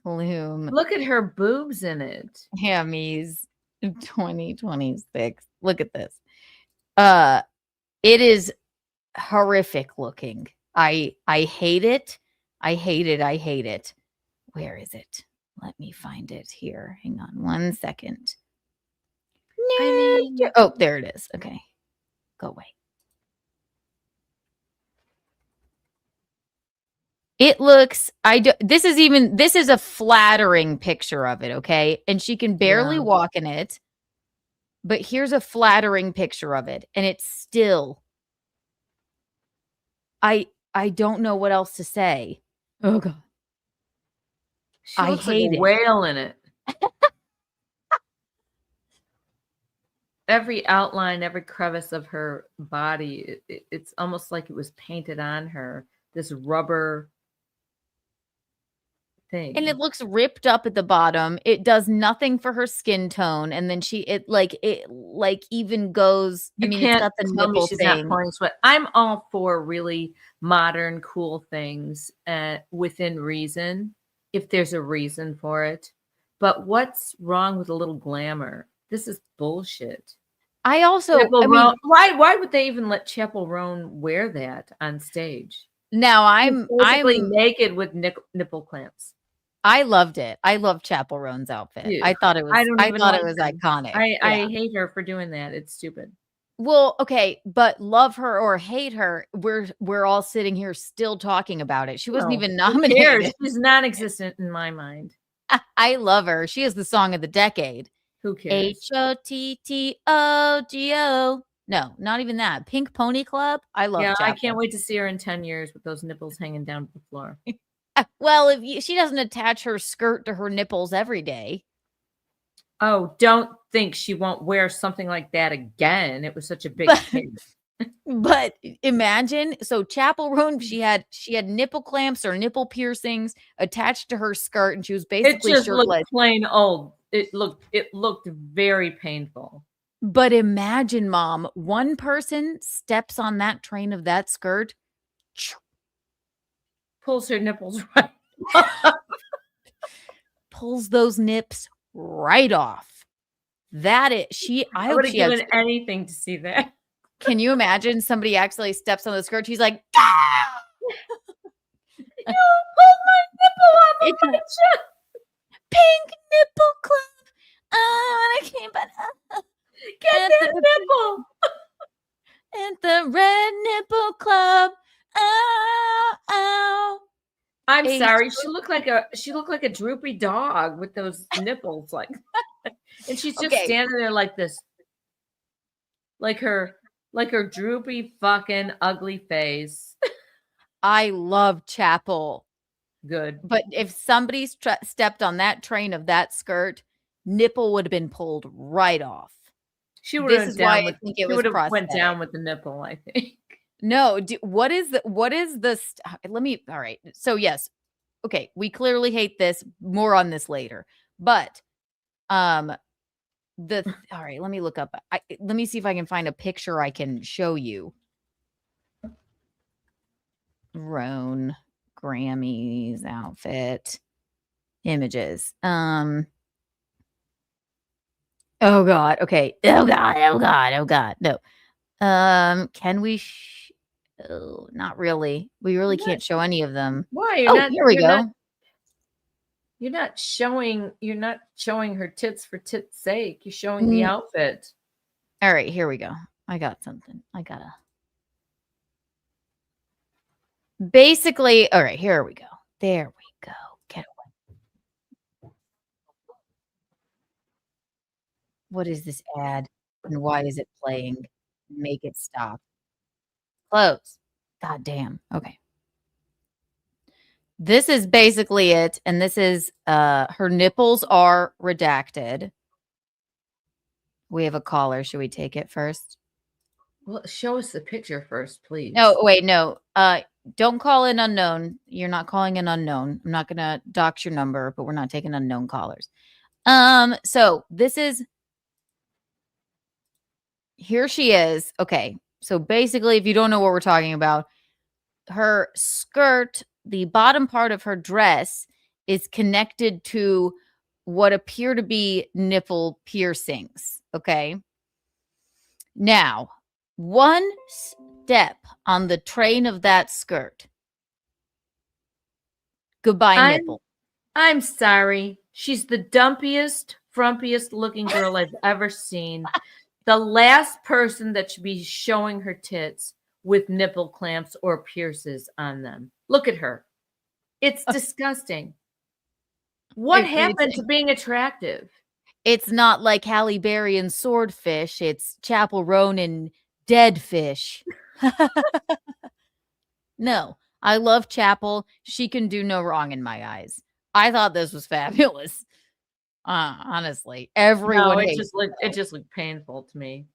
Klum. Look at her boobs in it. Hammies 2026. Look at this. It is horrific looking. I hate it. I hate it. Where is it? Let me find it here. Hang on 1 second. Oh, there it is. Okay. Go away. It looks, this is a flattering picture of it, okay? And she can barely walk in it, But here's a flattering picture of it, and it's still. I don't know what else to say. Oh God. She I looks like hate a it. whale in it. Every outline, every crevice of her body, it's almost like it was painted on her. This rubber thing. And it looks ripped up at the bottom. It does nothing for her skin tone. And then it even goes. You I mean, can't it's got the tell me nipple she's thing. not pouring sweat. I'm all for really modern, cool things within reason, if there's a reason for it. But what's wrong with a little glamour? This is bullshit. I also, why would they even let Chapel Roan wear that on stage? Now I'm basically naked with nipple clamps. I loved it. I love Chapel Roan's outfit. Ew. I thought it was. I thought it was them. iconic. I hate her for doing that. It's stupid. Well, okay, but love her or hate her, we're all sitting here still talking about it. She wasn't even nominated. Who cares? She's non-existent in my mind. I love her. She is the song of the decade. Who cares? HOTTOGO. No, not even that. Pink Pony Club. I love. Yeah, I Chapel. can't wait to see her in 10 years with those nipples hanging down to the floor. Well, she doesn't attach her skirt to her nipples every day. Oh, don't think she won't wear something like that again. It was such a big hit. But imagine, so Chapel Roan, she had nipple clamps or nipple piercings attached to her skirt, and she was basically it just shirtless. looked plain old. It looked very painful. But imagine, Mom, one person steps on that train of that skirt, pulls her nipples right pulls those nips right off. That is I would hope have she has. given anything to see that. Can you imagine somebody actually steps on the skirt? She's like, ah! You pulled my nipple off of my chest. Pink nipple club. I can't but get that nipple. At the red nipple club. Ow, ow. I'm sorry. She looked like a droopy dog with those nipples, like, and she's just standing there like this, like her droopy fucking ugly face. I love Chapel. Good, but if somebody stepped on that train of that skirt, nipple would have been pulled right off. She would have went down with the nipple, I think. No, what is the let me, all right. So yes. Okay. We clearly hate this. More on this later, but, all right, let me look up. Let me see if I can find a picture I can show you. Roan Grammys outfit images. Oh God. Okay. Oh God. No. Can we? Oh, not really. We really can't show any of them. Why? Here we go. You're not showing her tits for tits' sake. You're showing the outfit. All right, here we go. I got something. Basically, all right, here we go. There we go. Get away. What is this ad? And why is it playing? Make it stop. Close. God damn. Okay. This is basically it. And this is her nipples are redacted. We have a caller. Should we take it first? Well, show us the picture first, please. No, wait, no. Don't call in unknown. You're not calling an unknown. I'm not gonna dox your number, but we're not taking unknown callers. So this is here she is. Okay. So basically, if you don't know what we're talking about, her skirt, the bottom part of her dress is connected to what appear to be nipple piercings. Okay. Now, one step on the train of that skirt. Goodbye, nipple. I'm sorry. She's the dumpiest, frumpiest looking girl I've ever seen. The last person that should be showing her tits with nipple clamps or pierces on them. Look at her. It's disgusting. What happened to being attractive? It's not like Halle Berry and Swordfish. It's Chapel Roan and Dead Fish. No, I love Chapel. She can do no wrong in my eyes. I thought this was fabulous. Honestly, everyone. No, hates it just looked painful to me.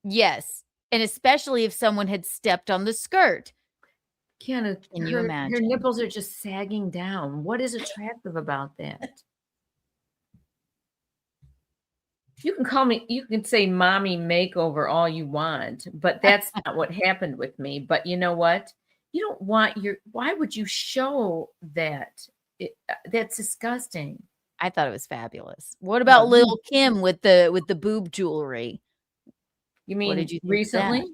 Yes, and especially if someone had stepped on the skirt. Can you imagine? Her nipples are just sagging down. What is attractive about that? You can say mommy makeover all you want, but that's not what happened with me. But you know what? You don't want why would you show that? That's disgusting. I thought it was fabulous. What about Lil Kim with the boob jewelry? You mean What did you think of recently? that?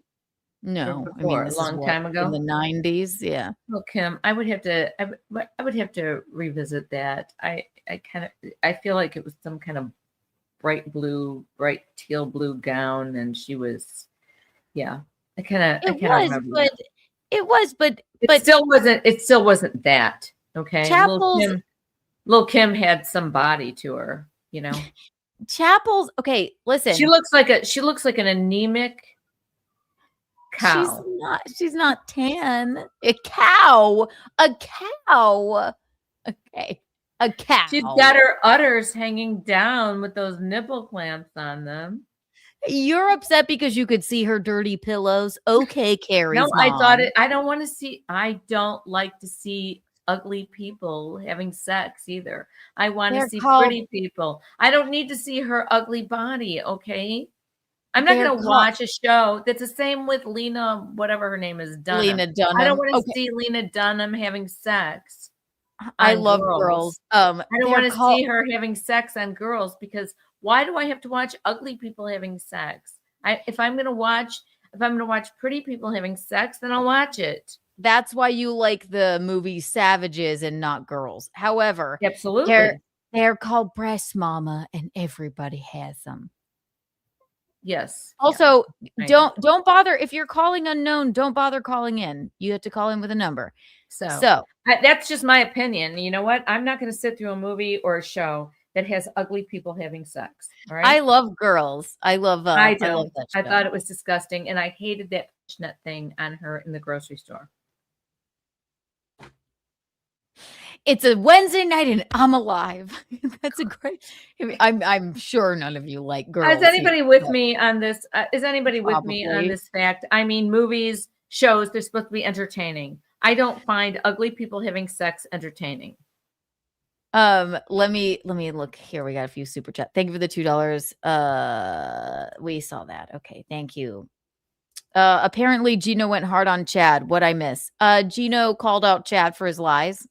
No, I Before, mean a this is long time ago? in the 90s. Yeah. Well, Kim, I would have to revisit that. I feel like it was some kind of bright teal blue gown, and she was, yeah. I kind of remember. But it was, but it still wasn't that. Okay. Lil Kim had some body to her, you know. Chapel's okay. Listen, she looks like an anemic cow. She's not tan. A cow. Okay. A cow. She's got her udders hanging down with those nipple clamps on them. You're upset because you could see her dirty pillows. Okay, Carrie's No, mom. I thought it. I don't want to see. I don't like to see ugly people having sex either. I want to see pretty people. I don't need to see her ugly body. Okay. I'm not going to watch a show that's the same with Lena, whatever her name is, Dunham. Lena Dunham. I don't want to see Lena Dunham having sex. I love girls. I don't want to see her having sex on girls because why do I have to watch ugly people having sex? If I'm going to watch pretty people having sex, then I'll watch it. That's why you like the movie Savages and not Girls. However, absolutely, they're called Breast Mama, and everybody has them. Yes. Also, don't bother if you're calling unknown. Don't bother calling in. You have to call in with a number. So that's just my opinion. You know what? I'm not going to sit through a movie or a show that has ugly people having sex. All right. I love Girls. I love that I show. thought it was disgusting, and I hated that fishnet thing on her in the grocery store. It's a Wednesday night and I'm alive. That's a great. I'm sure none of you like Girls. Is anybody with me on this? Is anybody with me on this fact? I mean, movies, shows, they're supposed to be entertaining. I don't find ugly people having sex entertaining. Let me look here. We got a few super chat. Thank you for the $2. We saw that. Okay, thank you. Apparently Gino went hard on Chad. What'd I miss? Gino called out Chad for his lies.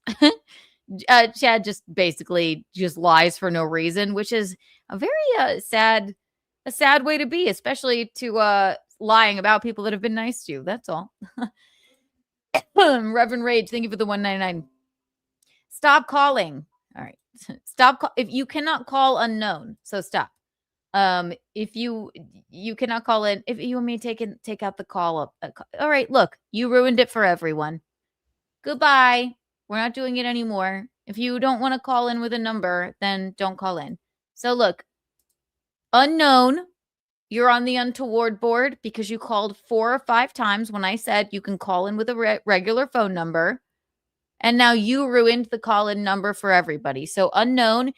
Chad just basically just lies for no reason, which is a very sad way to be, especially to lying about people that have been nice to you. That's all. Reverend Rage, thank you for the $1.99. Stop calling. All right. Stop. If you cannot call unknown, so stop. If you cannot call in, if you want me to take out the call up. All right, look, you ruined it for everyone. Goodbye. We're not doing it anymore. If you don't want to call in with a number, then don't call in. So look, unknown, you're on the untoward board because you called 4 or 5 times when I said you can call in with a regular phone number. And now you ruined the call-in number for everybody. So unknown,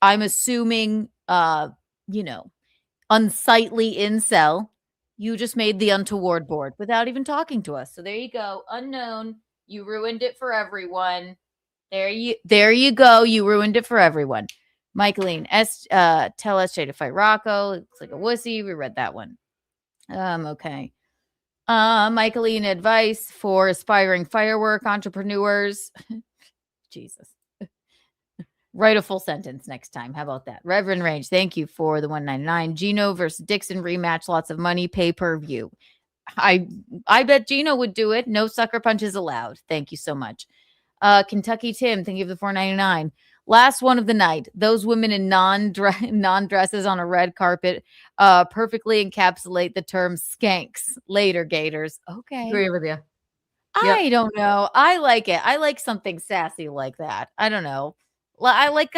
I'm assuming, unsightly incel, you just made the untoward board without even talking to us. So there you go. Unknown, you ruined it for everyone. There you go. You ruined it for everyone. Michaelene, tell SJ to fight Rocco. Looks like a wussy. We read that one. Okay. Michaelene, advice for aspiring firework entrepreneurs. Jesus. Write a full sentence next time. How about that? Reverend Range, thank you for the $1.99. Gino versus Dixon rematch, lots of money, pay-per-view. I bet Gino would do it. No sucker punches allowed. Thank you so much. Kentucky Tim, thank you for the $4.99. Last one of the night. Those women in non-dresses on a red carpet perfectly encapsulate the term skanks. Later, Gators. Okay. Agree with you. I don't know. I like it. I like something sassy like that. I don't know. I like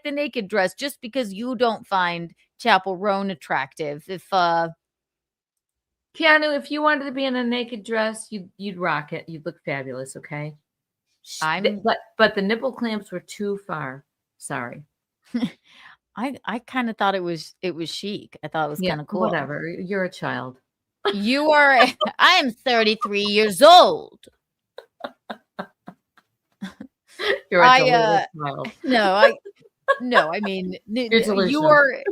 the naked dress just because you don't find Chapel Roan attractive. If Keanu, if you wanted to be in a naked dress, you'd rock it. You'd look fabulous, okay? But the nipple clamps were too far. Sorry. I kind of thought it was chic. I thought it was kind of cool. Whatever. You're a child. You are. I'm 33 years old. You're a delicious child. No, I mean, You're you delusional. are,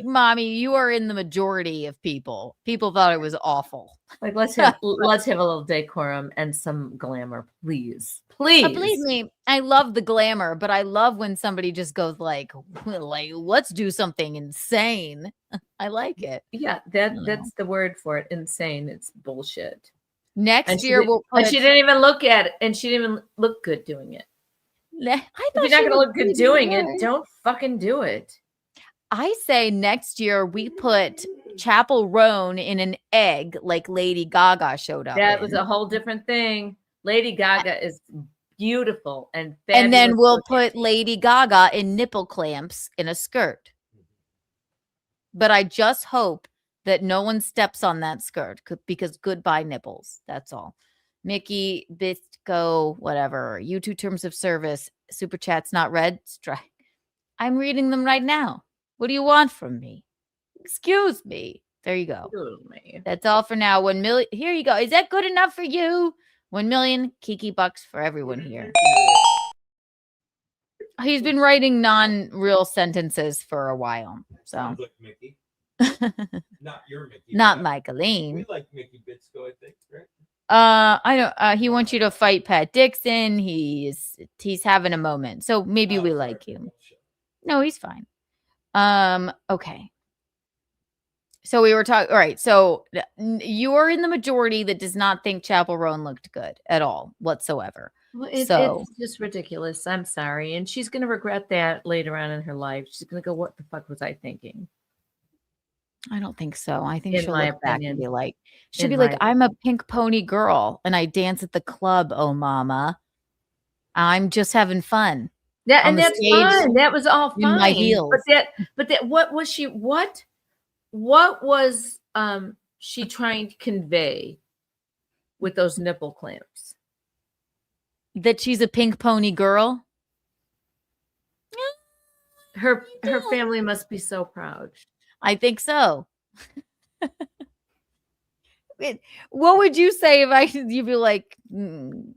mommy. You are in the majority of people. People thought it was awful. Like let's have a little decorum and some glamour, please. Please. Believe me, I love the glamour, but I love when somebody just goes like let's do something insane. I like it. Yeah, that's the word for it. Insane. It's bullshit. Next year we'll put. And she didn't even look at it, and she didn't even look good doing it. I thought If you're not she gonna look good pretty doing good. it, don't fucking do it. I say next year we put Chapel Roan in an egg like Lady Gaga showed up. That was a whole different thing. Lady Gaga is beautiful and and then fabulous we'll looking. put Lady Gaga in nipple clamps in a skirt. But I just hope that no one steps on that skirt because goodbye nipples. That's all. Mickey, Bisco, whatever. YouTube terms of service. Super chats not read. Strike. I'm reading them right now. What do you want from me? Excuse me. There you go. Excuse me. That's all for now. 1 million. Here you go. Is that good enough for you? 1 million Kiki bucks for everyone here. He's been writing non-real sentences for a while. So Sounds like Mickey. Not your Mickey. not but Michaelene. We like Mickey Bitsko, I think, right? I don't he wants you to fight Pat Dixon. He's having a moment. So maybe we like him. No, he's fine. Okay. So we were talking. All right. So you are in the majority that does not think Chapel Roan looked good at all whatsoever. Well, So- it's just ridiculous. I'm sorry. And she's going to regret that later on in her life. She's going to go, what the fuck was I thinking? I don't think so. I think In she'll my look back opinion. and be like, she'll In be my like, I'm a pink pony girl and I dance at the club. Oh, mama. I'm just having fun. Yeah, on and the that's stage fine. That was all in fine. my heels. But that what was she what was she trying to convey with those nipple clamps? That she's a pink pony girl. Her family must be so proud. I think so. What would you say if you'd be like,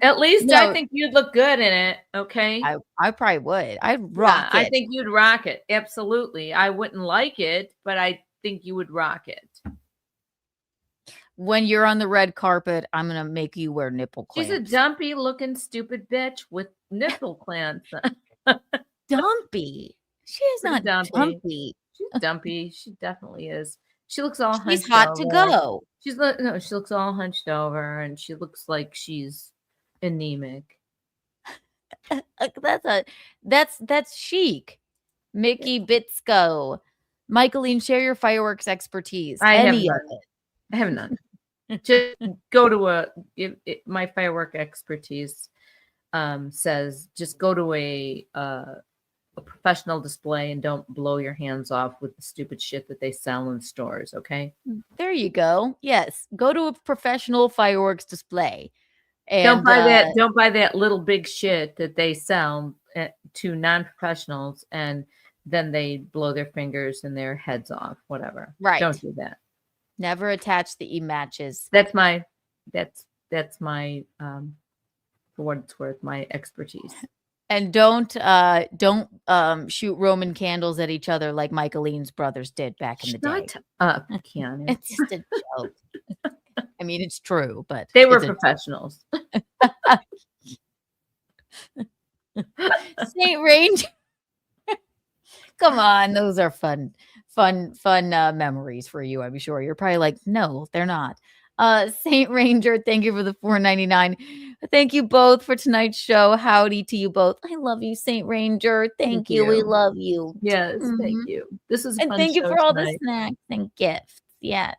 At least no. I think you'd look good in it. Okay. I probably would. I'd rock Yeah, it. I think you'd rock it. Absolutely. I wouldn't like it, but I think you would rock it. When you're on the red carpet, I'm gonna make you wear nipple clamps. She's a dumpy looking stupid bitch with nipple clamps. Dumpy. She is not Dumpy. dumpy. She's dumpy. She definitely is. She looks all She's hunched hot to over. go. She looks all hunched over, and she looks like she's anemic. That's chic. Mickey Bitsko. Michaelene, share your fireworks expertise. I have Any of none. it. I have none. Just go to my firework expertise says just go to a professional display and don't blow your hands off with the stupid shit that they sell in stores. Okay. There you go. Yes. Go to a professional fireworks display. And, Don't buy that little big shit that they sell to non-professionals and then they blow their fingers and their heads off. Whatever. Right. Don't do that. Never attach the e-matches. That's my for what it's worth, my expertise. And don't shoot Roman candles at each other like Michaelene's brothers did back in the day. Shut up, Keanu. It's just a joke. I mean, it's true, but They were it's a professionals. Saint Ranger. Come on, those are fun memories for you. I'm sure you're probably like, no, they're not. Saint Ranger, thank you for the $4.99. Thank you both for tonight's show. Howdy to you both. I love you, Saint Ranger. Thank you. We love you. Yes, thank Mhm. you. This is a And fun thank you show for all the tonight. snacks and gifts. Yes.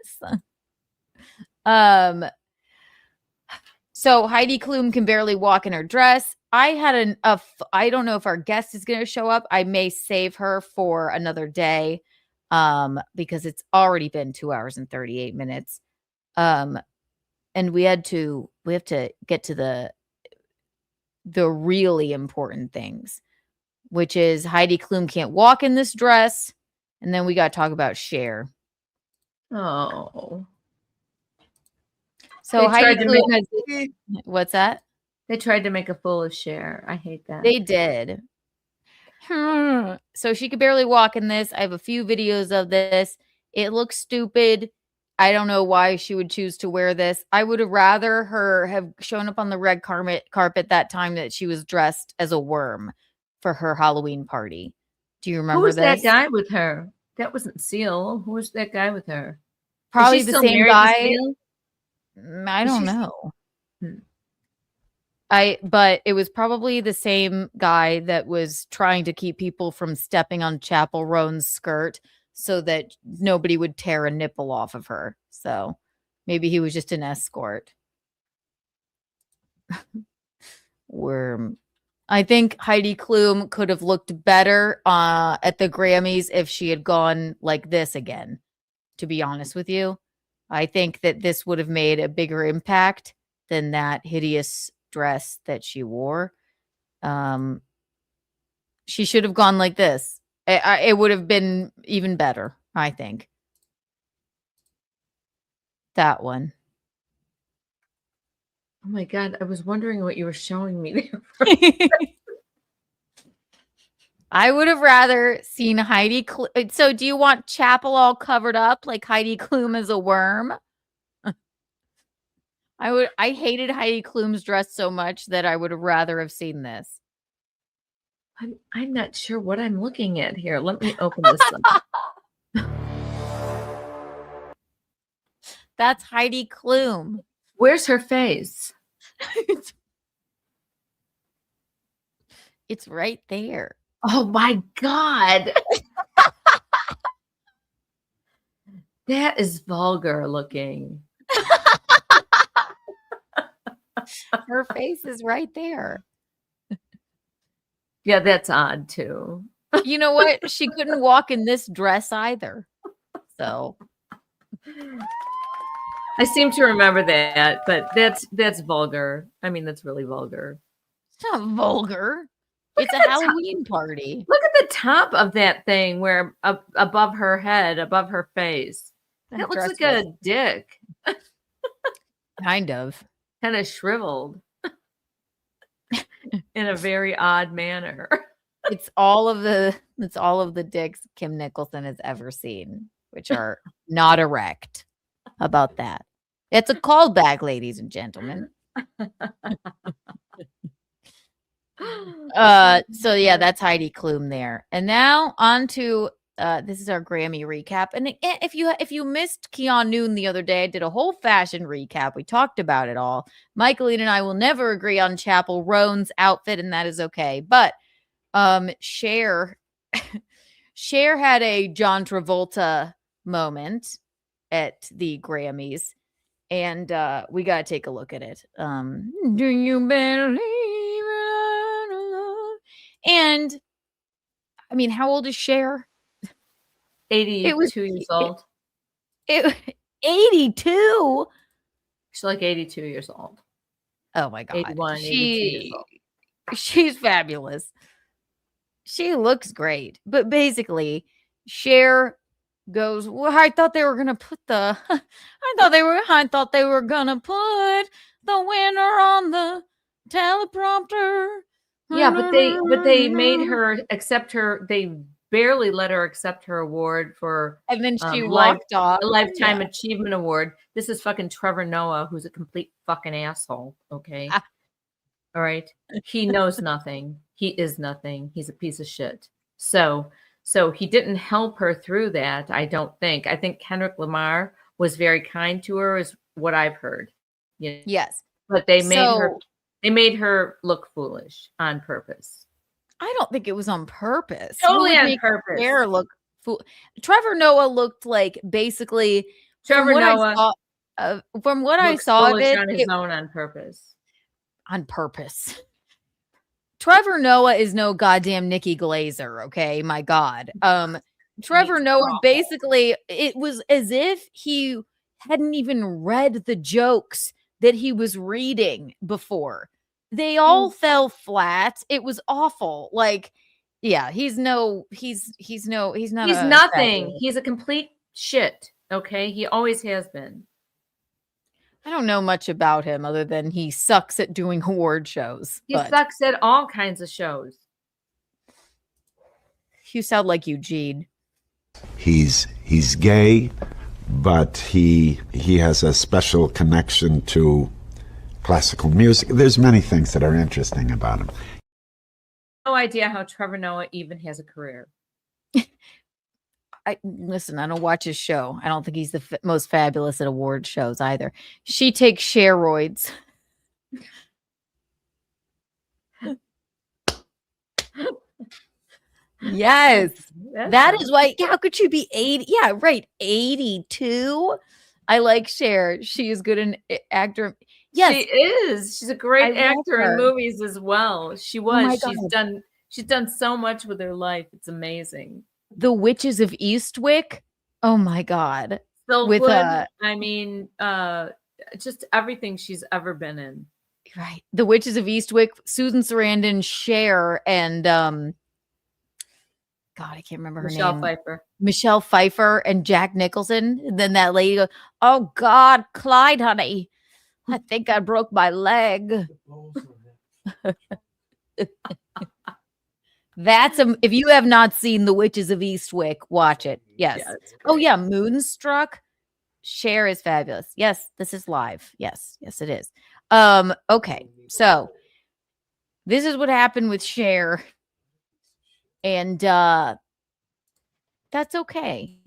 So Heidi Klum can barely walk in her dress. I had I don't know if our guest is going to show up. I may save her for another day because it's already been 2 hours and 38 minutes. And we have to get to the really important things, which is Heidi Klum can't walk in this dress. And then we got to talk about Cher. Oh. So Heidi Klum what's that? They tried to make a fool of Cher. I hate that. They did. So she could barely walk in this. I have a few videos of this. It looks stupid. I don't know why she would choose to wear this. I would have rather her have shown up on the red carpet that time that she was dressed as a worm for her Halloween party. Do you remember Who was this? that guy with her? That wasn't Seal. Who was that guy with her? Probably Is she the still same married to guy. Seal? I don't know. But it was probably the same guy that was trying to keep people from stepping on Chapel Roan's skirt so that nobody would tear a nipple off of her. So maybe he was just an escort. Worm. I think Heidi Klum could have looked better at the Grammys if she had gone like this again, to be honest with you. I think that this would have made a bigger impact than that hideous dress that she wore. She should have gone like this. It would have been even better, I think. That one. Oh my God. I was wondering what you were showing me there. I would have rather seen Heidi Klum. So do you want Chapel all covered up like Heidi Klum is a worm? I hated Heidi Klum's dress so much that I would have rather have seen this. I'm not sure what I'm looking at here. Let me open this up. That's Heidi Klum. Where's her face? It's right there. Oh my God. That is vulgar looking. Her face is right there. Yeah, that's odd too. You know what? She couldn't walk in this dress either. So I seem to remember that, but that's vulgar. I mean, that's really vulgar. It's not vulgar. It's a Halloween party. Look at the top of that thing where above her head, above her face. That looks like a dick. Kind of. Kind of shriveled. In a very odd manner. It's all of the dicks Kim Nicholson has ever seen, which are not erect. How about that? It's a callback, ladies and gentlemen. So yeah, that's Heidi Klum there. And now on to this is our Grammy recap. And if you missed Keanu the other day, I did a whole fashion recap. We talked about it all. Michaelene and I will never agree on Chapel Roan's outfit, and that is okay. But Cher had a John Travolta moment at the Grammys, and we gotta take a look at it. Do you believe in love? And I mean, how old is Cher? 82 years old. 82? She's like 82 years old. Oh my God. 81, 82 years old. She's fabulous. She looks great. But basically, Cher goes, well, I thought they were gonna put the winner on the teleprompter. Yeah, but they made her accept her. They barely let her accept her award for, and then she walked off. A Lifetime Achievement Award. This is fucking Trevor Noah, who's a complete fucking asshole. Okay, all right. He knows nothing. He is nothing. He's a piece of shit. So he didn't help her through that. I don't think. I think Kendrick Lamar was very kind to her, is what I've heard. Yes, but they made her look foolish on purpose. I don't think it was on purpose. Totally on purpose. Hair look Trevor Noah looked like basically Trevor Noah. From what I saw of it, on his own on purpose. On purpose. Trevor Noah is no goddamn Nikki Glazer, okay? My God. Trevor Noah basically, it was as if he hadn't even read the jokes that he was reading before. They all fell flat. It was awful. Like, yeah, he's not. He's a nothing. fabulous- He's a complete shit. Okay, he always has been. I don't know much about him other than he sucks at doing award shows. He but sucks at all kinds of shows. You sound like Eugene. He's gay, but he has a special connection to classical music. There's many things that are interesting about him. No idea how Trevor Noah even has a career. Listen, I don't watch his show. I don't think he's the most fabulous at award shows either. She takes steroids. Yes. That is why. How could she be 80? Yeah, right. 82. I like Cher. She is good in actor. Yes, she is. She's a great I love actor her. in movies as well. She my was. God. She's done so much with her life. It's amazing. The Witches of Eastwick. Oh my God. Silkwood. I mean, just everything she's ever been in. Right. The Witches of Eastwick, Susan Sarandon, Cher, and God, I can't remember her Michelle name. Pfeiffer. Michelle Pfeiffer and Jack Nicholson. And then that lady goes, "Oh God, Clyde, honey, I think I broke my leg." If you have not seen The Witches of Eastwick, watch it. Yes. Yeah, oh yeah, Moonstruck. Cher is fabulous. Yes, this is live. Yes, it is. Okay, so this is what happened with Cher, and that's okay.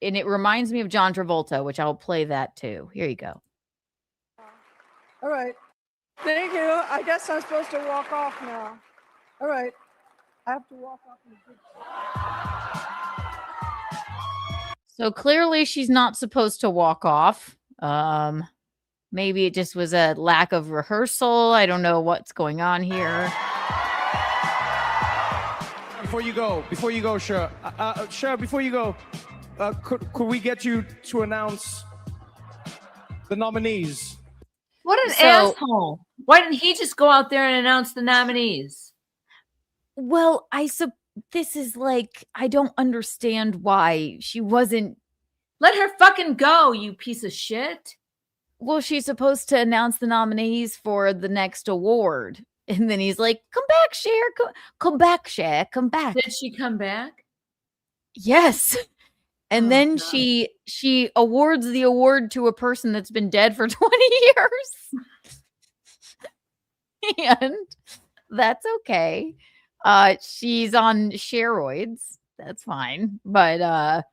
And it reminds me of John Travolta, which I'll play that too. Here you go. All right. Thank you. I guess I'm supposed to walk off now. All right. I have to walk off. So clearly she's not supposed to walk off. Maybe it just was a lack of rehearsal. I don't know what's going on here. Before you go, Cher. Cher, before you go, could we get you to announce the nominees? What an asshole. Why didn't he just go out there and announce the nominees? Well, this is like, I don't understand why she wasn't. Let her fucking go, you piece of shit. Well, she's supposed to announce the nominees for the next award. And then he's like, "Come back, Cher. Come back, Cher. Come back." Did she come back? Yes. And then God. she awards the award to a person that's been dead for 20 years. And that's okay. She's on steroids. That's fine. But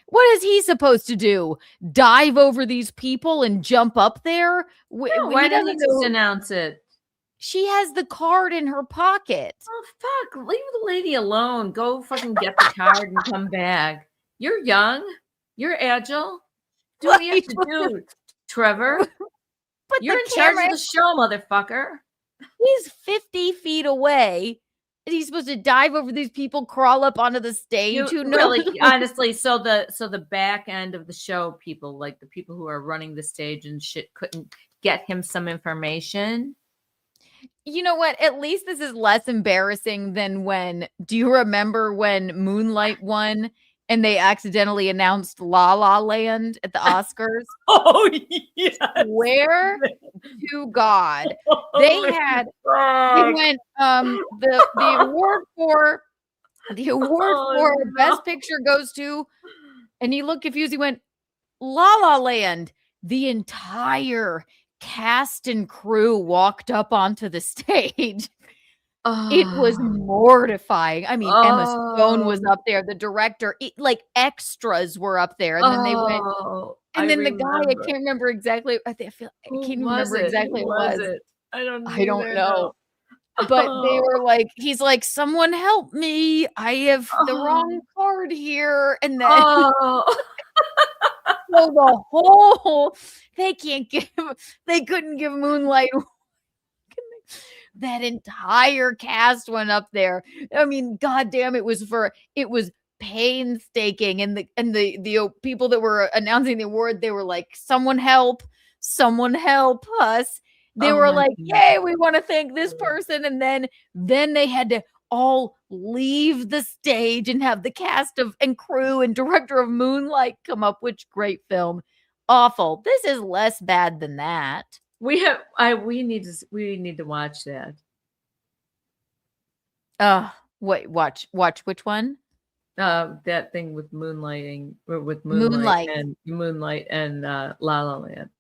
what is he supposed to do? Dive over these people and jump up there? No, why doesn't he just announce it? She has the card in her pocket. Oh, fuck. Leave the lady alone. Go fucking get the card and come back. You're young. You're agile. Do what you have to do, Trevor. But you're in charge of the show, motherfucker. He's 50 feet away. And he's supposed to dive over these people, crawl up onto the stage. Really, honestly, so the back end of the show, people, like the people who are running the stage and shit, couldn't get him some information. You know what? At least this is less embarrassing than do you remember when Moonlight won and they accidentally announced La La Land at the Oscars? Oh, yes. Where to God? They went the award for Best Picture goes to, and he looked confused. He went, La La Land. The entire cast and crew walked up onto the stage. It was mortifying. I mean, Emma Stone was up there. The director, like extras were up there, and then they went. And then the guy, I can't remember exactly. I can't remember exactly who it was. I don't know. But they were like, he's like, "Someone help me! I have the wrong card here." And then so the whole they couldn't give Moonlight. that entire cast went up there. I mean, goddamn, it was painstaking, and the people that were announcing the award, they were like, someone help us. They were like, yay, we want to thank this person. And then they had to all leave the stage and have the cast and crew and director of Moonlight come up, which great film. Awful. This is less bad than that. We need to watch that. Wait, watch which one? That thing with Moonlight and La La Land.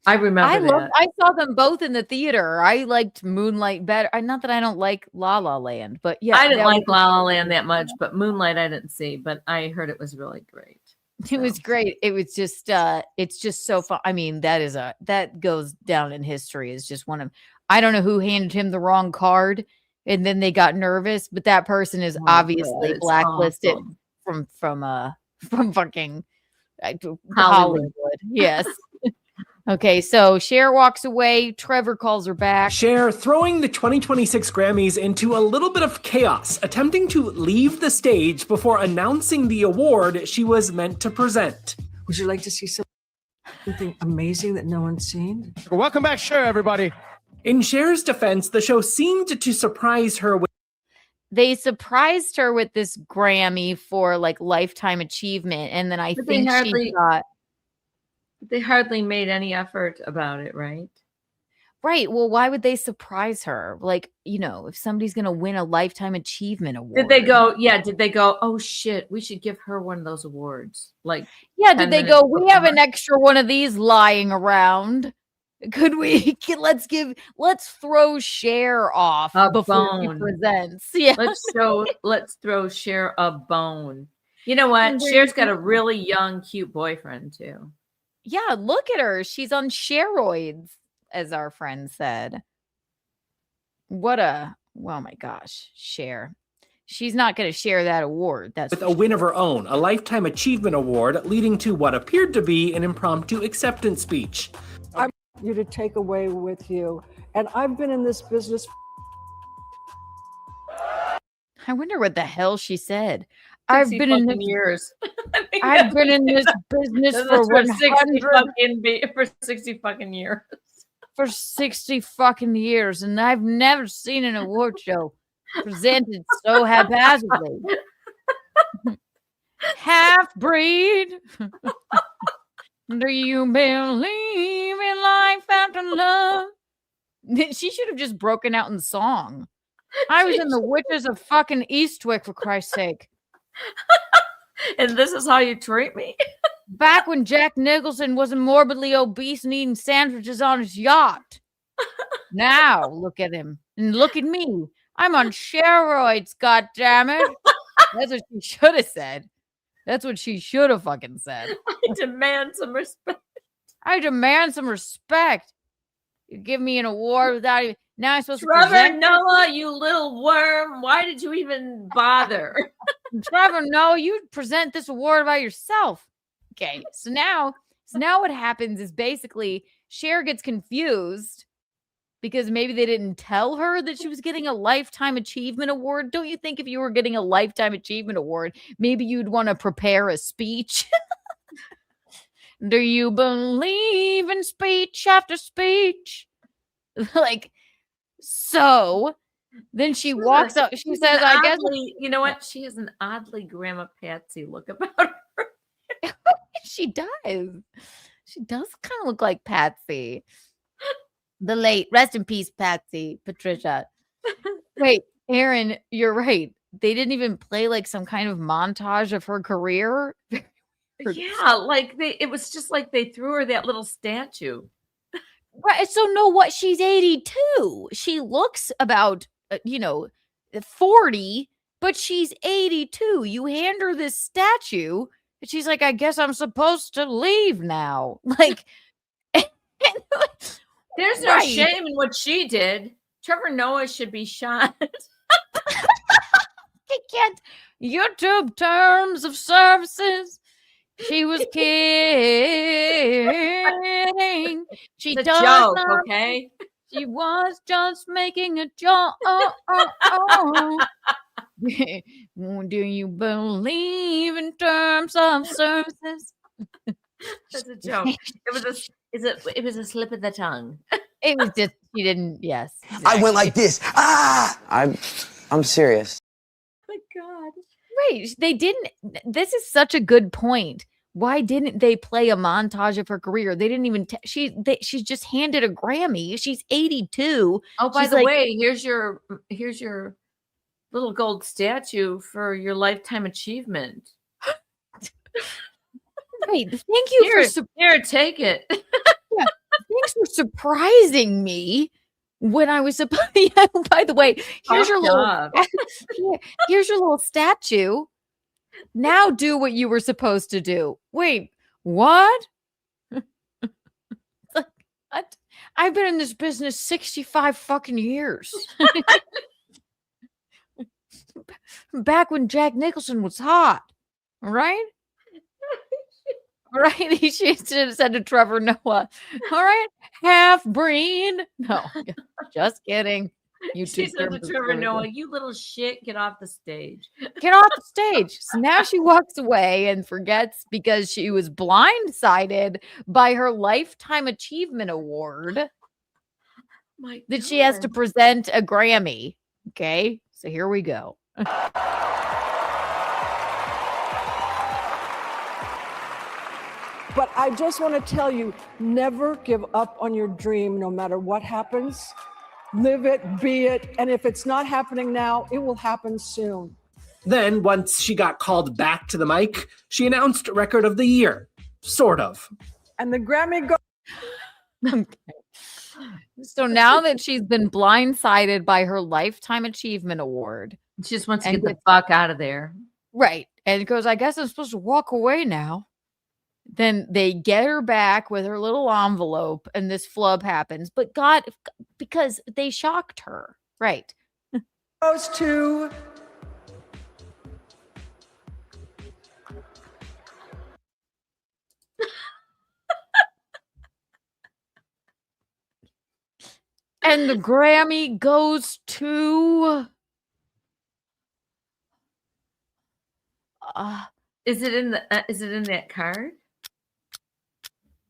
I remember that. I saw them both in the theater. I liked Moonlight better. Not that I don't like La La Land, but yeah. I didn't like La La Land that much, but Moonlight I didn't see, but I heard it was really great. It was great. It was just it's just so fun. I mean, that goes down in history as just one of, I don't know who handed him the wrong card and then they got nervous, but that person is obviously blacklisted from fucking Hollywood. Yes. Okay, so Cher walks away. Trevor calls her back. Cher throwing the 2026 Grammys into a little bit of chaos, attempting to leave the stage before announcing the award she was meant to present. Would you like to see something amazing that no one's seen? Welcome back, Cher, everybody. In Cher's defense, the show seemed to surprise her with. They surprised her with this Grammy for like lifetime achievement, and then I think she got. They hardly made any effort about it, right? Right. Well, why would they surprise her? Like, if somebody's going to win a lifetime achievement award. Did they go, oh shit, we should give her one of those awards? Like, yeah, did they go, we have an extra one of these lying around. Could we let's throw Cher off before she presents. Yeah. Let's throw Cher a bone. You know what? Cher's got a really young, cute boyfriend too. Yeah, look at her. She's on steroids, as our friend said. Oh my gosh, Cher. She's not going to share that award. That's with a win of her own, a Lifetime Achievement Award, leading to what appeared to be an impromptu acceptance speech. I want you to take away with you. And I've been in this business. I wonder what the hell she said. I've been in this years. I've been in this business for 60 fucking years. For 60 fucking years, and I've never seen an award show presented so haphazardly. Half breed. Do you believe in life after love? She should have just broken out in song. I was in the Witches of fucking Eastwick, for Christ's sake. And this is how you treat me? Back when Jack Nicholson wasn't morbidly obese and eating sandwiches on his yacht. Now look at him and look at me. I'm on steroids, goddammit. That's what she should have said. That's what she should have fucking said. I demand some respect. I demand some respect. You give me an award without even. Now I'm supposed to Trevor present Noah, you little worm. Why did you even bother? Trevor Noah, you present this award by yourself. Okay, so now what happens is basically Cher gets confused because maybe they didn't tell her that she was getting a Lifetime Achievement Award. Don't you think if you were getting a Lifetime Achievement Award, maybe you'd want to prepare a speech? Do you believe in speech after speech? Like, so then she walks up. She says, I guess. You know what? She has an oddly Grandma Patsy look about her. She does. She does kind of look like Patsy. The late, rest in peace, Patsy, Patricia. Wait, Aaron, you're right. They didn't even play like some kind of montage of her career. Yeah, like it was just like they threw her that little statue. Right. So no, what? She's 82. She looks about, 40, but she's 82. You hand her this statue, and she's like, I guess I'm supposed to leave now. Like, there's no shame in what she did. Trevor Noah should be shot. He can't. YouTube terms of services. She was kidding. She it's a does joke, not, okay? She was just making a joke. Do you believe in terms of services? That's a joke. It was a slip of the tongue. It was just she didn't. Yes, I went like this. I'm serious. My God. right. They didn't. This is such a good point. Why didn't they play a montage of her career? They didn't even. She's just handed a Grammy. She's 82. Oh, by She's the like, way, here's your little gold statue for your lifetime achievement. Right. Thank you Here, take it. Yeah, thanks for surprising me when I was supposed. Yeah, by the way, here's your little. Here's your little statue. Now do what you were supposed to do. Wait, what? Like, what? I've been in this business 65 fucking years. Back when Jack Nicholson was hot. All right? All right? He should have said to Trevor Noah, all right, half breed. No, just kidding. She said to Trevor Noah, "You little shit, get off the stage." Get off the stage. So now she walks away and forgets because she was blindsided by her Lifetime Achievement Award that she has to present a Grammy. Okay, so here we go. But I just want to tell you, never give up on your dream, no matter what happens. Live it, be it, and if it's not happening now, it will happen soon. Then, once she got called back to the mic, she announced Record of the Year. Sort of. And the Grammy Okay. So now that she's been blindsided by her Lifetime Achievement Award, she just wants to get the fuck out of there. Right. And goes, I guess I'm supposed to walk away now. Then they get her back with her little envelope and this flub happens. But God, because they shocked her. Right. Goes to and the Grammy goes to Is it in that card?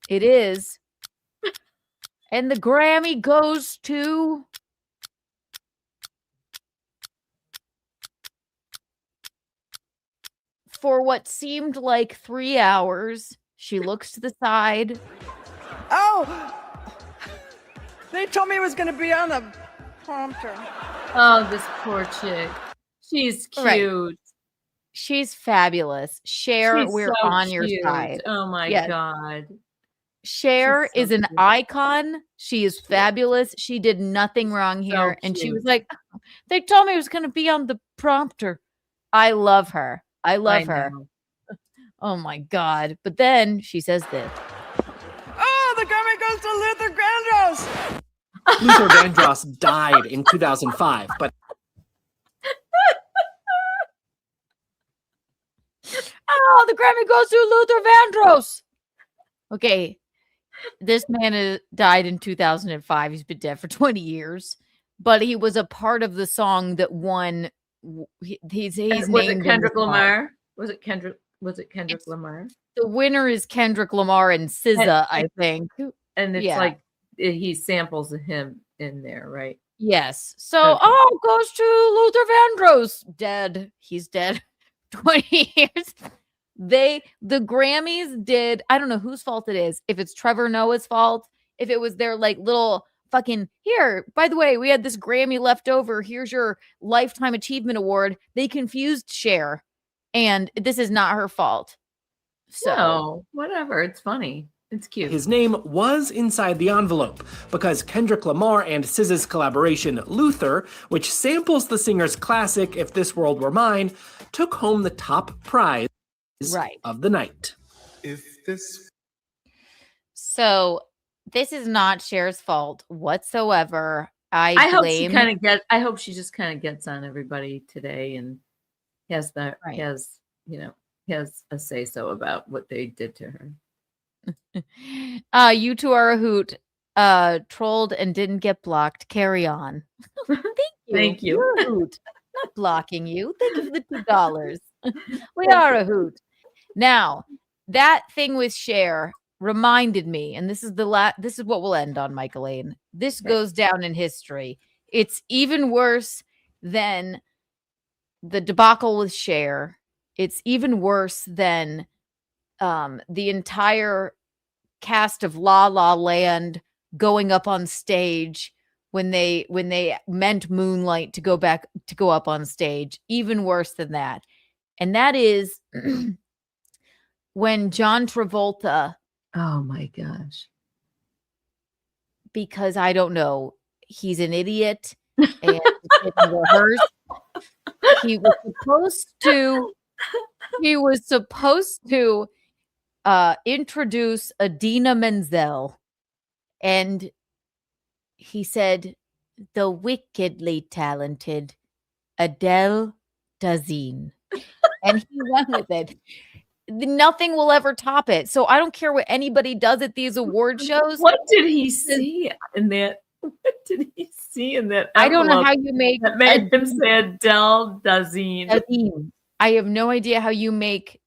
It is. And the Grammy goes to for what seemed like 3 hours. She looks to the side. Oh! They told me it was going to be on the prompter. Oh, this poor chick. She's cute. Right. She's fabulous. Cher, She's we're so on your cute. side. Oh my God. Cher She's is so an cute. icon. She is fabulous. She did nothing wrong here. And she cute. was like, they told me it was going to be on the prompter. I love her. I love her. know. Oh my God. But then she says this. Oh, the Grammy goes to Luther Vandross. Luther Vandross died in 2005, but Oh, the Grammy goes to Luther Vandross. Okay. This man died in 2005. He's been dead for 20 years, but he was a part of the song that won. He's Was named it Kendrick in the song. Lamar? Was it Kendrick Lamar? The winner is Kendrick Lamar and SZA, I think. And it's Yeah. like he samples him in there, right? Yes. So, Okay. Goes to Luther Vandross. Dead. He's dead. 20 years. The Grammys did, I don't know whose fault it is. If it's Trevor Noah's fault, if it was their like little fucking, here, by the way, we had this Grammy left over. Here's your Lifetime Achievement Award. They confused Cher, and this is not her fault. So, No, whatever. It's funny. It's cute. his name was inside the envelope because Kendrick Lamar and SZA's collaboration, Luther, which samples the singer's classic If This World Were Mine, took home the top prize of the night. So this is not Cher's fault whatsoever. I hope blame. I hope she just kind of gets on everybody today and has a say so about what they did to her. You two are a hoot. trolled and didn't get blocked. Carry on. Thank you. Thank you. You're a hoot. Not blocking you. Think of the $2. We are a hoot. Now, that thing with Cher reminded me, and this is this is what we'll end on, Michaelene. This goes down in history. It's even worse than the debacle with Cher. It's even worse than the entire cast of La La Land going up on stage when they meant Moonlight to go up on stage. Even worse than that. And that is when John Travolta, oh my gosh, because I don't know, he's an idiot and he didn't rehearse. He was supposed to introduce Idina Menzel, and he said the wickedly talented Adele Dazeem, and he went with it. Nothing will ever top it. So I don't care what anybody does at these award shows. What did he see in that? What did he see in that? I don't know how you make that made him say Adele Dazeem. I have no idea how you make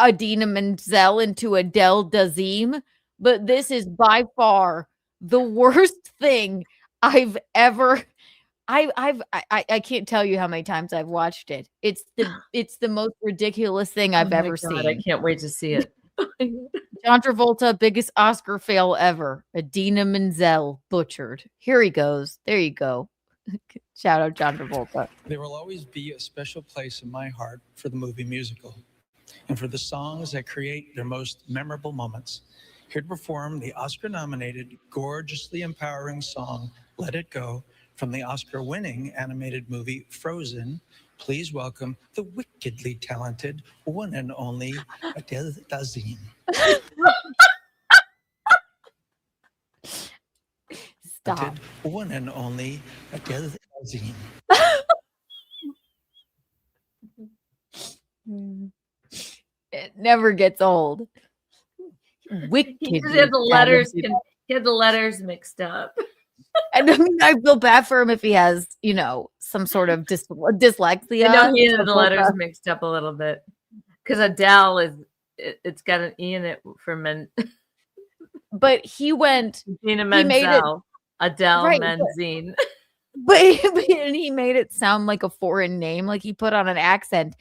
Idina Menzel into Adele Dazeem, but this is by far the worst thing I've ever. I can't tell you how many times I've watched it. It's the most ridiculous thing I've ever seen. I can't wait to see it. John Travolta, biggest Oscar fail ever. Idina Menzel butchered. Here he goes. There you go. Shout out John Travolta. There will always be a special place in my heart for the movie musical and for the songs that create their most memorable moments. Here to perform the Oscar-nominated, gorgeously empowering song, Let It Go, from the Oscar-winning animated movie Frozen, please welcome the wickedly talented one and only Adele Dazeem. Stop. One and only Adele Dazeem. It never gets old. Wicked. He had the letters. He had the letters mixed up. And I mean, I feel bad for him if he has, some sort of dyslexia. I know he had the letters mixed up a little bit because Adele it's got an E in it for men. But he went. Idina Menzel, Adele right, Menzine. But he made it sound like a foreign name, like he put on an accent.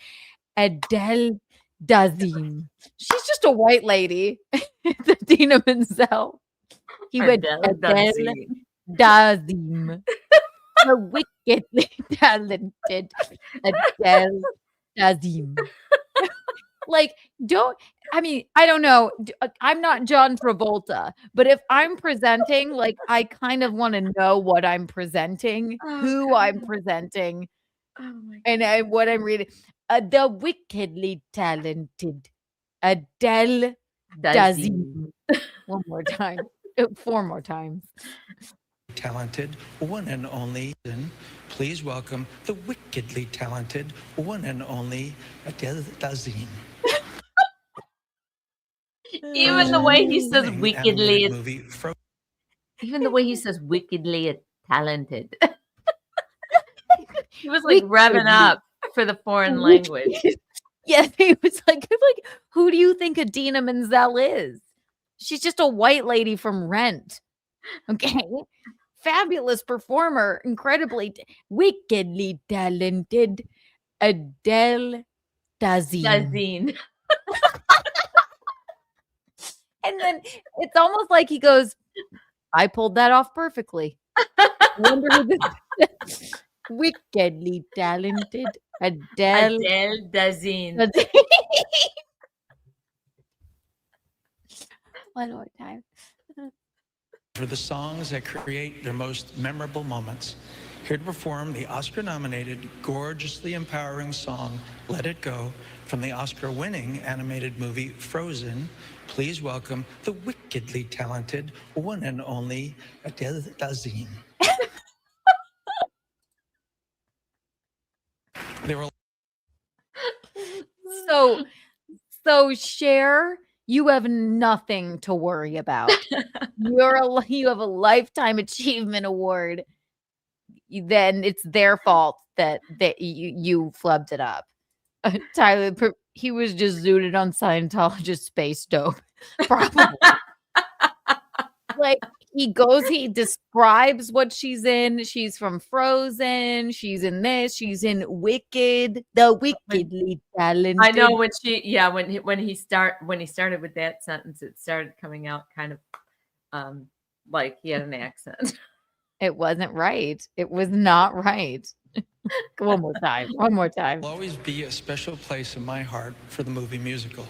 Adele Dazeem. She's just a white lady. It's Idina Menzel. He went Adele Dazeem. The wickedly talented Adele Dazeem. I don't know. I'm not John Travolta, but if I'm presenting, I kind of want to know what I'm presenting, who I'm presenting, and what I'm reading. The wickedly talented Adele Dazeem. One more time. 4 more times. Talented one and only, please welcome the wickedly talented one and only Adele Dazeem. Even the way he says wickedly, even the way he says wickedly talented. He was revving up for the foreign language. Yeah, he was like, who do you think Idina Menzel is? She's just a white lady from Rent. Okay. Fabulous performer, incredibly wickedly talented Adele Dazeem. And then it's almost like he goes, I pulled that off perfectly. Wonder who this wickedly talented Adele Dazeem. One more time. For the songs that create their most memorable moments. Here to perform the Oscar-nominated, gorgeously empowering song, Let It Go, from the Oscar-winning animated movie Frozen, please welcome the wickedly talented one and only Adele Dazeem. They were So Cher you have nothing to worry about. You have a lifetime achievement award. Then it's their fault that you flubbed it up. Tyler, he was just zooted on Scientologist space dope. Probably. Like, he describes what she's in. She's from Frozen. She's in this. She's in Wicked, the wickedly talented. I know when he started with that sentence, it started coming out kind of like he had an accent. It wasn't right. It was not right. One more time. One more time. Will always be a special place in my heart for the movie musical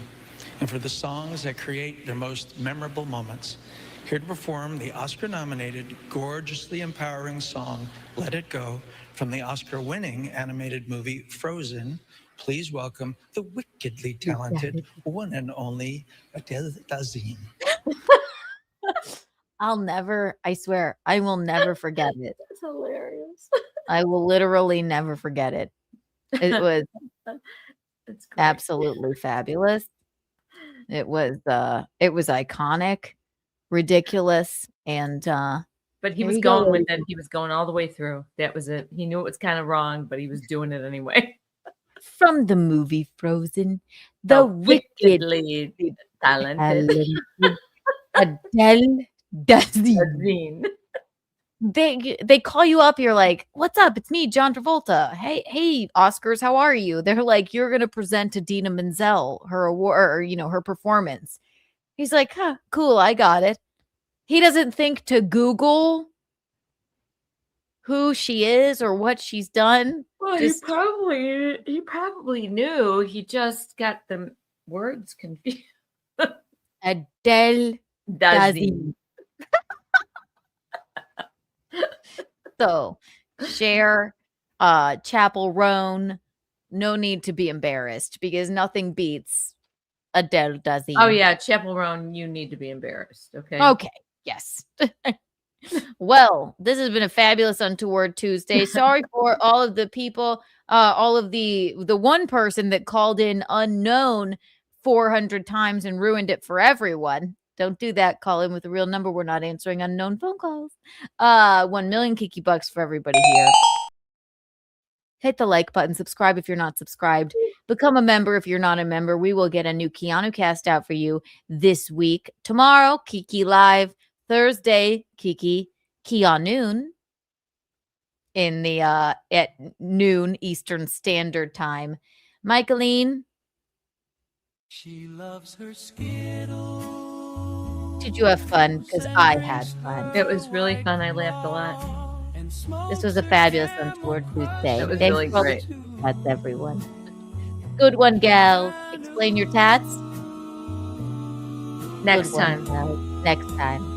and for the songs that create their most memorable moments. Here to perform the Oscar-nominated, gorgeously empowering song, Let It Go, from the Oscar-winning animated movie Frozen, please welcome the wickedly talented one and only Adele Dazeem. I swear, I will never forget it. That's hilarious. I will literally never forget it. It was absolutely fabulous. It was iconic, ridiculous, and but he was going with it. He was going all the way through. That was it. He knew it was kind of wrong, but he was doing it anyway. From the movie Frozen, the wickedly talented Adele Dazeem. They call you up. You're like, "What's up? It's me, John Travolta. Hey, Oscars, how are you?" They're like, "You're gonna present to Dina Menzel her award, or, her performance." He's like, "Huh, cool, I got it." He doesn't think to Google who she is or what she's done. Well, he probably knew. He just got the words confused. Adele Dazeem. So, Cher, Chapel Roan, no need to be embarrassed because nothing beats Adele Dazeem. Oh yeah, Chapel Roan, you need to be embarrassed. Okay. Okay. Yes. Well, this has been a fabulous Untoward Tuesday. Sorry for all of the people, all of the one person that called in unknown 400 times and ruined it for everyone. Don't do that. Call in with a real number. We're not answering unknown phone calls. 1 million Kiki bucks for everybody here. Hit the like button. Subscribe if you're not subscribed. Become a member if you're not a member. We will get a new Keanu cast out for you this week. Tomorrow, Kiki Live. Thursday, Kiki Keanu in the at noon Eastern Standard Time. Michaelene, she loves her Skittles. Did you have fun? Because I had fun. It was really fun. I laughed a lot. This was a fabulous Untoward Tuesday. It was Thanks really for all the great. tats, everyone. Good one, gal. Explain your tats. Next Good one, time. gal. Next time.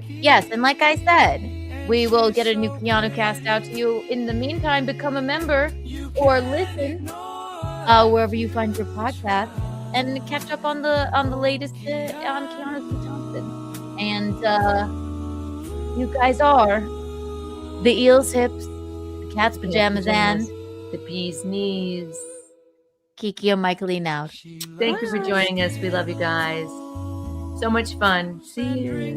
Yes, and like I said, we will get a new Keanu cast out to you. In the meantime, become a member or listen wherever you find your podcast and catch up on the latest on Keanu Thompson. And you guys are the eel's hips, the cat's pajamas, and the bee's knees. Kiki and Michaelene out. Thank you for joining us. We love you guys. So much fun. See you.